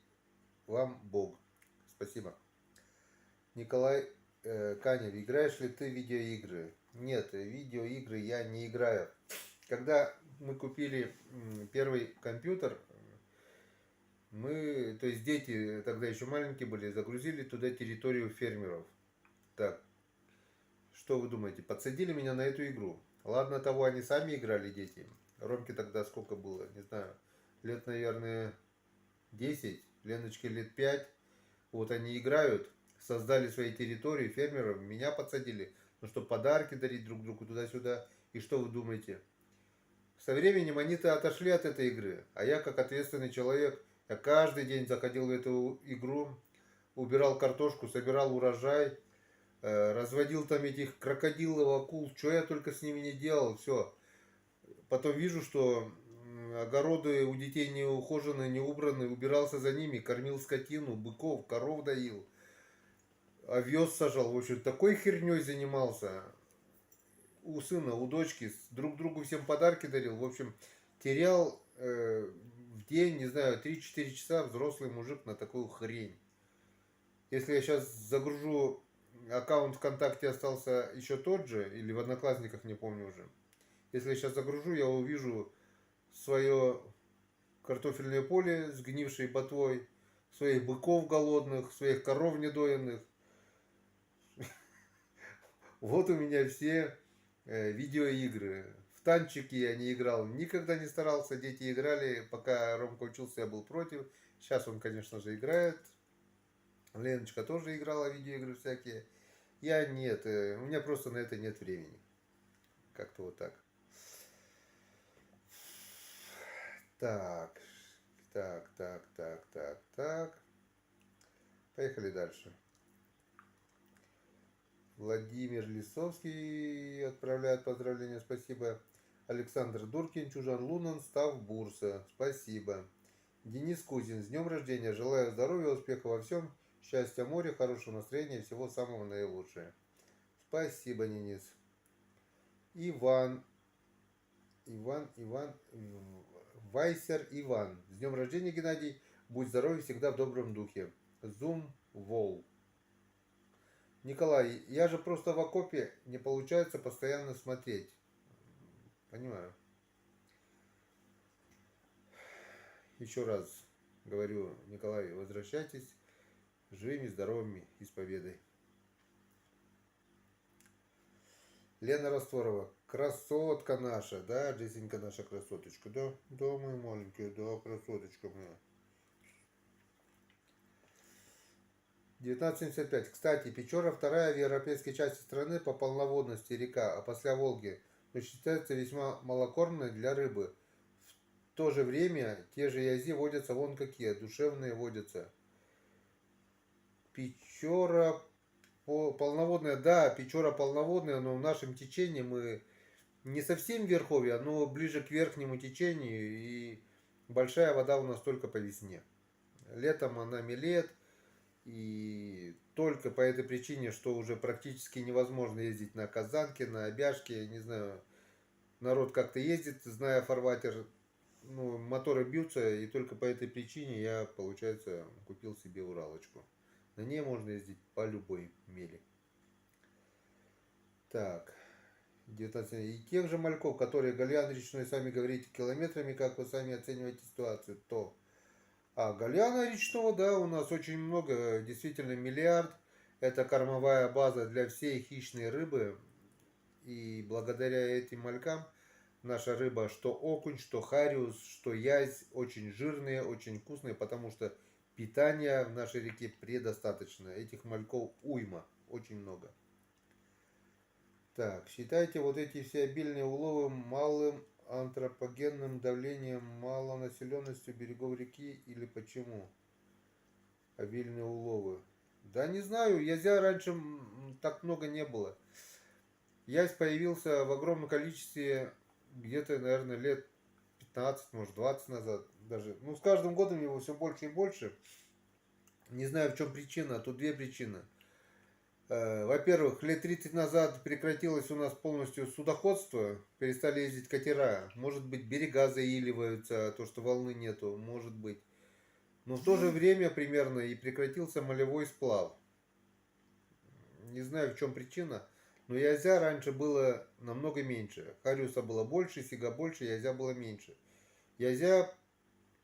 вам Бог. спасибо. Николай Канев, играешь ли ты в видеоигры? Нет, видеоигры я не играю. Когда мы купили первый компьютер, мы, то есть дети тогда еще маленькие были, загрузили туда территорию фермеров. Так, что вы думаете, подсадили меня на эту игру? Ладно того, они сами играли, дети. Ромке тогда сколько было, не знаю, лет, наверное, 10, Леночке лет 5. Вот они играют, создали свои территории фермеров, меня подсадили, ну что подарки дарить друг другу туда-сюда. И что вы думаете? Со временем они-то отошли от этой игры, а я как ответственный человек, я каждый день заходил в эту игру, убирал картошку, собирал урожай, разводил там этих крокодилов, акул, что я только с ними не делал, все. Потом вижу, что огороды у детей не ухожены, не убраны, убирался за ними, кормил скотину, быков, коров доил, овес сажал, в общем, такой херней занимался. У сына, у дочки, друг другу всем подарки дарил, в общем, терял в день, не знаю, 3-4 часа взрослый мужик на такую хрень. Если я сейчас загружу, аккаунт ВКонтакте остался еще тот же, или в Одноклассниках, не помню уже. Если я сейчас загружу, я увижу свое картофельное поле с гнившей ботвой, своих быков голодных, своих коров недоенных. Вот у меня все видеоигры. В танчики я не играл, никогда не старался. Дети играли, пока Ромка учился, я был против. Сейчас он, конечно же, играет. Леночка тоже играла в видеоигры всякие. Я нет, у меня просто на это нет времени. Как-то вот так. Так, так. Поехали дальше. Владимир Лисовский отправляет поздравления, спасибо. Александр Дуркин, Чужан Лунан, Став Бурса, спасибо. Денис Кузин, с днем рождения, желаю здоровья, успеха во всем, счастья, моря, хорошего настроения, всего самого наилучшего. Спасибо, Денис. Иван, Вайсер Иван, с днем рождения, Геннадий, будь здоров, всегда в добром духе. Зум Вол. Николай, я же просто в окопе, не получается постоянно смотреть. Понимаю. Еще раз говорю, Николай, возвращайтесь живыми, здоровыми и с победой. Лена Растворова, красотка наша, да, Джессенька наша красоточка, да, да, моя маленькая, да, красоточка моя. 1975. Кстати, Печора вторая в европейской части страны по полноводности река, а после Волги, но считается весьма малокормной для рыбы. В то же время те же язи водятся вон какие, душевные водятся. Печора полноводная, да, Печора полноводная, но в нашем течении мы не совсем в верховье, но ближе к верхнему течению, и большая вода у нас только по весне. Летом она мелеет, и только по этой причине, что уже практически невозможно ездить на Казанке, на Обяжке, не знаю, народ как-то ездит, зная фарватер, ну, моторы бьются, и только по этой причине я, получается, купил себе Уралочку. На ней можно ездить по любой мели. Так, 19. И тех же мальков, которые гальян речной, сами говорите километрами, как вы сами оцениваете ситуацию, то... А гальяна речного, да, у нас очень много, действительно миллиард. Это кормовая база для всей хищной рыбы. И благодаря этим малькам наша рыба, что окунь, что хариус, что язь, очень жирные, очень вкусные, потому что питания в нашей реке предостаточно. Этих мальков уйма, очень много. Так, считайте вот эти все обильные уловы малым антропогенным давлением, малонаселенностью берегов реки или почему? Обильные уловы. Да не знаю, язя раньше так много не было. Язь появился в огромном количестве где-то, наверное, лет 15, может 20 назад даже. Ну, с каждым годом его все больше и больше. Не знаю, в чем причина, а тут две причины. Во-первых, лет 30 назад прекратилось у нас полностью судоходство, перестали ездить катера. Может быть, берега заиливаются, то, что волны нету, может быть. Но в то же время примерно и прекратился молевой сплав. Не знаю, в чем причина, но язя раньше было намного меньше. Хариуса было больше, сига больше, язя было меньше. Язя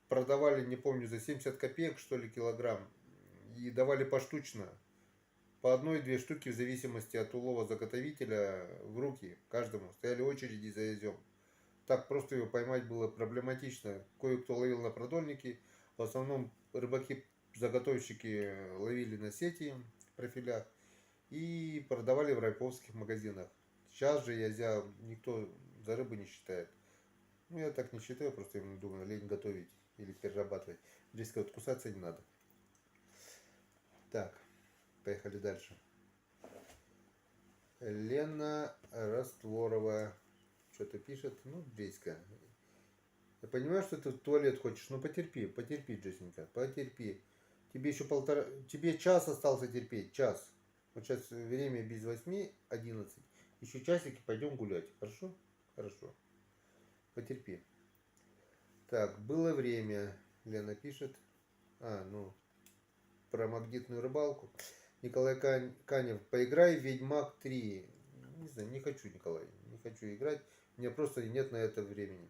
продавали, не помню, за 70 копеек, что ли, килограмм. И давали поштучно. По одной-две штуки в зависимости от улова заготовителя в руки каждому. Стояли очереди за язем. Так просто его поймать было проблематично. Кое-кто ловил на продольники. В основном рыбаки-заготовщики ловили на сети в профилях и продавали в райповских магазинах. Сейчас же язя никто за рыбу не считает. Ну, я так не считаю, просто именно думаю, лень готовить или перерабатывать. Здесь вот кусаться не надо. Так, поехали дальше. Лена Растворова что-то пишет. Ну, Джеська. Я понимаю, что ты в туалет хочешь, но потерпи, потерпи, Джессенька, потерпи. Тебе еще тебе час остался терпеть, час. Вот сейчас время без 8:11. Еще часик и пойдем гулять. Хорошо? Хорошо. Потерпи. Так, было время. Лена пишет. Ну, про магнитную рыбалку. Николай Канев. Поиграй в Ведьмак 3. Не знаю, не хочу, Николай. Не хочу играть. У меня просто нет на это времени.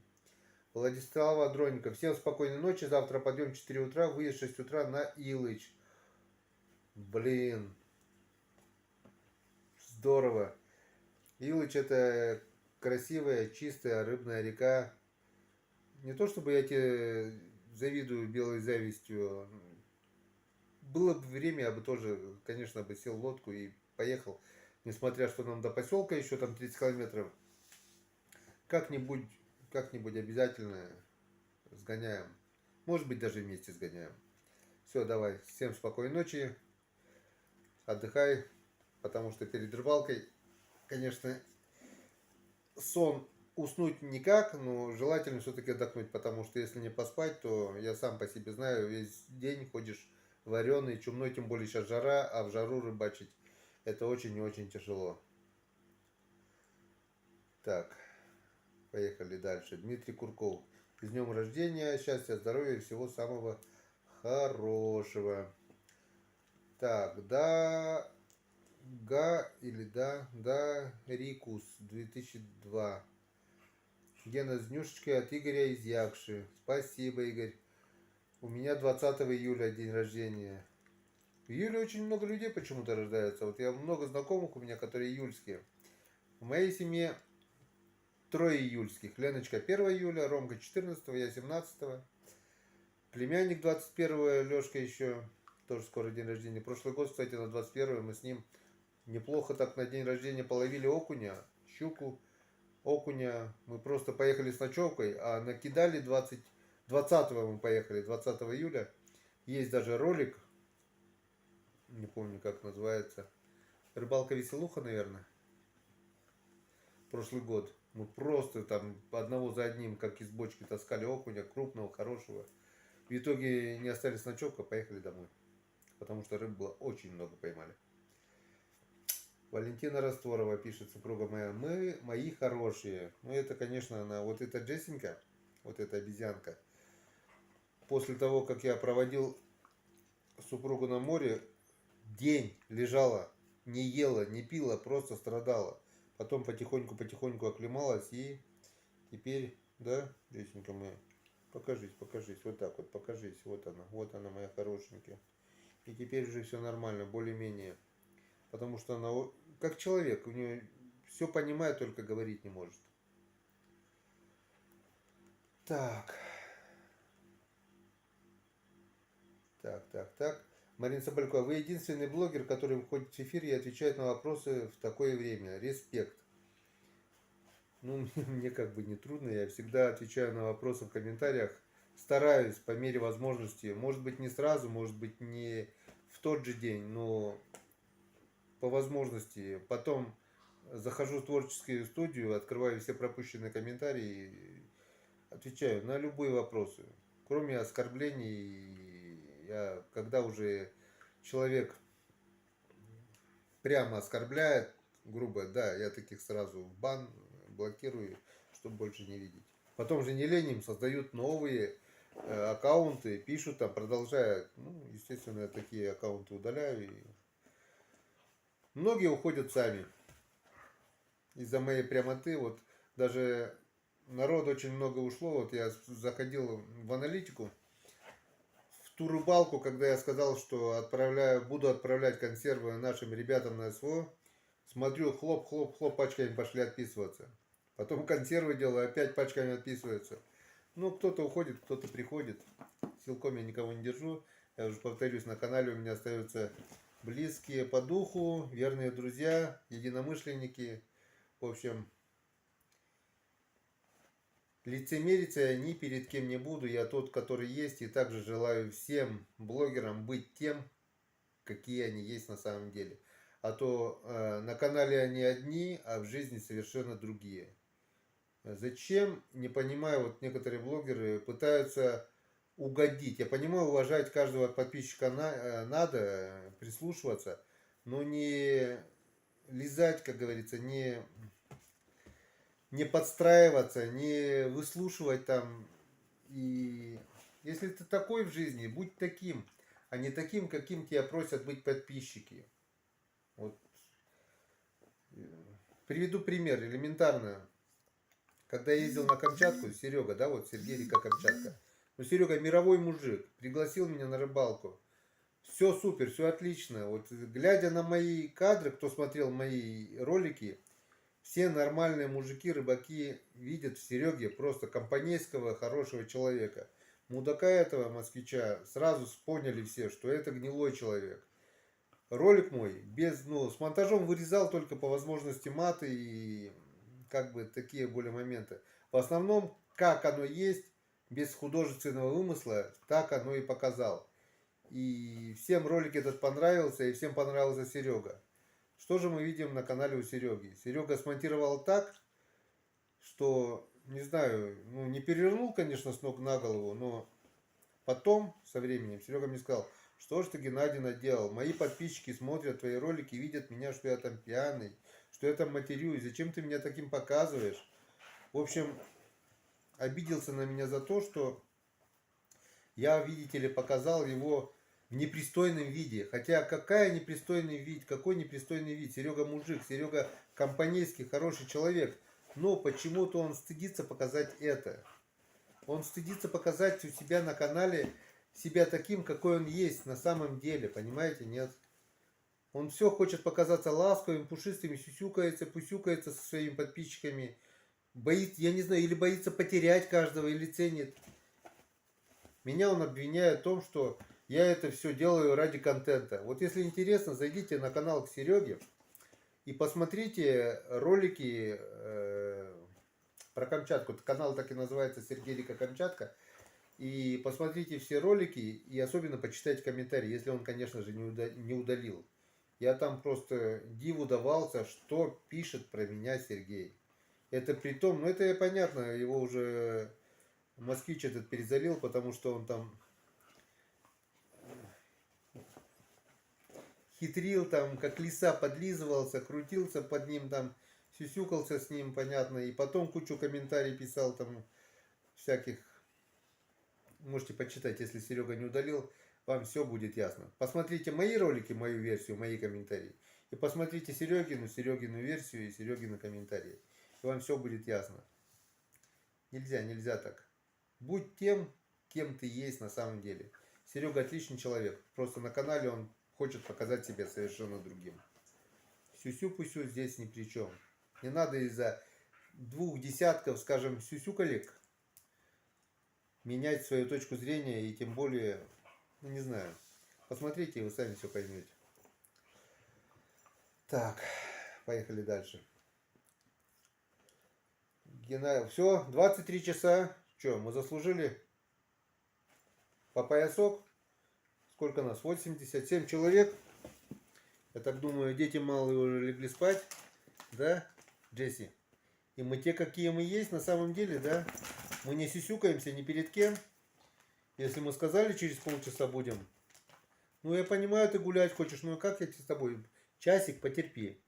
Владислава Дроненко. Всем спокойной ночи. Завтра подъем в 4 утра. Выезд в 6 утра на Илыч. Блин. Здорово. Илыч это красивая, чистая рыбная река. Не то чтобы я тебе завидую белой завистью. Было бы время, я бы тоже, конечно, бы сел в лодку и поехал. Несмотря, что нам до поселка еще там 30 километров. Как-нибудь, как-нибудь обязательно сгоняем. Может быть, даже вместе сгоняем. Все, давай. Всем спокойной ночи. Отдыхай. Потому что перед рыбалкой, конечно, сон уснуть никак, но желательно все-таки отдохнуть. Потому что если не поспать, то я сам по себе знаю, весь день ходишь вареный, чумной, тем более сейчас жара, а в жару рыбачить это очень и очень тяжело. Так, поехали дальше. Дмитрий Курков. С днем рождения, счастья, здоровья и всего самого хорошего. Так, да, Рикус 2002. Гена с днюшечкой от Игоря из Якши. Спасибо, Игорь. У меня 20 июля день рождения. В июле очень много людей почему-то рождаются. Вот я много знакомых у меня, которые июльские. В моей семье трое июльских. Леночка 1 июля, Ромка 14, я 17. Племянник 21, Лешка еще, тоже скоро день рождения. Прошлый год, кстати, на 21 мы с ним неплохо так на день рождения половили окуня, щуку, окуня. Мы просто поехали с ночевкой, а накидали 20 мы поехали, 20 июля. Есть даже ролик, не помню как называется. Рыбалка-веселуха, наверное. Прошлый год. Мы просто там одного за одним, как из бочки, таскали окуня, крупного, хорошего. В итоге не остались ночевка, поехали домой. Потому что рыб было очень много, поймали. Валентина Растворова пишет, супруга моя, мы мои хорошие. Ну это, конечно, она, вот эта Джессенька, вот эта обезьянка. После того, как я проводил супругу на море, день лежала, не ела, не пила, просто страдала. Потом потихоньку оклемалась и теперь, да, Джессенька моя, покажись, вот так вот, покажись, вот она моя хорошенькая. И теперь уже все нормально, более-менее. Потому что она как человек, у нее все понимает, только говорить не может. Так. Так. Марина Соболькова, вы единственный блогер, который выходит в эфир и отвечает на вопросы в такое время. Респект. Ну, мне как бы не трудно, я всегда отвечаю на вопросы в комментариях. Стараюсь по мере возможности. Может быть не сразу, может быть не в тот же день, но по возможности. Потом захожу в творческую студию, открываю все пропущенные комментарии и отвечаю на любые вопросы. Кроме оскорблений, когда уже человек прямо оскорбляет, грубо, да, я таких сразу в бан блокирую, чтобы больше не видеть. Потом же не лень им создают новые аккаунты, пишут там, продолжают. Ну, естественно, я такие аккаунты удаляю. И многие уходят сами из-за моей прямоты. Вот даже народ очень много ушло. Вот я заходил в аналитику, в ту рыбалку, когда я сказал, что буду отправлять консервы нашим ребятам на СВО, смотрю, хлоп, пачками пошли отписываться. Потом консервы делаю, опять пачками отписываются. Ну, кто-то уходит, кто-то приходит. Силком я никого не держу. Я уже повторюсь, на канале у меня остаются близкие по духу, верные друзья, единомышленники. В общем, лицемериться я ни перед кем не буду. Я тот, который есть. И также желаю всем блогерам быть тем, какие они есть на самом деле. А то на канале они одни, а в жизни совершенно другие. Зачем, не понимаю, вот некоторые блогеры пытаются угодить. Я понимаю, уважать каждого подписчика надо, прислушиваться, но не лизать, как говорится, не подстраиваться, не выслушивать там. И если ты такой в жизни, будь таким, а не таким, каким тебя просят быть подписчики. Вот. Приведу пример элементарно. Когда я ездил на Камчатку, Серега, да, вот Сергей Река Камчатка. Ну, Серега мировой мужик, пригласил меня на рыбалку. Все супер, все отлично. Вот глядя на мои кадры, кто смотрел мои ролики, все нормальные мужики, рыбаки видят в Сереге просто компанейского, хорошего человека. Мудака этого москвича сразу поняли все, что это гнилой человек. Ролик мой с монтажом вырезал только по возможности маты и как бы такие более моменты. В основном, как оно есть, без художественного вымысла, так оно и показал. И всем ролик этот понравился, и всем понравился Серега. Что же мы видим на канале у Сереги? Серега смонтировал так, что, не знаю, ну не перевернул, конечно, с ног на голову, но потом, со временем, Серега мне сказал, что ж ты, Геннадий, наделал? Мои подписчики смотрят твои ролики, видят меня, что я там пьяный, что я там матерюсь. Зачем ты меня таким показываешь? В общем, обиделся на меня за то, что я, видите ли, показал его в непристойном виде. Хотя какой непристойный вид? Серега мужик, Серега компанейский, хороший человек. Но почему-то он стыдится показать это. Он стыдится показать у себя на канале себя таким, какой он есть на самом деле. Понимаете, нет? Он все хочет показаться ласковым, пушистым, пусюкается со своими подписчиками. Боится, я не знаю, или боится потерять каждого, или ценит. Меня он обвиняет в том, что я это все делаю ради контента. Вот если интересно, зайдите на канал к Сереге и посмотрите ролики про Камчатку. Канал так и называется Сергей Река Камчатка. И посмотрите все ролики и особенно почитайте комментарии, если он, конечно же, не удалил. Я там просто диву давался, что пишет про меня Сергей. Это при том, ну это понятно, его уже москвич этот перезалил, потому что он там хитрил, там как лиса подлизывался, крутился под ним, там сюсюкался с ним, понятно, и потом кучу комментариев писал там всяких. Можете почитать, если Серега не удалил, вам все будет ясно. Посмотрите мои ролики, мою версию, мои комментарии. И посмотрите Серегину версию и Серегину комментарии. И вам все будет ясно. Нельзя так. Будь тем, кем ты есть на самом деле. Серега отличный человек. Просто на канале он хочет показать себя совершенно другим. Сюсю-пусю здесь ни при чем. Не надо из-за 2 десятков, скажем, сюсюкалек менять свою точку зрения и тем более, ну не знаю. Посмотрите, и вы сами все поймете. Так, поехали дальше. Все, 23 часа. Что, мы заслужили по поясок? Сколько нас? 87 человек. Я так думаю, дети малые уже легли спать. Да, Джесси? И мы те, какие мы есть на самом деле, да? Мы не сисюкаемся ни перед кем. Если мы сказали, через полчаса будем. Ну, я понимаю, ты гулять хочешь. Ну, как я с тобой? Часик, потерпи.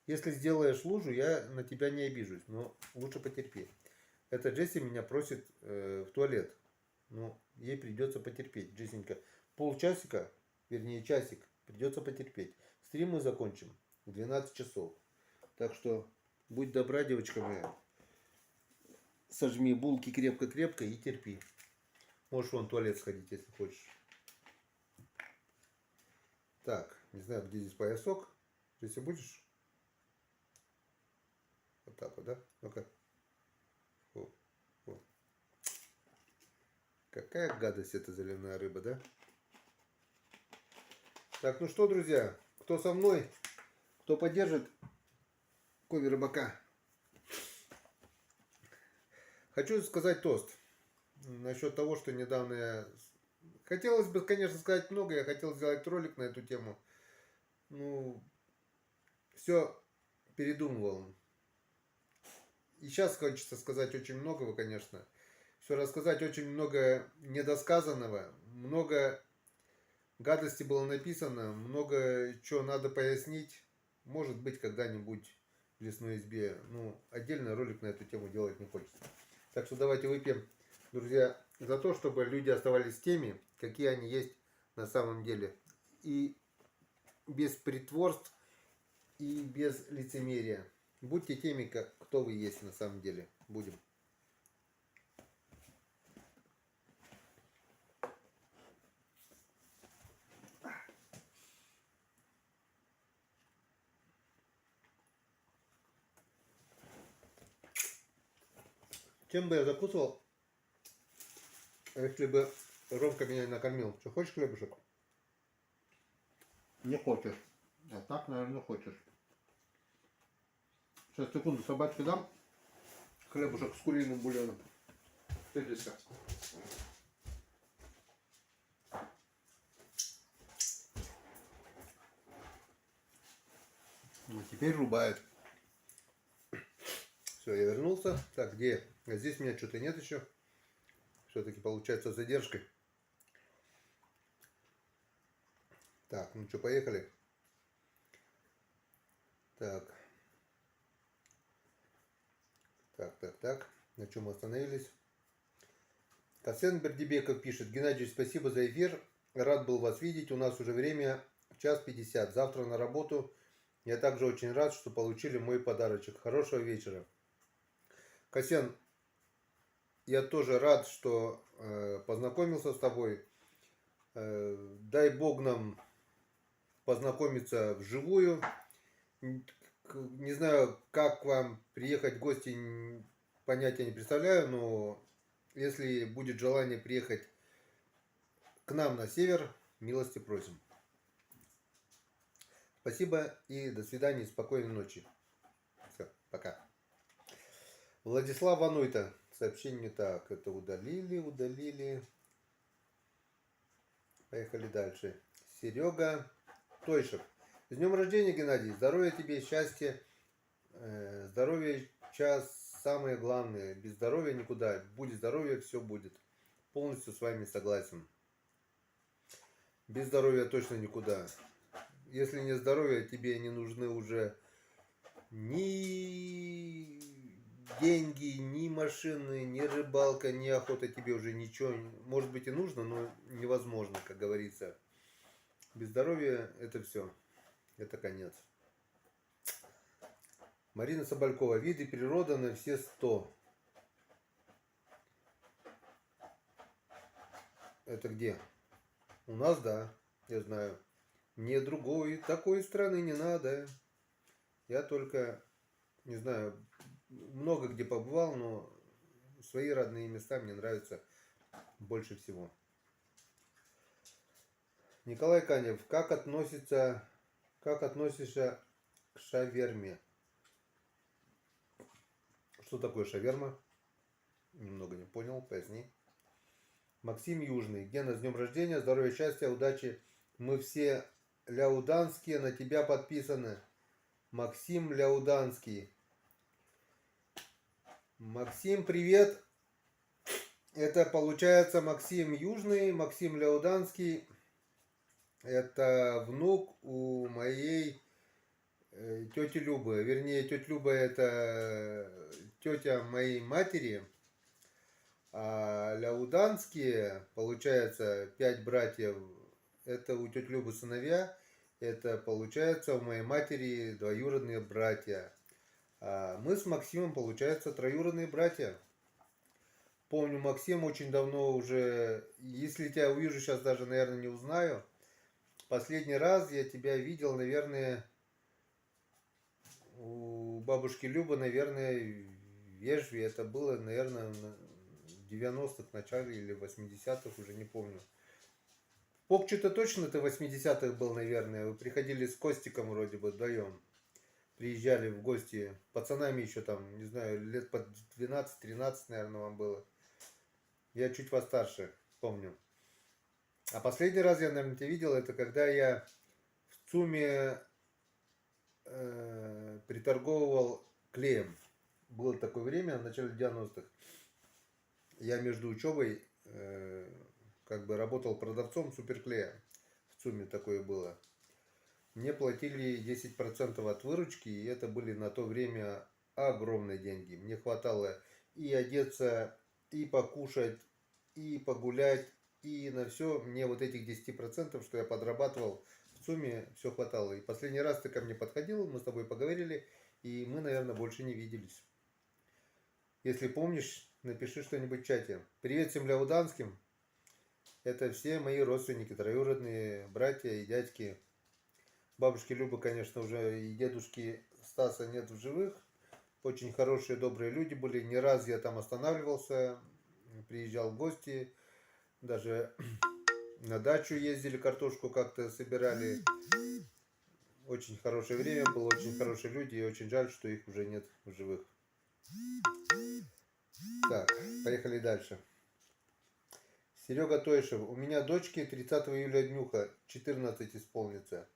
Если сделаешь лужу, я на тебя не обижусь. Но лучше потерпи. Это Джесси меня просит в туалет. Ну, ей придется потерпеть, Джессенька. Полчасика, вернее часик, придется потерпеть. Стрим мы закончим в 12 часов. Так что будь добра, девочка моя. Сожми булки крепко-крепко и терпи. Можешь вон в туалет сходить, если хочешь. Так, не знаю, где здесь поясок. Если будешь. Вот так вот, да? Ну-ка. О, о. Какая гадость эта заливная рыба, да? Так, ну что, друзья, кто со мной, кто поддержит Кови Рыбака. Хочу сказать тост насчет того, что недавно я... Хотелось бы, конечно, сказать много, я хотел сделать ролик на эту тему. Ну, все передумывал. И сейчас хочется сказать очень многого, конечно. Все рассказать, очень много недосказанного, много гадости было написано, много чего надо пояснить. Может быть, когда-нибудь в лесной избе. Ну, отдельный ролик на эту тему делать не хочется. Так что давайте выпьем, друзья, за то, чтобы люди оставались теми, какие они есть на самом деле. И без притворств, и без лицемерия. Будьте теми, кто вы есть на самом деле. Будем. Чем бы я закусывал, если бы Ромка меня накормил? Что, хочешь хлебушек? Не хочешь. А так, наверное, хочешь. Сейчас, секунду, собачке дам хлебушек с куриным бульоном. Петриска. Ну, теперь рубает. Все, я вернулся. Так, где? А здесь меня что-то нет еще. Все-таки получается с задержкой. Так, ну что, поехали. Так. Так. На чем мы остановились? Касен Бердибеков пишет. Геннадий, спасибо за эфир. Рад был вас видеть. У нас уже время 1:50. Завтра на работу. Я также очень рад, что получили мой подарочек. Хорошего вечера. Касен, я тоже рад, что познакомился с тобой. Дай Бог нам познакомиться вживую. Не знаю, как к вам приехать в гости, понятия не представляю, но если будет желание приехать к нам на север, милости просим. Спасибо и до свидания, спокойной ночи. Все, пока. Владислав Вануйта. Сообщение так, это удалили. Поехали дальше. Серега Тойшев. С днем рождения, Геннадий. Здоровья тебе, счастья. Здоровье сейчас самое главное. Без здоровья никуда. Будет здоровье, все будет. Полностью с вами согласен. Без здоровья точно никуда. Если не здоровье, тебе не нужны уже ни деньги, ни машины, ни рыбалка, ни охота, тебе уже ничего, может быть и нужно, но невозможно, как говорится. Без здоровья это все, это конец. Марина Соболькова. Виды природы на все 100. Это где? У нас, да, я знаю. Мне другой такой страны не надо. Я только, не знаю, много где побывал, но свои родные места мне нравятся больше всего. Николай Канев. Как относишься к шаверме? Что такое шаверма? Немного не понял, поясни. Максим Южный. Гена, с днем рождения, здоровья, счастья, удачи. Мы все ляуданские, на тебя подписаны. Максим Ляуданский. Максим, привет. Это получается Максим Южный, Максим Ляуданский. Это внук у моей тети Любы. Вернее, тетя Люба это тетя моей матери. А ляуданские, получается, 5 братьев, это у тети Любы сыновья, это, получается, у моей матери двоюродные братья. А мы с Максимом, получается, троюродные братья. Помню, Максим очень давно уже, если тебя увижу сейчас, даже, наверное, не узнаю. Последний раз я тебя видел, наверное, у бабушки Любы, наверное, в Вежве. Это было, наверное, в 90-х, начале или 80-х, уже не помню. Попчу-то точно ты в 80-х был, наверное. Вы приходили с Костиком вроде бы вдвоем. Приезжали в гости. Пацанами еще там, не знаю, лет под 12-13, наверное, вам было. Я чуть вас старше, помню. А последний раз я, наверное, тебя видел, это когда я в ЦУМе приторговывал клеем. Было такое время, в начале 90-х. Я между учебой как бы работал продавцом суперклея. В ЦУМе такое было. Мне платили 10% от выручки, и это были на то время огромные деньги. Мне хватало и одеться, и покушать, и погулять, и на все. Мне вот этих 10%, что я подрабатывал в ЦУМе, все хватало. И последний раз ты ко мне подходил, мы с тобой поговорили, и мы, наверное, больше не виделись. Если помнишь, напиши что-нибудь в чате. Привет всем ляуданским. Это все мои родственники, троюродные братья и дядьки. Бабушки Любы, конечно, уже и дедушки Стаса нет в живых. Очень хорошие, добрые люди были. Не раз я там останавливался, приезжал в гости. Даже на дачу ездили, картошку как-то собирали. Очень хорошее время было, очень хорошие люди. И очень жаль, что их уже нет в живых. Так, поехали дальше. Серега Тойшев. У меня дочке 30 июля днюха 14 исполнится.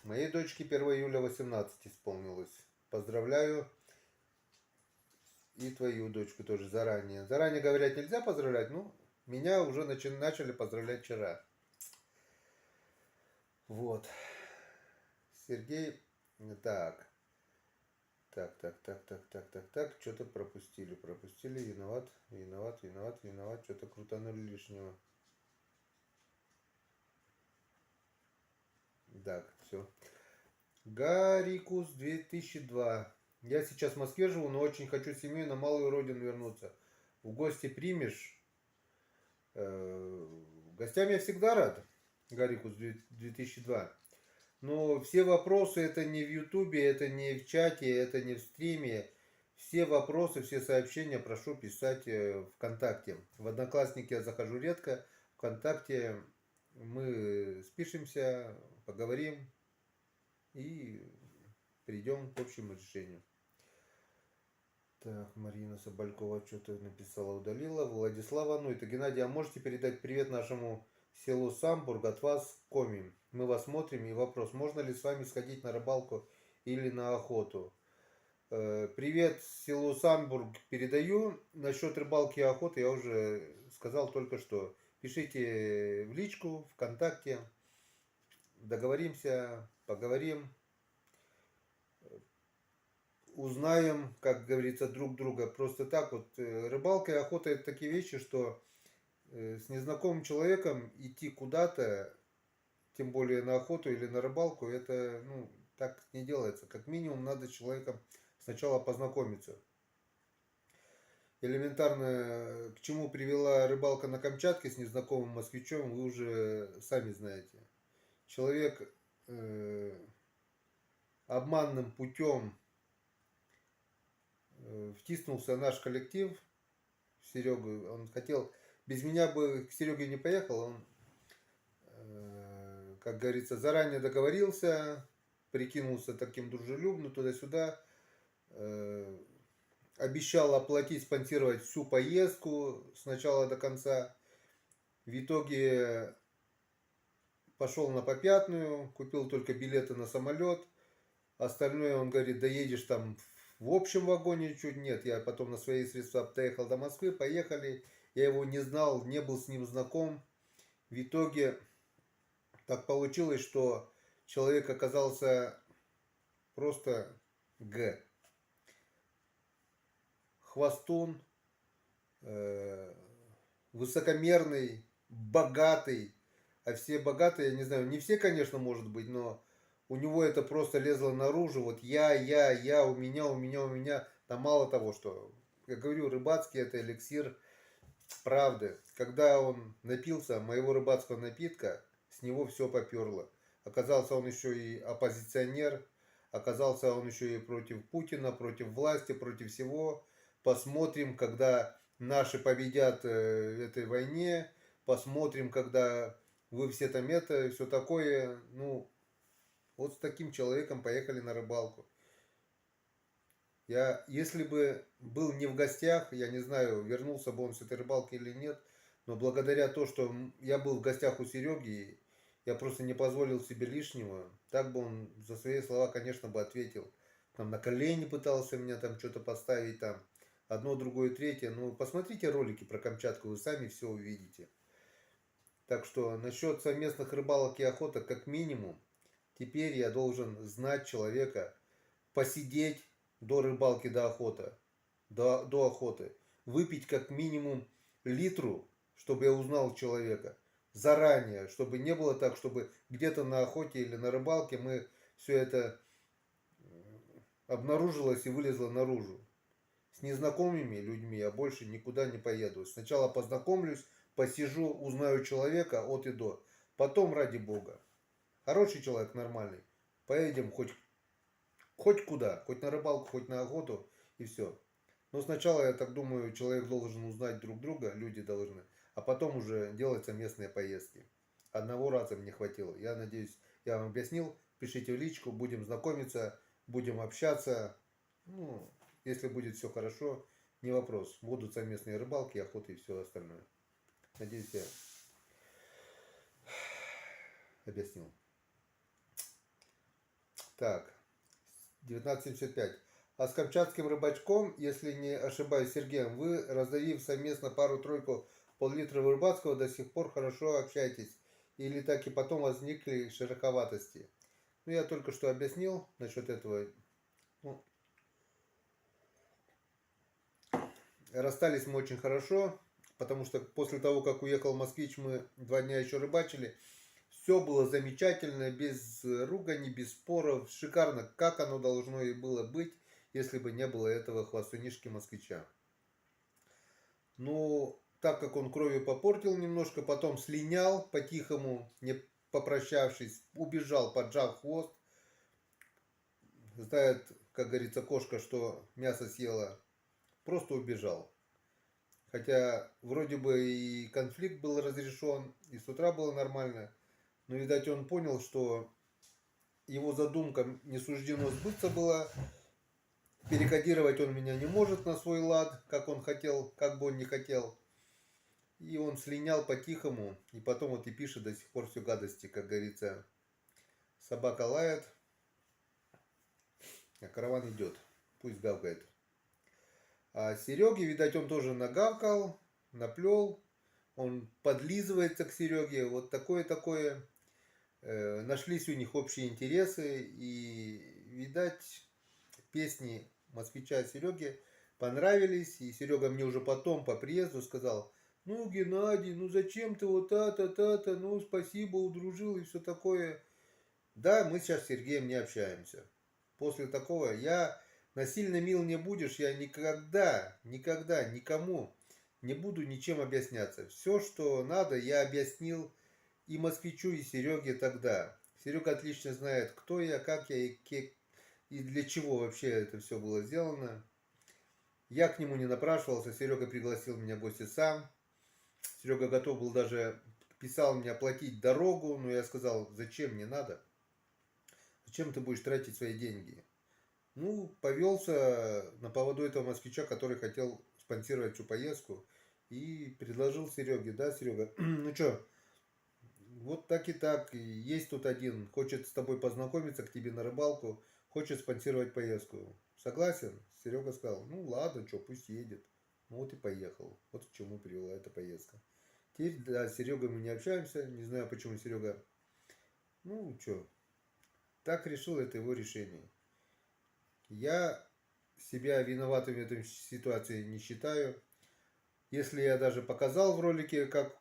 Моей дочке 1 июля 18 исполнилось. Поздравляю. И твою дочку тоже заранее. Заранее, говорят, нельзя поздравлять, ну, меня уже начали поздравлять вчера. Вот. Сергей. Так. Так. Что-то пропустили. Виноват. Что-то крутанули лишнего. Так, все. Гарикус 2002. Я сейчас в Москве живу, но очень хочу семью на малую родину вернуться. В гости примешь? Гостям я всегда рад. Гарикус 2002. Но все вопросы это не в Ютубе, это не в чате, это не в стриме. Все вопросы, все сообщения прошу писать ВКонтакте. В Одноклассники я захожу редко. ВКонтакте мы спишемся, поговорим и придем к общему решению. Так, Марина Соболькова что-то написала, удалила. Владислава Ануйта. Геннадий, а можете передать привет нашему селу Самбург от вас, Коми? Мы вас смотрим. И вопрос, можно ли с вами сходить на рыбалку или на охоту? Привет селу Самбург передаю. Насчет рыбалки и охоты я уже сказал только что. Пишите в личку, ВКонтакте. Договоримся, поговорим. Узнаем, как говорится, друг друга. Просто так вот. Рыбалка и охота это такие вещи, что с незнакомым человеком идти куда-то, тем более на охоту или на рыбалку, это, ну, так не делается. Как минимум надо с человеком сначала познакомиться. Элементарно, к чему привела рыбалка на Камчатке с незнакомым москвичом, вы уже сами знаете. Человек обманным путем втиснулся в наш коллектив, Серегу, он хотел, без меня бы к Сереге не поехал, он, как говорится, заранее договорился, прикинулся таким дружелюбным туда-сюда, обещал оплатить, спонсировать всю поездку с начала до конца. В итоге пошел на попятную, купил только билеты на самолет. Остальное, он говорит, доедешь там в общем вагоне чуть. Нет, я потом на свои средства доехал до Москвы, поехали. Я его не знал, не был с ним знаком. В итоге так получилось, что человек оказался просто хвостун, э, высокомерный, богатый. А все богатые, я не знаю, не все, конечно, может быть, но у него это просто лезло наружу. Вот я, у меня. Там мало того, что, я говорю, рыбацкий это эликсир правды. Когда он напился моего рыбацкого напитка, с него все поперло. Оказался он еще и оппозиционер, оказался он еще и против Путина, против власти, против всего. Посмотрим, когда наши победят в этой войне, посмотрим, когда вы все там это, все такое. Ну, вот с таким человеком поехали на рыбалку. Я, если бы был не в гостях, я не знаю, вернулся бы он с этой рыбалки или нет, но благодаря то, что я был в гостях у Сереги, я просто не позволил себе лишнего. Так бы он за свои слова, конечно, бы ответил. Там на колени пытался меня там что-то поставить, там одно, другое, третье. Ну, посмотрите ролики про Камчатку, вы сами все увидите. Так что насчет совместных рыбалок и охоты, как минимум, теперь я должен знать человека, посидеть до рыбалки, до охоты, выпить как минимум литру, чтобы я узнал человека заранее, чтобы не было так, чтобы где-то на охоте или на рыбалке мы все это обнаружилось и вылезло наружу. С незнакомыми людьми я больше никуда не поеду. Сначала познакомлюсь, посижу, узнаю человека от и до. Потом, ради бога, хороший человек, нормальный, поедем хоть куда, хоть на рыбалку, хоть на охоту, и все. Но сначала, я так думаю, человек должен узнать друг друга, люди должны, а потом уже делать совместные поездки. Одного раза мне хватило. Я надеюсь, я вам объяснил. Пишите в личку, будем знакомиться, будем общаться. Ну, если будет все хорошо, не вопрос. Будут совместные рыбалки, охоты и все остальное. Надеюсь, я объяснил. Так, 1975. А с камчатским рыбачком, если не ошибаюсь, Сергеем, вы, раздавив совместно пару-тройку пол-литра рыбацкого, до сих пор хорошо общаетесь? Или так и потом возникли шероховатости? Ну, я только что объяснил насчет этого. Ну, расстались мы очень хорошо, потому что после того, как уехал москвич, мы 2 дня еще рыбачили. Все было замечательно, без ругани, без споров, шикарно, как оно должно и было быть, если бы не было этого хвастунишки москвича. Ну, так как он кровью попортил немножко, потом слинял по-тихому, не попрощавшись, убежал, поджав хвост. Знает, как говорится, кошка, что мясо съела, просто убежал. Хотя вроде бы и конфликт был разрешен, и с утра было нормально. Но, видать, он понял, что его задумка не суждено сбыться была. Перекодировать он меня не может на свой лад, как он хотел, как бы он не хотел. И он слинял по-тихому, и потом вот и пишет до сих пор все гадости, как говорится. Собака лает, а караван идет. Пусть гавкает. А Сереге, видать, он тоже нагавкал, наплел. Он подлизывается к Сереге. Вот такое-такое. Нашлись у них общие интересы. И, видать, песни москвича Сереге понравились. И Серега мне уже потом по приезду сказал: ну, Геннадий, ну зачем ты вот та-та-та-та, ну спасибо, удружил и все такое. Да, мы сейчас с Сергеем не общаемся. После такого я насильно мил не будешь, я никогда, никогда никому не буду ничем объясняться. Все, что надо, я объяснил и москвичу, и Сереге тогда. Серега отлично знает, кто я, как я и для чего вообще это все было сделано. Я к нему не напрашивался, Серега пригласил меня в гости сам. Серега готов был даже, писал мне оплатить дорогу, но я сказал, зачем, не надо. Зачем ты будешь тратить свои деньги? Ну, повелся на поводу этого москвича, который хотел спонсировать всю поездку. И предложил Сереге, да, Серега, ну что, вот так и так, и есть тут один, хочет с тобой познакомиться, к тебе на рыбалку, хочет спонсировать поездку. Согласен? Серега сказал, ну ладно, что, пусть едет. Ну вот и поехал. Вот к чему привела эта поездка. Теперь, да, с Серегой мы не общаемся, не знаю, почему Серега, ну что, так решил, это его решение. Я себя виноватым в этой ситуации не считаю. Если я даже показал в ролике, как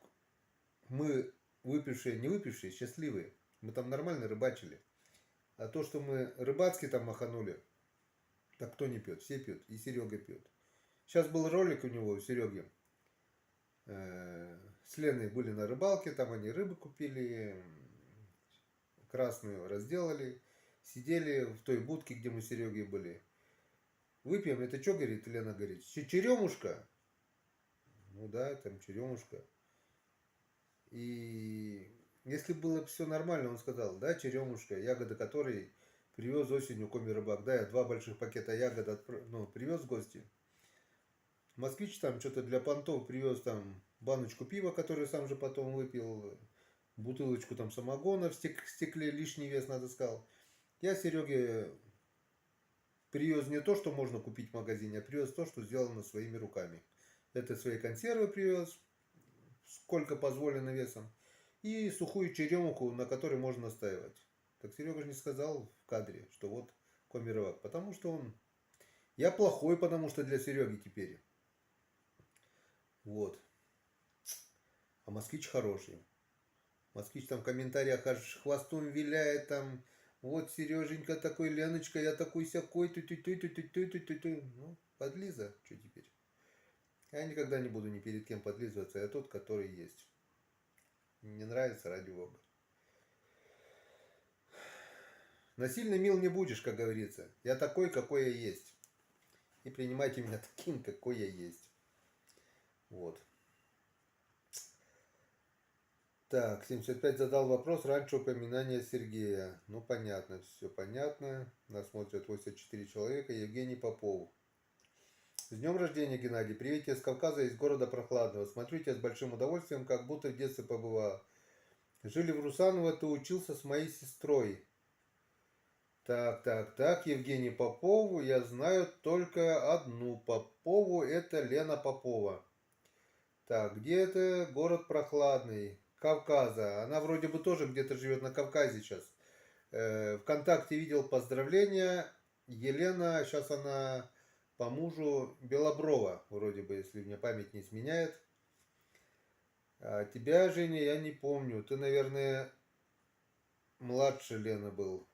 мы выпившие, не выпившие, счастливые. Мы там нормально рыбачили. А то, что мы рыбацкий там маханули, так кто не пьет? Все пьют. И Серега пьет. Сейчас был ролик у него, у Сереги. С Леной были на рыбалке, там они рыбы купили, красную разделали, сидели в той будке, где мы с Серегой были. Выпьем, это что, говорит, Лена говорит, черемушка? Ну да, там черемушка. И если было все нормально, он сказал, да, черемушка, ягоды которой привез осенью коми-рыбак. Да, я 2 больших пакета ягод привез в гости. Москвич там что-то для понтов привез там баночку пива, которую сам же потом выпил, бутылочку там самогона в стекле, лишний вес, надо сказал. Я Сереге привез не то, что можно купить в магазине, а привез то, что сделано своими руками. Это свои консервы привез, сколько позволено весом, и сухую черемуху, на которой можно настаивать. Так Серега же не сказал в кадре, что вот коми-рыбак, потому что он... Я плохой, потому что для Сереги теперь. Вот. А москвич хороший. Москвич там в комментариях аж хвостом виляет там. Вот Сереженька такой, Леночка, я такой сякой, ну, подлиза, что теперь? Я никогда не буду ни перед кем подлизываться, я тот, который есть. Не нравится, ради бога. Насильно мил не будешь, как говорится. Я такой, какой я есть. И принимайте меня таким, какой я есть. Вот. Так, 75 задал вопрос, раньше упоминание Сергея. Ну, понятно, все понятно. Нас смотрят 84 человека. Евгений Попов. С днем рождения, Геннадий. Привет тебе с Кавказа, из города Прохладного. Смотрю тебя с большим удовольствием, как будто в детстве побывал. Жили в Русаново, ты учился с моей сестрой. Так, Евгений Попову. Я знаю только одну Попову, это Лена Попова. Так, где это? Город Прохладный. Кавказа. Она вроде бы тоже где-то живет на Кавказе сейчас. ВКонтакте видел поздравления. Елена, сейчас она по мужу Белоброва, вроде бы, если мне память не изменяет. А тебя, Женя, я не помню. Ты, наверное, младше Лены был.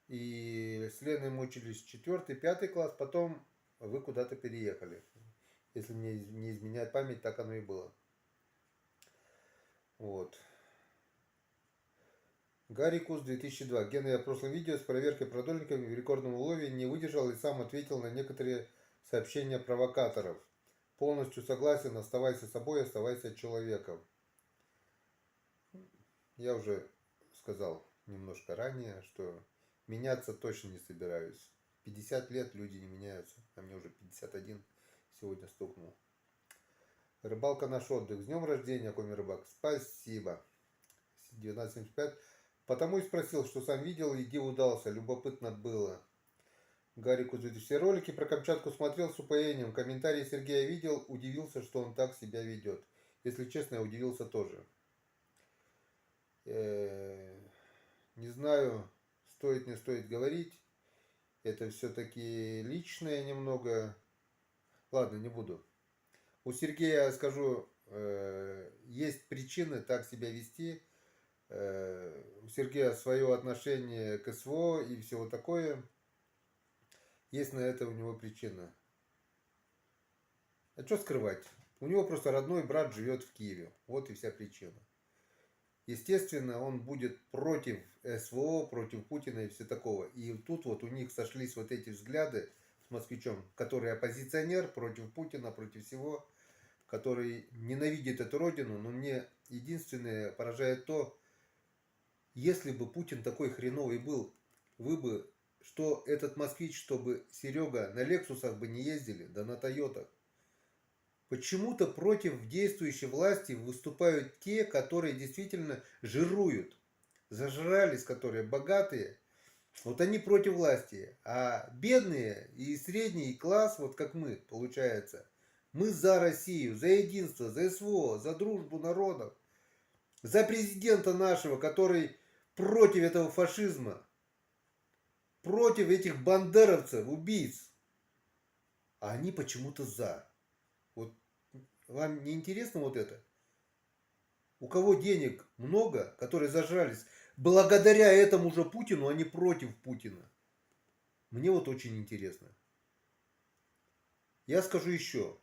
И с Леной мучились 4-5 класс, потом вы куда-то переехали. Если мне не изменяет память, так оно и было. Вот. Гарри Кус 2002. Гена, я в прошлом видео с проверкой продольниками в рекордном улове не выдержал и сам ответил на некоторые сообщения провокаторов. Полностью согласен, оставайся собой, оставайся человеком. Я уже сказал немножко ранее, что меняться точно не собираюсь. 50 лет люди не меняются, а мне уже 51 сегодня стукнул. Рыбалка наш отдых. С днем рождения, коми-рыбак. Спасибо. 1975. Потому и спросил, что сам видел и где удался. Любопытно было. Гарику все ролики про Камчатку смотрел с упоением. Комментарии Сергея видел, удивился, что он так себя ведет. Если честно, я удивился тоже. Не знаю, стоит, не стоит говорить. Это все-таки личное немного. Ладно, не буду. У Сергея, скажу, есть причины так себя вести. У Сергея свое отношение к СВО и всего такое. Есть на это у него причина. А что скрывать? У него просто родной брат живет в Киеве. Вот и вся причина. Естественно, он будет против СВО, против Путина и все такого. И тут вот у них сошлись вот эти взгляды с москвичом, который оппозиционер против Путина, против всего, который ненавидит эту родину. Но мне единственное поражает то, если бы Путин такой хреновый был, вы бы, что этот москвич, чтобы Серега на Лексусах бы не ездили, да на Тойотах. Почему-то против действующей власти выступают те, которые действительно жируют. Зажрались, которые богатые. Вот они против власти. А бедные и средний класс, вот как мы, получается, мы за Россию, за единство, за СВО, за дружбу народов. За президента нашего, который против этого фашизма. Против этих бандеровцев, убийц. А они почему-то за. Вот Вам не интересно вот это? У кого денег много, которые зажрались, благодаря этому же Путину, а не против Путина. Мне вот очень интересно. Я скажу еще.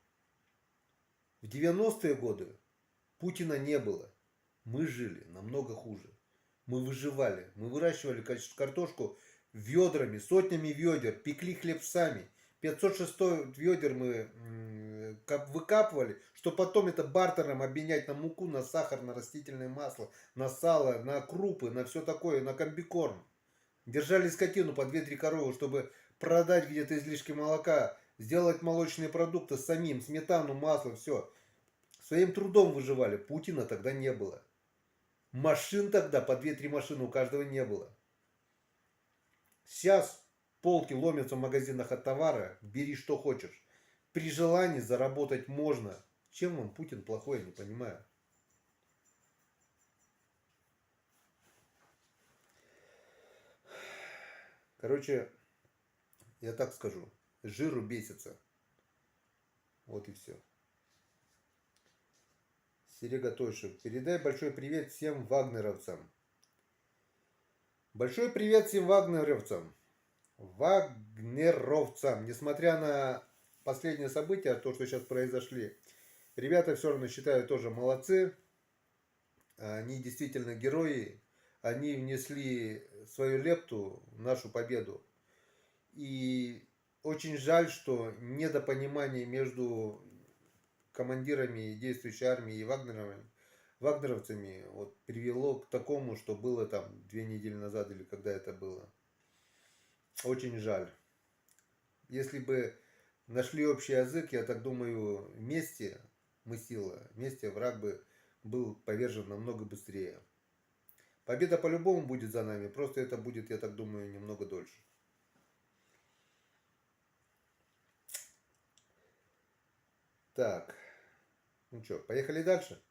В 90-е годы Путина не было. Мы жили намного хуже. Мы выживали. Мы выращивали картошку ведрами, сотнями ведер, пекли хлеб сами. 500-600 ведер мы выкапывали, чтобы потом это бартером обменять на муку, на сахар, на растительное масло, на сало, на крупы, на все такое, на комбикорм. Держали скотину по 2-3 коровы, чтобы продать где-то излишки молока, сделать молочные продукты самим, сметану, масло, все. Своим трудом выживали. Путина тогда не было. Машин тогда по 2-3 машины у каждого не было. Сейчас полки ломятся в магазинах от товара. Бери что хочешь. При желании заработать можно. Чем вам Путин плохой, я не понимаю. Короче, я так скажу. Жиру бесится. Вот и все. Серега Тойшев. Передай большой привет всем вагнеровцам. Большой привет всем вагнеровцам. Вагнеровцам. Несмотря на последние события, то, что сейчас произошли, ребята все равно считаю тоже молодцы. Они действительно герои. Они внесли свою лепту в нашу победу. И очень жаль, что недопонимание между командирами действующей армии и вагнеровцами вот, привело к такому, что было там 2 недели назад или когда это было. Очень жаль. Если бы нашли общий язык, я так думаю, вместе мы сила, вместе враг бы был повержен намного быстрее. Победа по-любому будет за нами, просто это будет, я так думаю, немного дольше. Так, ну что, поехали дальше.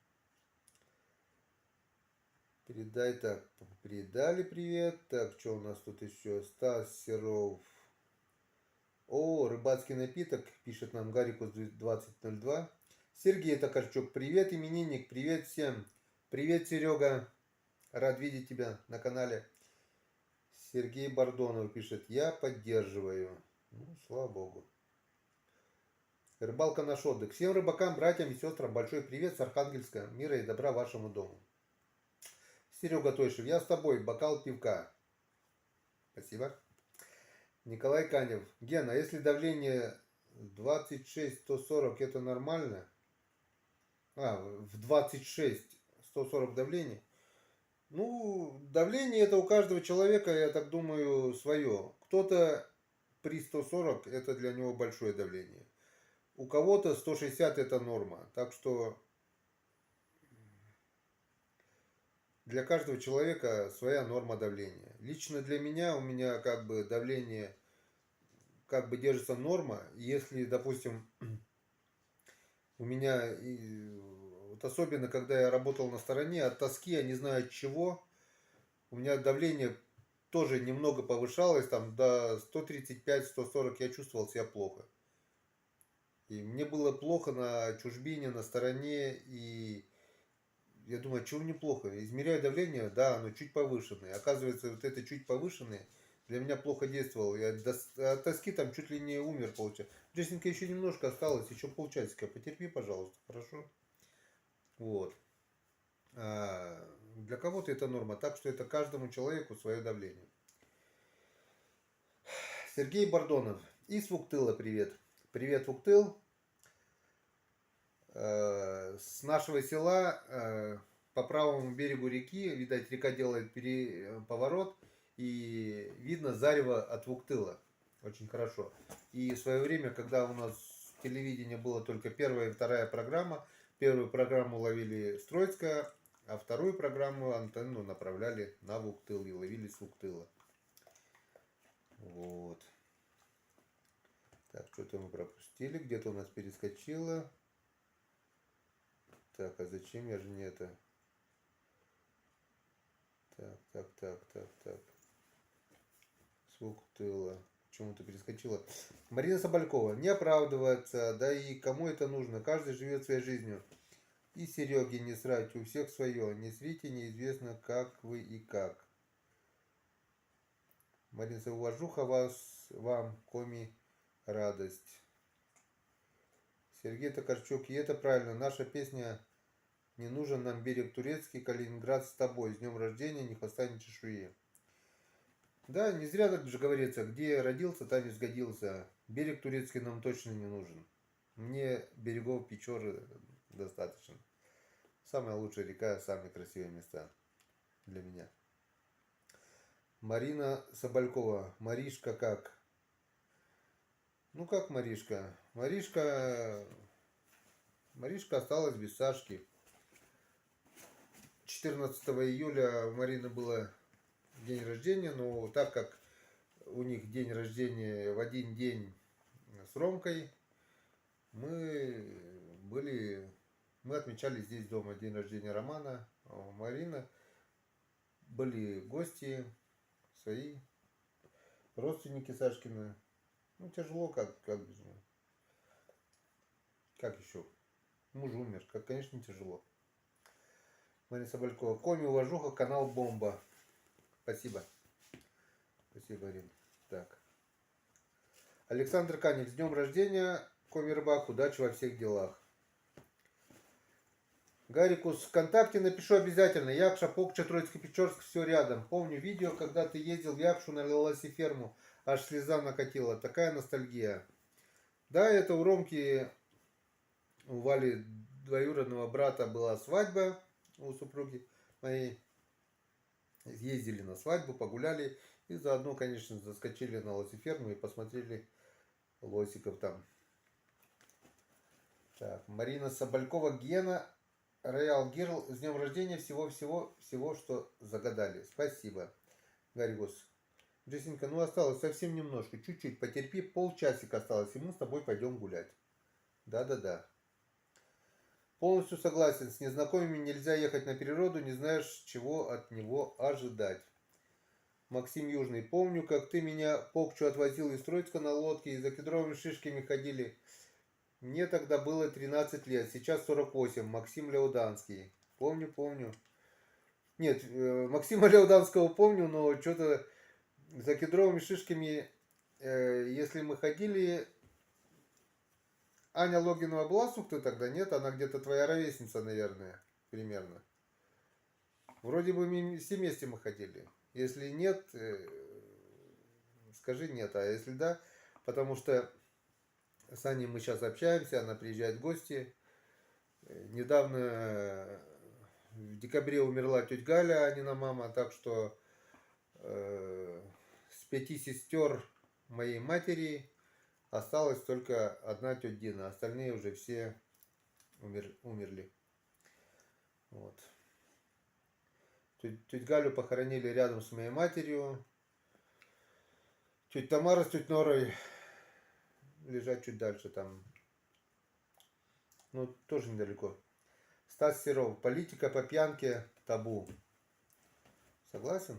Передай так, передали привет. Так, что у нас тут еще? Стас Серов. О, рыбацкий напиток, пишет нам Гарикус 2002. Сергей Токарчук, привет, именинник, привет всем. Привет, Серега, рад видеть тебя на канале. Сергей Бордонов пишет, я поддерживаю. Ну, слава богу. Рыбалка наш отдых. Всем рыбакам, братьям и сестрам большой привет с Архангельска. Мира и добра вашему дому. Серега Тойшев, я с тобой, бокал пивка. Спасибо. Николай Канев. Ген, а если давление 26-140 это нормально? В 26-140 давление? Ну, давление это у каждого человека, я так думаю, свое. Кто-то при 140 это для него большое давление. У кого-то 160 это норма. Так что для каждого человека своя норма давления. Лично для меня, у меня как бы давление как бы держится норма. Если, допустим, у меня, вот особенно когда я работал на стороне, от тоски, я не знаю от чего, у меня давление тоже немного повышалось, там до 135-140 я чувствовал себя плохо. И мне было плохо на чужбине, на стороне, и я думаю, а чего мне плохо? Измеряю давление, да, оно чуть повышенное. Оказывается, вот это чуть повышенное для меня плохо действовало. Я от тоски там чуть ли не умер, получается. Джессинка, еще немножко осталось, еще полчасика. Потерпи, пожалуйста, хорошо? Вот. Для кого-то это норма, так что это каждому человеку свое давление. Сергей Бордонов. Из Вуктыла привет. Привет, Вуктыл. С нашего села по правому берегу реки, видать, река делает поворот, и видно зарево от Вуктыла. Очень хорошо. И в свое время, когда у нас телевидение было только первая и вторая программа, первую программу ловили с Троицка, а вторую программу антенну направляли на Вуктыл и ловили с Вуктыла. Вот. Так, что-то мы пропустили, где-то у нас перескочило. Так, а зачем я же не это? Так. С Вуктыла. почему-то перескочила. Марина Соболькова. Не оправдываться, да и кому это нужно? Каждый живет своей жизнью. И Сереге не срать, у всех свое. Не срите, неизвестно, как вы и как. Марина Соболькова. Уважуха вас, вам, коми, радость. Сергей Токарчук. И это правильно. Наша песня «Не нужен нам берег турецкий, Калининград с тобой. С днем рождения, ни хвоста, ни чешуи». Да, не зря так же говорится, где родился, там и сгодился. Берег турецкий нам точно не нужен. Мне берегов Печоры достаточно. Самая лучшая река, самые красивые места для меня. Марина Соболькова. Маришка как? Ну как Маришка? Маришка осталась без Сашки. 14 июля у Марины было день рождения, но так как у них день рождения в один день с Ромкой, мы отмечали здесь дома день рождения Романа, а у Марины были гости свои, родственники Сашкины. Ну, тяжело, как без него. Как еще? Муж умер, конечно, тяжело. Марина Соболькова. Коми, уважуха, канал Бомба. Спасибо. Спасибо, Арина. Так. Александр Канев. С днем рождения, Коми Рыбак. Удачи во всех делах. Гарикус, ВКонтакте напишу обязательно. Якша, Покча, Троицко-Печорск, все рядом. Помню видео, когда ты ездил в Якшу на Лосиферму. Аж слеза накатила. Такая ностальгия. Да, это у Ромки, у Вали двоюродного брата была свадьба у супруги моей. Ездили на свадьбу, погуляли. И заодно, конечно, заскочили на Лосиферму и посмотрели лосиков там. Так, Марина Соболькова, Гена. Роял Гирл, с днем рождения, всего, что загадали. Спасибо. Гаригус. Джессинка, ну осталось совсем немножко, чуть-чуть, потерпи, полчасика осталось, и мы с тобой пойдем гулять. Да. Полностью согласен, с незнакомыми нельзя ехать на природу, не знаешь, чего от него ожидать. Максим Южный, помню, как ты меня Покчу отвозил из Троицка на лодке, и за кедровыми шишками ходили. Мне тогда было 13 лет, сейчас 48. Максим Леуданский. Помню. Нет, Максима Леуданского помню, но что-то за кедровыми шишками, если мы ходили... Аня Логинова была с Ухты тогда? Нет, она где-то твоя ровесница, наверное, примерно. Вроде бы все вместе мы ходили. Если нет, скажи нет, а если да, потому что с Аней мы сейчас общаемся, она приезжает в гости. Недавно в декабре умерла тетя Галя, Анина мама, так что с 5 сестер моей матери осталась только одна тетя Дина, остальные уже все умерли. Вот. Тетю Галю похоронили рядом с моей матерью. Тетя Тамара с тетей Норой лежат чуть дальше там. Ну, тоже недалеко. Стас Серов. Политика по пьянке табу. Согласен?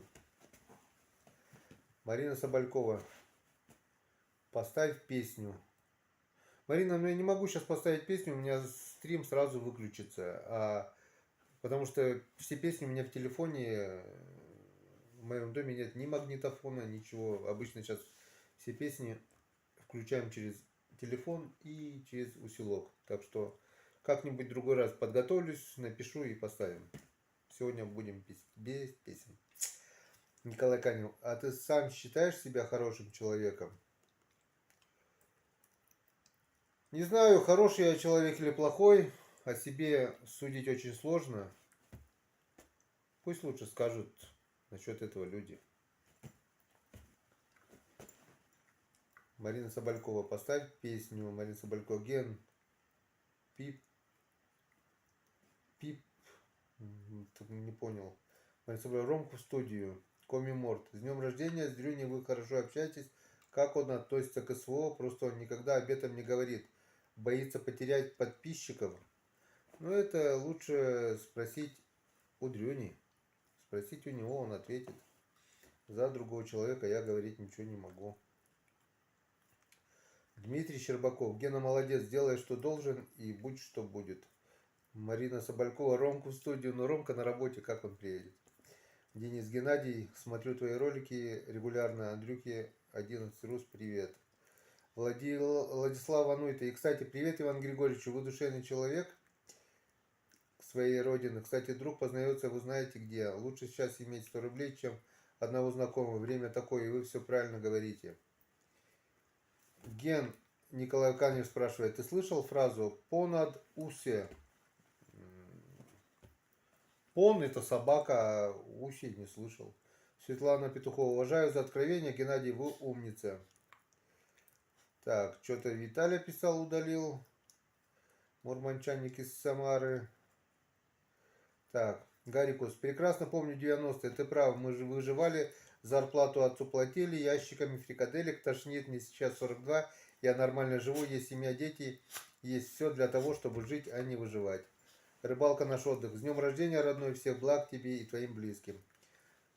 Марина Соболькова. Поставь песню. Марина, ну я не могу сейчас поставить песню, у меня стрим сразу выключится. Потому что все песни у меня в телефоне. В моем доме нет ни магнитофона, ничего. Обычно сейчас все песни включаем через телефон и через усилок. Так что как-нибудь другой раз подготовлюсь, напишу и поставим. Сегодня будем без песен. Николай Канев, а ты сам считаешь себя хорошим человеком? Не знаю, хороший я человек или плохой. О себе судить очень сложно. Пусть лучше скажут насчет этого люди. Марина Соболькова, поставь песню. Марина Соболькова, Ген. Пип. Не понял. Марина Соболькова, Ромку в студию. Коми Морт. С днем рождения, с Дрюней вы хорошо общаетесь. Как он относится к СВО? Просто он никогда об этом не говорит. Боится потерять подписчиков. Но это лучше спросить у Дрюни. Спросить у него, он ответит. За другого человека я говорить ничего не могу. Дмитрий Щербаков. Гена молодец, делай, что должен, и будь, что будет. Марина Соболькова. Ромку в студию, но Ромка на работе, как он приедет? Денис Геннадий. Смотрю твои ролики регулярно. Андрюхе 11 Рус, привет. Владислав Ануйта. И, кстати, привет Иван Григорьевич. Вы душевный человек своей родины. Кстати, друг познается, вы знаете где. Лучше сейчас иметь 100 рублей, чем одного знакомого. Время такое, и вы все правильно говорите. Ген Николай Канев спрашивает, ты слышал фразу «понад усе»? Пон это собака, а уси не слышал. Светлана Петухова. Уважаю за откровение, Геннадий, вы умница. Так, что-то Виталий писал, удалил. Мурманчанник из Самары. Так, Гарикус. Прекрасно помню 90-е. Ты прав, мы же выживали, зарплату отцу платили, ящиками фрикаделек тошнит, мне сейчас 42. Я нормально живу, есть семья, дети. Есть все для того, чтобы жить, а не выживать. Рыбалка наш отдых. С днем рождения, родной, всех благ тебе и твоим близким.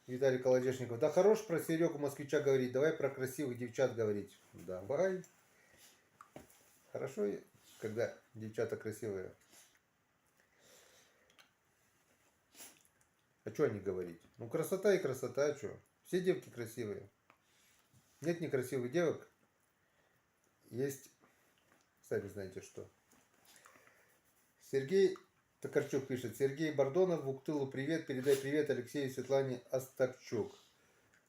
Виталий Колодежников. Да хорош про Серегу Москвича говорить. Давай про красивых девчат говорить. Давай. Хорошо, когда девчата красивые. А что они говорить? Ну красота и красота, а что? Все девки красивые. Нет некрасивых девок. Есть, сами знаете что. Сергей Токарчук пишет. Сергей Бордонов, Вуктылу привет. Передай привет Алексею и Светлане Остапчук.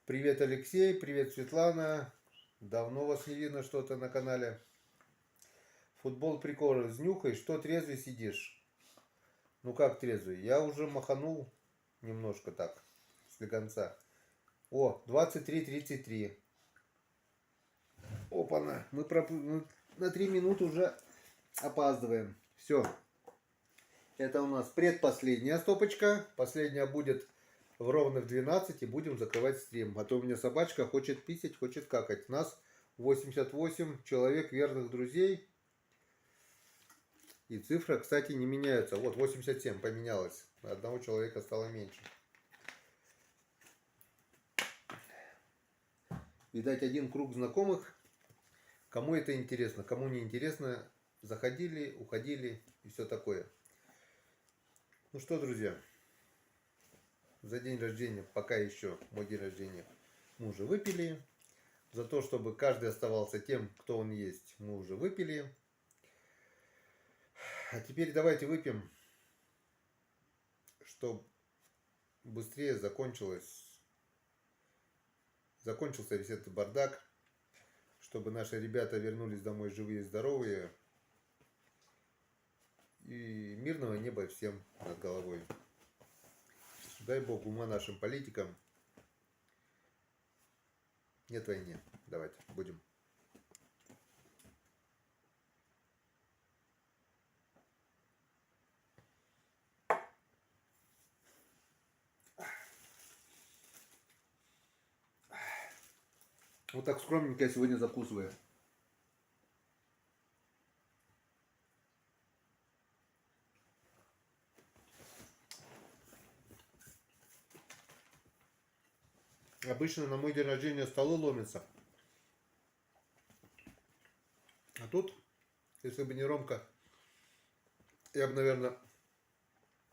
Привет, Алексей. Привет, Светлана. Давно вас не видно что-то на канале. Футбол прикол. Знюхай, что трезвый сидишь? Ну как трезвый? Я уже маханул немножко так, слегонца. О, 23:33. Опа-на. Мы на 3 минуты уже опаздываем. Все. Это у нас предпоследняя стопочка. Последняя будет ровно в 12 и будем закрывать стрим. А то у меня собачка хочет писать, хочет какать. Нас 88 человек верных друзей. И цифра, кстати, не меняется. Вот 87 поменялась. Одного человека стало меньше. Видать, один круг знакомых. Кому это интересно, кому не интересно, заходили, уходили и все такое. Ну что, друзья, за день рождения, пока еще мой день рождения, мы уже выпили. За то, чтобы каждый оставался тем, кто он есть, мы уже выпили. А теперь давайте выпьем, чтобы быстрее закончился весь этот бардак, чтобы наши ребята вернулись домой живые и здоровые. И мирного неба всем над головой. Дай Бог ума нашим политикам. Нет войны. Давайте, будем. Вот так скромненько я сегодня закусываю. Обычно на мой день рождения столы ломятся. А тут, если бы не Ромка, я бы, наверное,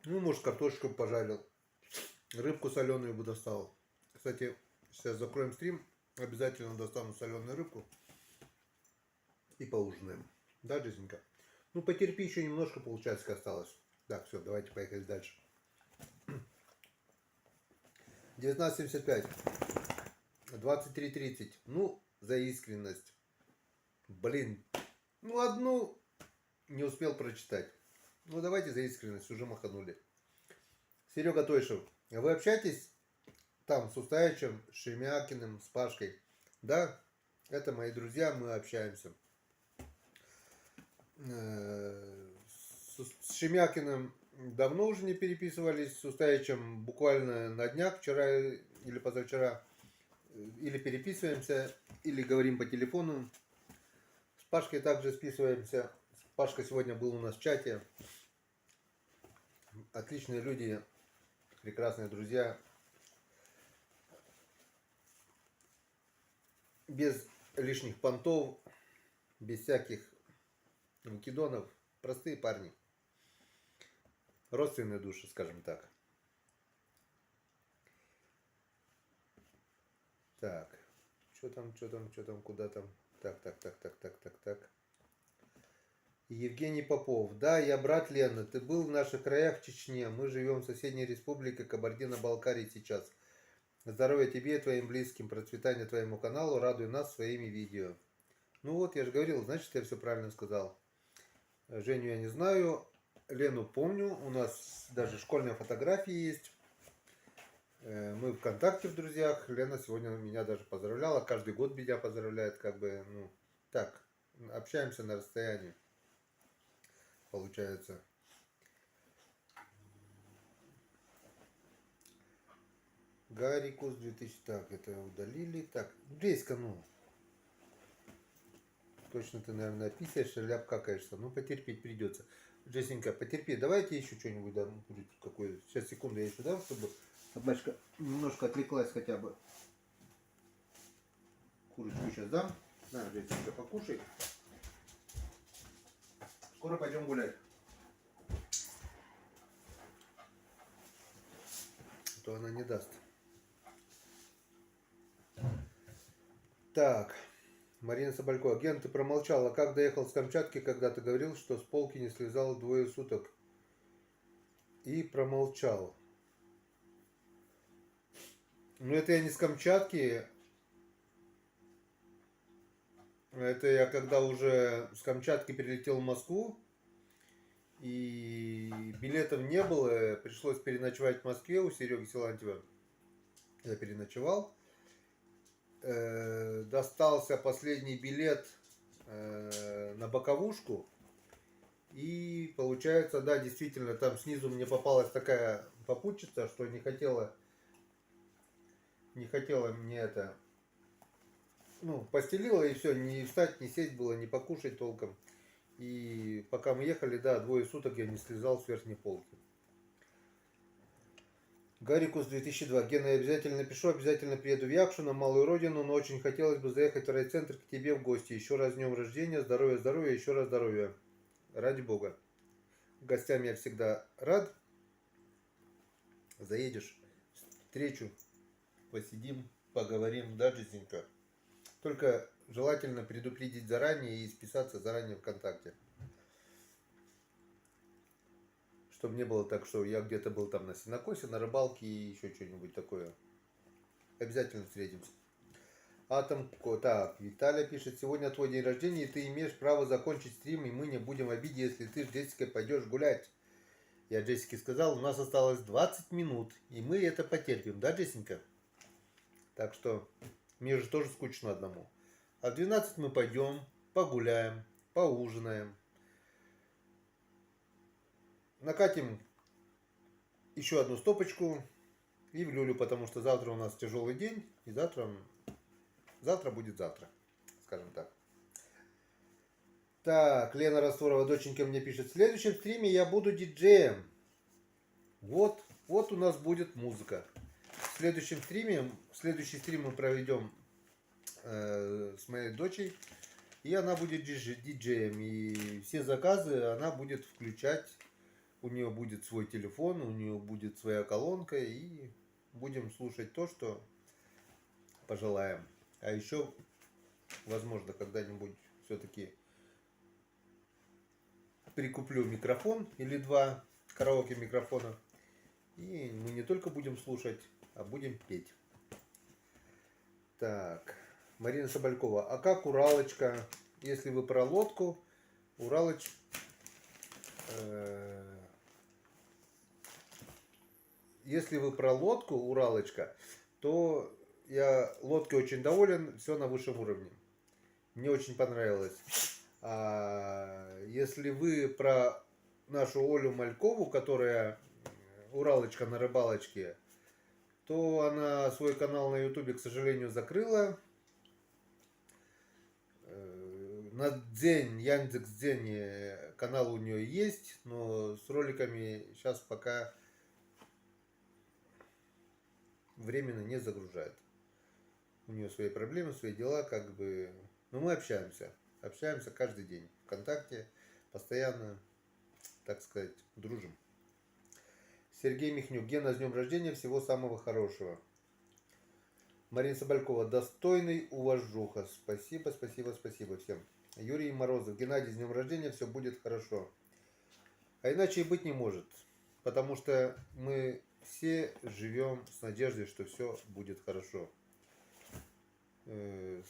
ну, может, картошечку пожарил. Рыбку соленую бы достал. Кстати, сейчас закроем стрим. Обязательно достану соленую рыбку. И поужинаем. Да, Джессенька? Ну, потерпи, еще немножко, полчасика осталось. Так, все, давайте поехали дальше. 19:75. 23:30. Ну, за искренность. Блин. Ну, одну не успел прочитать. Ну, давайте за искренность. Уже маханули. Серега Тойшев. Вы общаетесь там с Устаевичем, с Шемякиным, с Пашкой? Да, это мои друзья, мы общаемся. С Шемякиным давно уже не переписывались, с Устаевичем буквально на днях, вчера или позавчера, или переписываемся, или говорим по телефону. С Пашкой также списываемся. Пашка сегодня был у нас в чате. Отличные люди, прекрасные друзья. Без лишних понтов. без всяких выкидонов. Простые парни. Родственные души, скажем так. Так. Что там, куда там? Так. Евгений Попов. Да, я брат Лены. Ты был в наших краях в Чечне. Мы живем в соседней республике Кабардино-Балкарии сейчас. Здоровья тебе и твоим близким. Процветания твоему каналу. Радуй нас своими видео. Ну вот, я же говорил, значит, я все правильно сказал. Женю я не знаю. Лену помню. У нас даже школьные фотографии есть. Мы ВКонтакте в друзьях. Лена сегодня меня даже поздравляла. Каждый год меня поздравляет. Как бы, ну, так, общаемся на расстоянии. Получается. Гарикус 2000. Так, это удалили. Так, Джеська, ну. Точно ты, наверное, писаешь, ляп какаешься. Ну, потерпеть придется. Джессенька, потерпи. Давайте еще что-нибудь дам. Какое. Сейчас, секунду, я еще дам, чтобы собачка немножко отвлеклась хотя бы. Курочку сейчас дам. На, Джессенька, покушай. Скоро пойдем гулять. А то она не даст. Так. Марина Соболькова. Ген, ты промолчала. Как доехал с Камчатки, когда ты говорил, что с полки не слезал 2 суток? И промолчал. Ну, это я не с Камчатки. Это я когда уже с Камчатки перелетел в Москву. И билетов не было. Пришлось переночевать в Москве у Сереги Силантьева. Я переночевал. Достался последний билет на боковушку. И получается, да, действительно, там снизу мне попалась такая попутчица, что не хотела мне это, ну, постелила и все, не встать, не сесть было, не покушать толком. И пока мы ехали, да, 2 суток я не слезал с верхней полки. Гарикус 2002. Гена, я обязательно напишу, обязательно приеду в Якшу, на малую родину, но очень хотелось бы заехать в райцентр к тебе в гости. Еще раз с днем рождения, здоровья, еще раз здоровья. Ради бога. Гостям я всегда рад. Заедешь, встречу, посидим, поговорим, да, Джессенька? Только желательно предупредить заранее и списаться заранее ВКонтакте. Чтобы не было так, что я где-то был там на сенокосе, на рыбалке и еще что-нибудь такое. Обязательно встретимся. Атом, так, Виталия пишет, сегодня твой день рождения, и ты имеешь право закончить стрим, и мы не будем в обиде, если ты с Джессикой пойдешь гулять. Я Джессике сказал, у нас осталось 20 минут, и мы это потерпим, да, Джессенька? Так что мне же тоже скучно одному. А в 12 мы пойдем, погуляем, поужинаем. Накатим еще одну стопочку и в люлю, потому что завтра у нас тяжелый день, и завтра будет завтра, скажем так. Так, Лена Растворова, доченька, мне пишет, в следующем стриме я буду диджеем. Вот у нас будет музыка. В следующий стрим мы проведем с моей дочей, и она будет диджеем, и все заказы она будет включать. У нее будет свой телефон, у нее будет своя колонка, и будем слушать то, что пожелаем. А еще, возможно, когда-нибудь все-таки прикуплю микрофон или 2 караоке микрофона. И мы не только будем слушать, а будем петь. Так, Марина Соболькова. А как Уралочка? Если вы про лодку, если вы про лодку, Уралочка, то я лодкой очень доволен, все на высшем уровне. Мне очень понравилось. А если вы про нашу Олю Малькову, которая Уралочка на рыбалочке, то она свой канал на Ютубе, к сожалению, закрыла. На Дзень, Яндекс.Дзене канал у нее есть, но с роликами сейчас пока временно не загружает. У нее свои проблемы, свои дела, как бы. Но мы общаемся Общаемся каждый день. ВКонтакте постоянно, так сказать, дружим. Сергей Михнюк. Гена, с днем рождения, всего самого хорошего. Марина Соболькова. Достойный уважуха. Спасибо, спасибо, спасибо всем. Юрий Морозов. Геннадий, с днем рождения, все будет хорошо. А иначе и быть не может. Потому что мы все живем с надеждой, что все будет хорошо.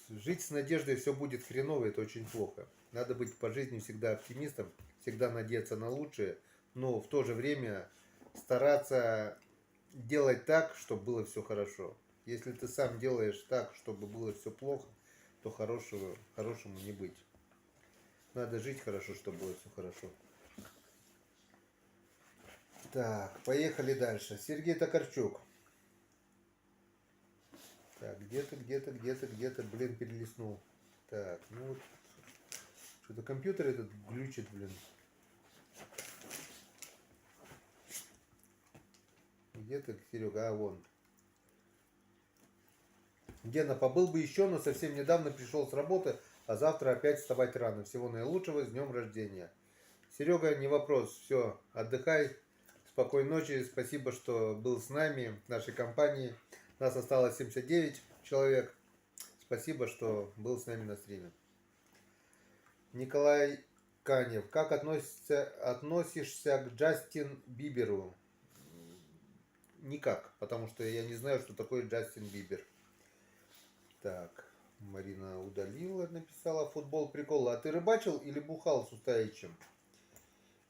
Жить с надеждой все будет хреново, это очень плохо. Надо быть по жизни всегда оптимистом, всегда надеяться на лучшее, но в то же время стараться делать так, чтобы было все хорошо. Если ты сам делаешь так, чтобы было все плохо, то хорошему не быть. Надо жить хорошо, чтобы было все хорошо. Так, поехали дальше. Сергей Токарчук. Так, где-то, блин, перелистнул. Так, ну вот. Что-то компьютер этот глючит, блин. Где-то, Серега, вон. Гена, побыл бы еще, но совсем недавно пришел с работы, а завтра опять вставать рано. Всего наилучшего, с днем рождения. Серега, не вопрос, все, отдыхай, спокойной ночи, спасибо, что был с нами, в нашей компании. Нас осталось 79 человек. Спасибо, что был с нами на стриме. Николай Канев. Как относишься к Джастин Биберу? Никак, потому что я не знаю, что такое Джастин Бибер. Так, Марина удалила, написала футбол прикол. А ты рыбачил или бухал с Устаичем?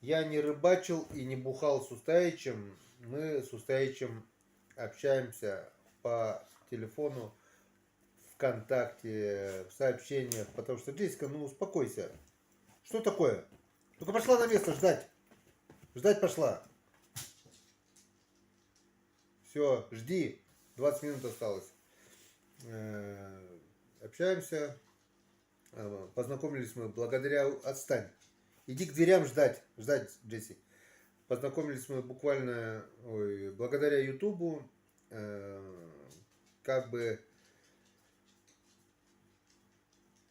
Я не рыбачил и не бухал с Устаичем. Мы с Устаичем общаемся по телефону, ВКонтакте, в сообщениях, потому что, Джессика, ну успокойся. Что такое? Только пошла на место ждать. Ждать пошла. Все, жди. 20 минут осталось. Общаемся. Познакомились мы благодаря... Отстань. Иди к дверям ждать. Ждать, Джесси. Познакомились мы буквально благодаря Ютубу. Как бы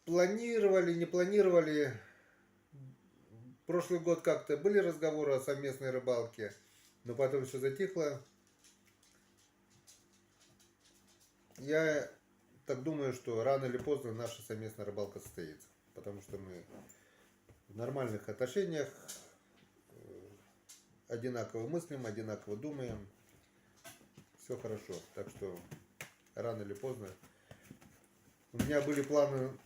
планировали, не планировали. Прошлый год как-то были разговоры о совместной рыбалке, но потом все затихло. Я так думаю, что рано или поздно наша совместная рыбалка состоится, потому что мы в нормальных отношениях, одинаково мыслим, одинаково думаем, все хорошо. Так что рано или поздно. У меня были планы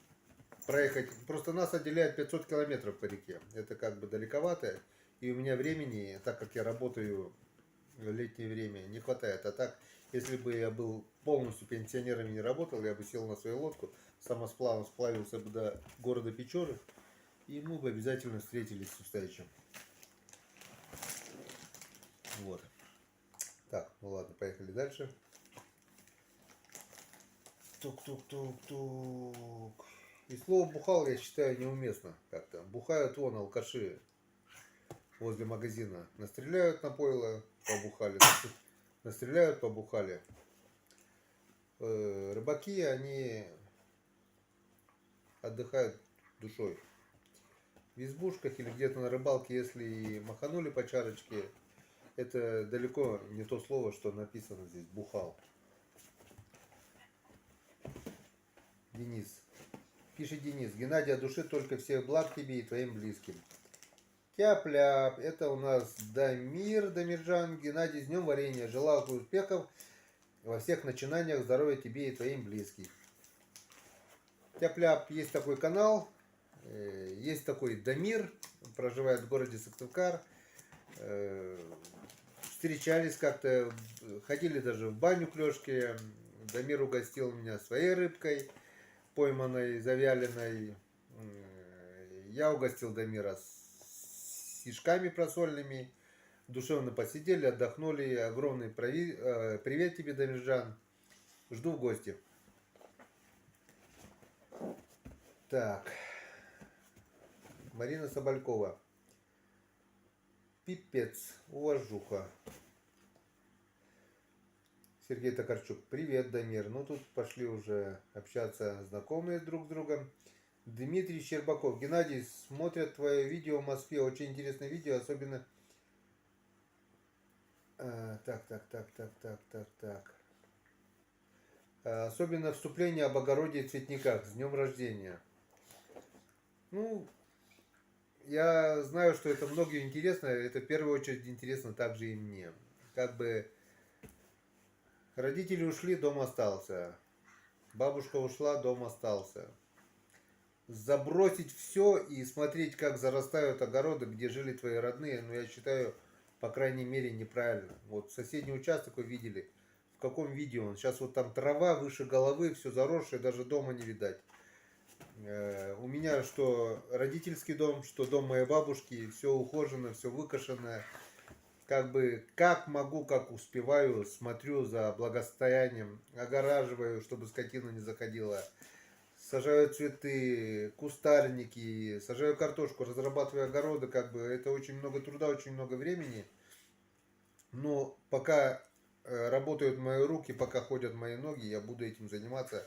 проехать, просто нас отделяет 500 километров по реке, это как бы далековато, и у меня времени, так как я работаю в летнее время, не хватает. А так, если бы я был полностью пенсионером и не работал, я бы сел на свою лодку, самосплавом сплавился бы до города Печоры, и мы бы обязательно встретились с Устаичем. Вот. Так, ну ладно, поехали дальше. Тук-тук-тук-тук. И слово бухал, я считаю, неуместно как-то. Бухают вон алкаши возле магазина. Настреляют на пойло, побухали. Настреляют, побухали. Рыбаки, они отдыхают душой. В избушках или где-то на рыбалке, если и маханули по чарочке, это далеко не то слово, что написано здесь. Бухал. Денис. Пишет Денис. Геннадий, от души только всех благ тебе и твоим близким. Тяп-ляп. Это у нас Дамир, Дамиржан. Геннадий, с днем варенья. Желаю успехов во всех начинаниях. Здоровья тебе и твоим близким. Тяп-ляп. Есть такой канал. Есть такой Дамир. Проживает в городе Сыктывкар. Встречались как-то. Ходили даже в баню к Лёшке. Дамир угостил меня своей рыбкой, пойманной, завяленной. Я угостил Дамира с фишками просольными. Душевно посидели, отдохнули. Огромный привет тебе, Дамиржан. Жду в гости. Так. Марина Соболькова. Пипец, уважуха. Сергей Токарчук. Привет, Дамир. Ну тут пошли уже общаться знакомые друг с другом. Дмитрий Щербаков. Геннадий, смотрят твое видео в Москве. Очень интересное видео, особенно... Так. Особенно вступление об огороде и цветниках. С днем рождения. Ну, я знаю, что это многим интересно. Это в первую очередь интересно также и мне. Как бы родители ушли, дом остался. Бабушка ушла, дом остался. Забросить все и смотреть, как зарастают огороды, где жили твои родные, ну, я считаю, по крайней мере, неправильно. Вот соседний участок вы видели, в каком виде он. Сейчас вот там трава выше головы, все заросшее, даже дома не видать. У меня что родительский дом, что дом моей бабушки, все ухожено, все выкошено. Как бы, как могу, как успеваю, смотрю за благосостоянием, огораживаю, чтобы скотина не заходила. Сажаю цветы, кустарники, сажаю картошку, разрабатываю огороды, как бы это очень много труда, очень много времени. Но пока работают мои руки, пока ходят мои ноги, я буду этим заниматься,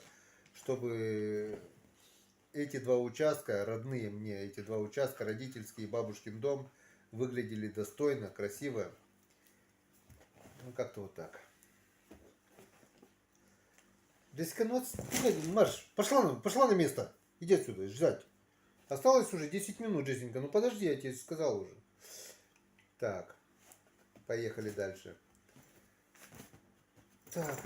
чтобы эти два участка, родные мне, эти два участка, родительский и бабушкин дом, выглядели достойно, красиво. Ну, как-то вот так. Джессика, ну марш, пошла на место. Иди отсюда, ждать. Осталось уже 10 минут, Джессика. Ну подожди, я тебе сказал уже. Так, поехали дальше. Так.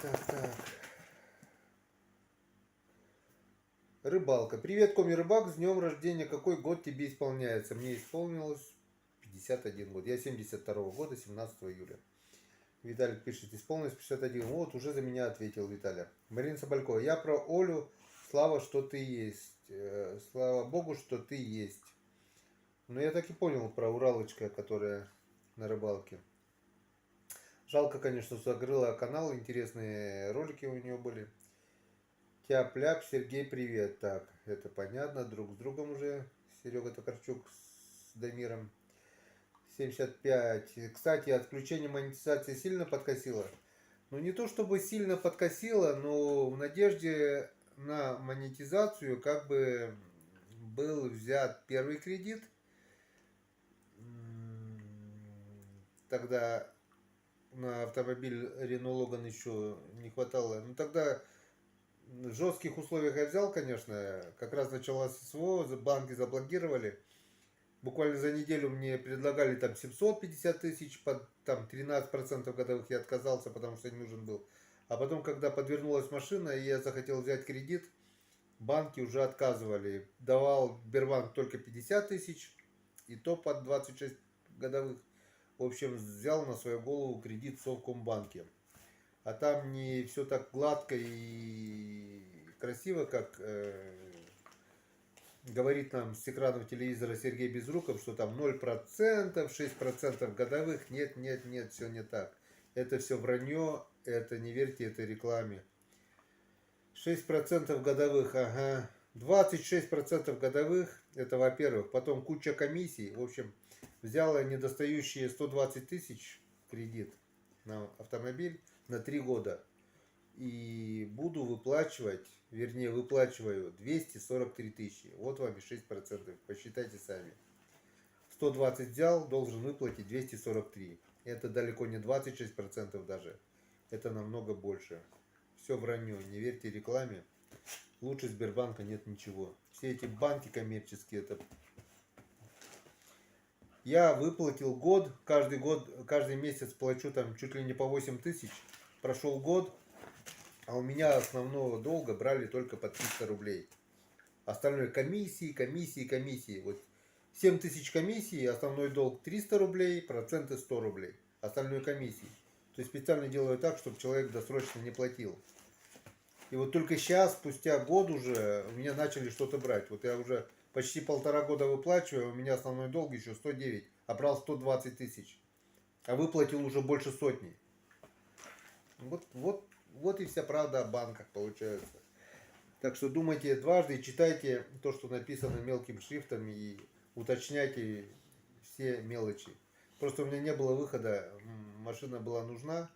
Рыбалка. Привет, Коми Рыбак, с днем рождения. Какой год тебе исполняется? Мне исполнилось 51 год. Я 72 года, 17 июля. Виталик пишет, исполнилось 51. Вот, уже за меня ответил Виталий. Марина Соболькова. Я про Олю. Слава, что ты есть. Слава Богу, что ты есть. Ну, я так и понял про Уралочка, которая на рыбалке. Жалко, конечно, закрыла канал. Интересные ролики у нее были. Тяп-ляп, Сергей, привет. Так, это понятно. Друг с другом уже. Серега Токарчук с Дамиром. 75. Кстати, отключение монетизации сильно подкосило? Ну, не то чтобы сильно подкосило, но в надежде на монетизацию как бы был взят первый кредит. Тогда на автомобиль Renault Logan еще не хватало. Ну, тогда в жестких условиях я взял, конечно. Как раз началось СВО, банки заблокировали. Буквально за неделю мне предлагали там 750 тысяч, под там 13% годовых я отказался, потому что не нужен был. А потом, когда подвернулась машина, и я захотел взять кредит, банки уже отказывали. Давал Сбербанк только 50 тысяч, и то под 26 годовых. В общем, взял на свою голову кредит в Совкомбанке. А там не все так гладко и красиво, как говорит нам с экранов телевизора Сергей Безруков, что там 0%, 6% годовых. Нет, все не так. Это все вранье, это не верьте этой рекламе. 6% годовых, ага. 26% годовых, это во-первых. Потом куча комиссий. В общем, взяла недостающие 120 тысяч кредит на автомобиль на 3 года. И буду выплачивать, вернее выплачиваю 243 тысячи. Вот вам и 6%. Посчитайте сами. 120 взял, должен выплатить 243. Это далеко не 26% даже. Это намного больше. Все вранье. Не верьте рекламе. Лучше Сбербанка нет ничего. Все эти банки коммерческие, это... Я выплатил год, каждый месяц плачу там чуть ли не по 8 тысяч. Прошел год, а у меня основного долга брали только по 300 рублей. Остальное комиссии. Вот 7 тысяч комиссии, основной долг 300 рублей, проценты 100 рублей. Остальное комиссии. То есть специально делаю так, чтобы человек досрочно не платил. И вот только сейчас, спустя год уже, у меня начали что-то брать. Вот я уже почти 1,5 года выплачиваю, у меня основной долг еще 109, а брал 120 тысяч. А выплатил уже больше сотни. Вот и вся правда о банках получается. Так что думайте дважды, читайте то, что написано мелким шрифтом, и уточняйте все мелочи. Просто у меня не было выхода, машина была нужна,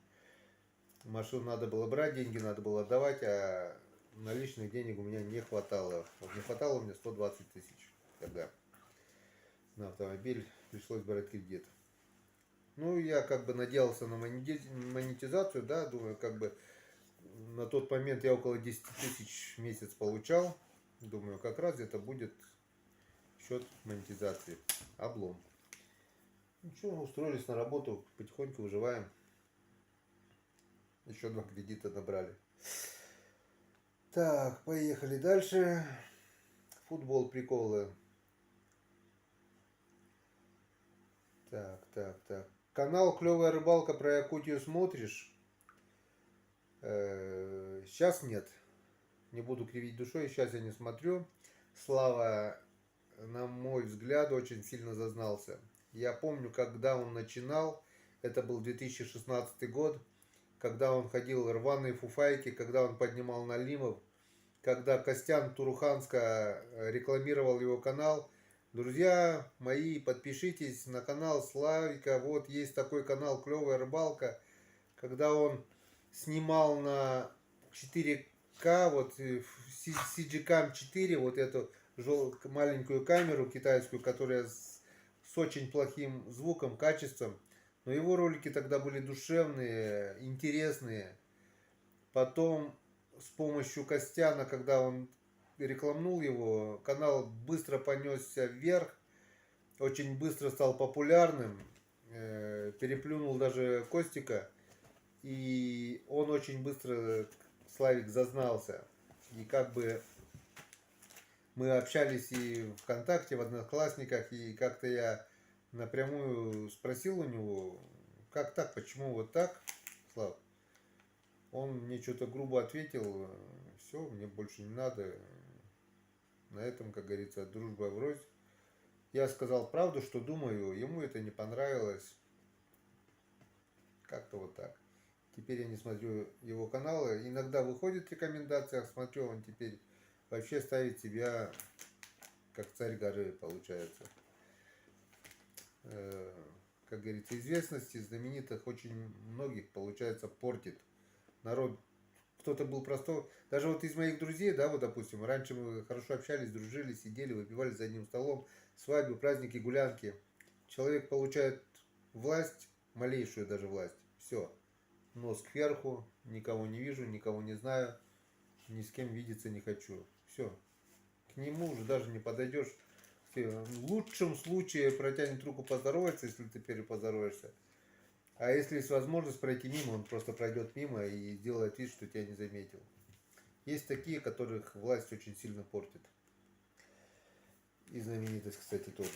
машину надо было брать, деньги надо было отдавать, а наличных денег у меня не хватало. Вот не хватало у меня 120 тысяч тогда. На автомобиль пришлось брать кредит. Ну, я как бы надеялся на монетизацию, да, думаю, как бы на тот момент я около 10 тысяч в месяц получал. Думаю, как раз это будет счет монетизации. Облом. Ничего, устроились на работу, потихоньку выживаем. Еще 2 кредита набрали. Так, поехали дальше. Футбол, приколы. Так. Канал Клевая рыбалка про Якутию смотришь? Сейчас нет. Не буду кривить душой, сейчас я не смотрю. Слава, на мой взгляд, очень сильно зазнался. Я помню, когда он начинал, это был 2016 год, когда он ходил в рваные фуфайки, когда он поднимал налимов, когда Костян Туруханска рекламировал его канал. Друзья мои, подпишитесь на канал Славика. Вот есть такой канал Клевая рыбалка. Когда он снимал на 4К, вот CGCam 4, вот эту маленькую камеру китайскую, которая с очень плохим звуком, качеством. Но его ролики тогда были душевные, интересные. Потом с помощью Костяна, когда он рекламнул его, канал быстро понесся вверх, очень быстро стал популярным, переплюнул даже Костика, и он очень быстро, Славик, зазнался. И как бы мы общались и ВКонтакте, в Одноклассниках, и как-то я напрямую спросил у него, как так, почему вот так, Слав? Он мне что-то грубо ответил, все, мне больше не надо. На этом, как говорится, дружба врозь. Я сказал правду, что думаю, ему это не понравилось. Как-то вот так. Теперь я не смотрю его каналы. Иногда выходит в рекомендациях, смотрю, он теперь вообще ставит себя как царь горы, получается. Как говорится, известности знаменитых очень многих, получается, портит. Народ, кто-то был простой. Даже вот из моих друзей, да, вот, допустим, раньше мы хорошо общались, дружили, сидели, выпивали за одним столом, свадьбы, праздники, гулянки. Человек получает власть, малейшую даже власть. Все. Нос кверху, никого не вижу, никого не знаю, ни с кем видеться не хочу. Все. К нему уже даже не подойдешь. В лучшем случае протянет руку поздороваться, если ты первый поздороваешься. А если есть возможность пройти мимо, он просто пройдет мимо и сделает вид, что тебя не заметил. Есть такие, которых власть очень сильно портит. И знаменитость, кстати, тоже.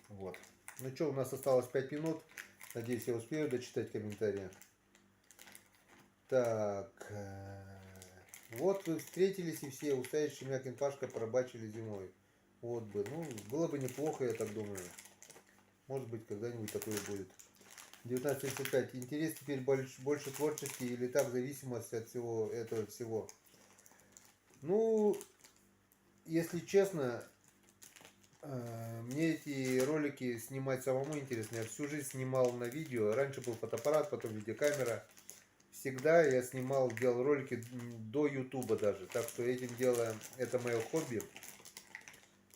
Вот. Ну что, у нас осталось 5 минут. Надеюсь, я успею дочитать комментарии. Так. Вот вы встретились и все, Устаев, Шемякин, Пашка порыбачили зимой. Вот бы. Ну, было бы неплохо, я так думаю. Может быть, когда-нибудь такое будет. 19.75. Интерес теперь больше творческий или так зависимость от всего этого всего? Ну, если честно, мне эти ролики снимать самому интересно. Я всю жизнь снимал на видео. Раньше был фотоаппарат, потом видеокамера. Всегда я снимал, делал ролики до Ютуба даже. Так что этим делом, это мое хобби.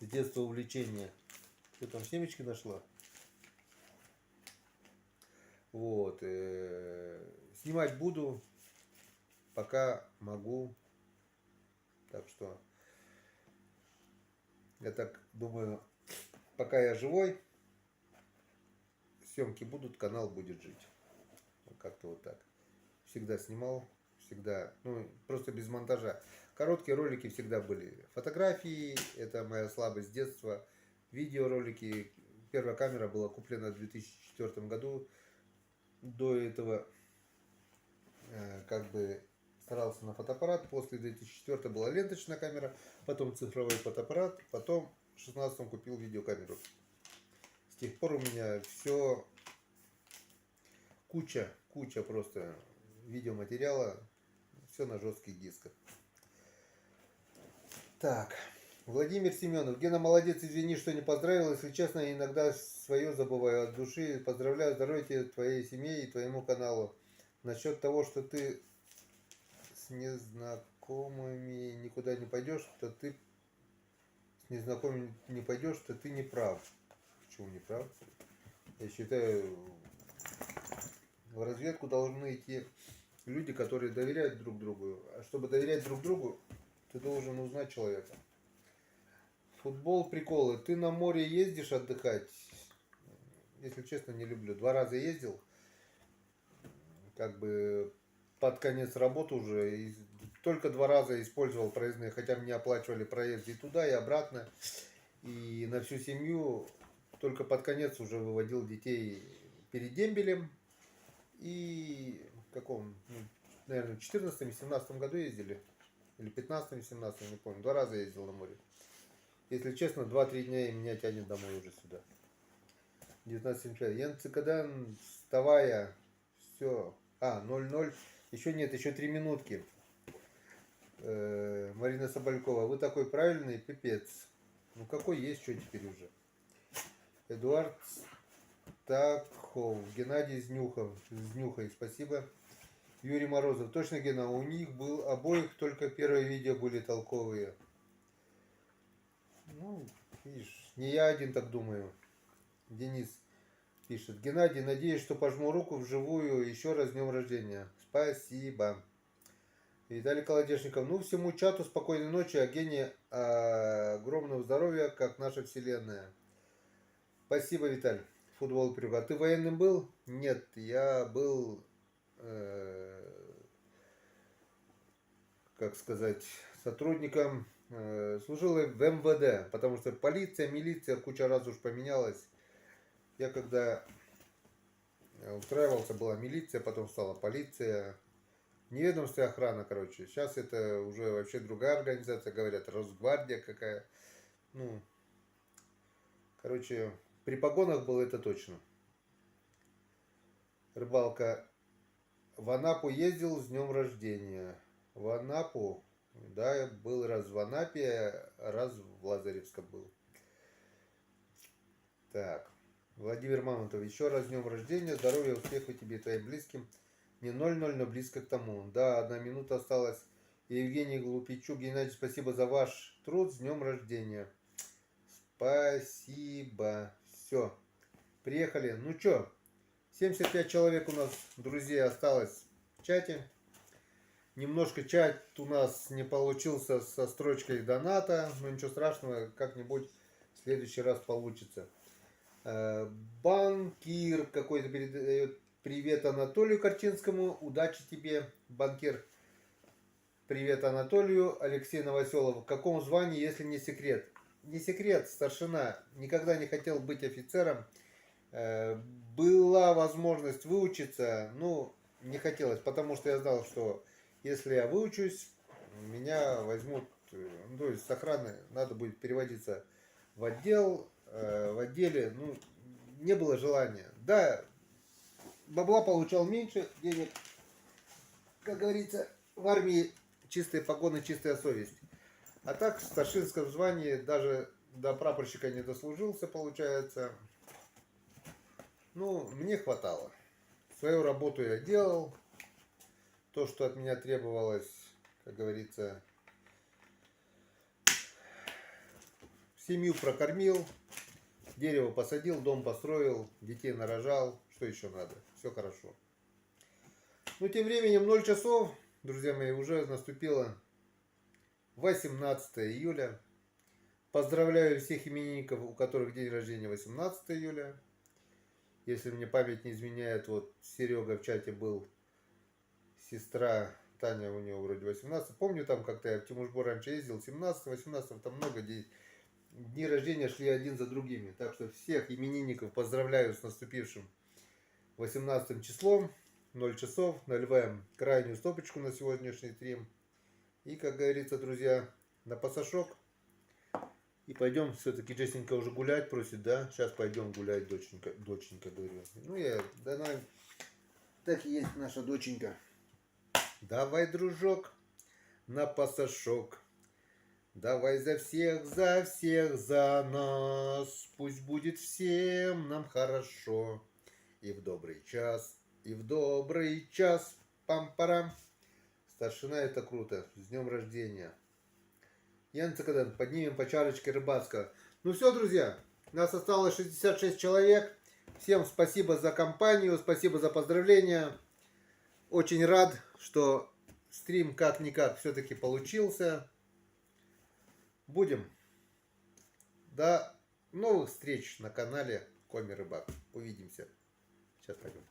С детства увлечение. Что там, семечки нашла? Вот. Снимать буду, пока могу. Так что я так думаю, пока я живой, съемки будут, канал будет жить. Как-то вот так. Всегда снимал, всегда, ну, просто без монтажа. Короткие ролики всегда были. Фотографии, это моя слабость с детства. Видеоролики. Первая камера была куплена в 2004 году. До этого как бы старался на фотоаппарат. После 2004 была ленточная камера, потом цифровой фотоаппарат, потом в 2016 купил видеокамеру. С тех пор у меня все куча просто видеоматериала, все на жестких дисках. Так, Владимир Семенов. Гена, молодец, извини, что не поздравил. Если честно, иногда свое забываю от души. Поздравляю, здоровья тебе, твоей семье и твоему каналу. Насчет того, что ты незнакомыми никуда не пойдешь, то ты с незнакомыми не пойдешь, то ты не прав. Почему не прав? Я считаю, в разведку должны идти люди, которые доверяют друг другу. А чтобы доверять друг другу, ты должен узнать человека. Футбол, приколы. Ты на море ездишь отдыхать? Если честно, не люблю. 2 раза ездил. Как бы под конец работы уже. И только 2 раза использовал проездные, хотя мне оплачивали проезд и туда, и обратно. И на всю семью только под конец уже выводил детей перед дембелем. И в каком, наверное, в 14-17 году ездили. Или 15-17, не помню. 2 раза ездил на море. Если честно, 2-3 дня и меня тянет домой уже сюда. 19.75. Ян Цикадан, вставая. Все. 0-0. Еще нет, еще 3 минутки. Марина Соболькова. Вы такой правильный, пипец. Ну какой есть, что теперь уже. Эдуард Такхов. Геннадий Знюхой. Спасибо. Юрий Морозов. Точно, Гена, у них был обоих, только первые видео были толковые. Ну, видишь, не я один так думаю. Денис пишет. Геннадий, надеюсь, что пожму руку вживую. Еще раз с днем рождения. Спасибо. Виталий Колодежников. Ну, всему чату спокойной ночи, а Гене огромного здоровья, как наша вселенная. Спасибо, Виталий. Футбол привык. А ты военным был? Нет, я был, как сказать, сотрудником, служил в МВД, потому что полиция, милиция куча раз уж поменялась. Я когда устраивался, была милиция, потом стала полиция. Неведомственная охрана, короче. Сейчас это уже вообще другая организация, говорят, Росгвардия какая. Ну, короче, при погонах был это точно. Рыбалка. В Анапу ездил с днем рождения. В Анапу, да, я был раз в Анапе, раз в Лазаревском был. Так, Владимир Мамонтов, еще раз с днем рождения, здоровья, успехов тебе и твоим близким. Не 0-0, но близко к тому. Да, 1 минута осталась. Евгений Глупичук, Геннадий, спасибо за ваш труд, с днем рождения. Спасибо. Все, приехали. Ну что, 75 человек у нас, друзья, осталось в чате. Немножко чат у нас не получился со строчкой доната, но ничего страшного, как-нибудь в следующий раз получится. Банкир какой-то передает привет Анатолию Корчинскому. Удачи тебе, банкир. Привет Анатолию. Алексей Новоселов. В каком звании, если не секрет? Не секрет, старшина. Никогда не хотел быть офицером. Была возможность выучиться, но не хотелось, потому что я знал, что если я выучусь, меня возьмут, ну, то есть с охраны надо будет переводиться в отдел, в отделе, ну, не было желания. Да, бабла получал меньше, денег, как говорится, в армии чистые погоны, чистая совесть. А так в старшинском звании даже до прапорщика не дослужился, получается. Ну, мне хватало. Свою работу я делал. То, что от меня требовалось, как говорится, семью прокормил, дерево посадил, дом построил, детей нарожал. Что еще надо? Все хорошо. Ну, тем временем 0 часов, друзья мои, уже наступило 18 июля. Поздравляю всех именинников, у которых день рождения 18 июля. Если мне память не изменяет, вот Серега в чате был, сестра Таня, у нее вроде 18. Помню, там как-то я в Тимушбор раньше ездил, 17-18, там много дни рождения шли один за другими. Так что всех именинников поздравляю с наступившим 18 числом, 0 часов. Наливаем крайнюю стопочку на сегодняшний стрим. И, как говорится, друзья, на пасашок. И пойдем все-таки Джессенька уже гулять просит, да? Сейчас пойдем гулять, доченька, говорю. Ну, да, так и есть наша доченька. Давай, дружок, на пасашок. Давай за всех, за нас. Пусть будет всем нам хорошо. И в добрый час, Пам-парам. Старшина, это круто. С днем рождения. Янцикадан, поднимем по чарочке рыбацкого. Ну все, друзья, нас осталось 66 человек. Всем спасибо за компанию, спасибо за поздравления. Очень рад, что стрим как-никак все-таки получился. Будем. До новых встреч на канале Коми Рыбак. Увидимся. Сейчас пойдем.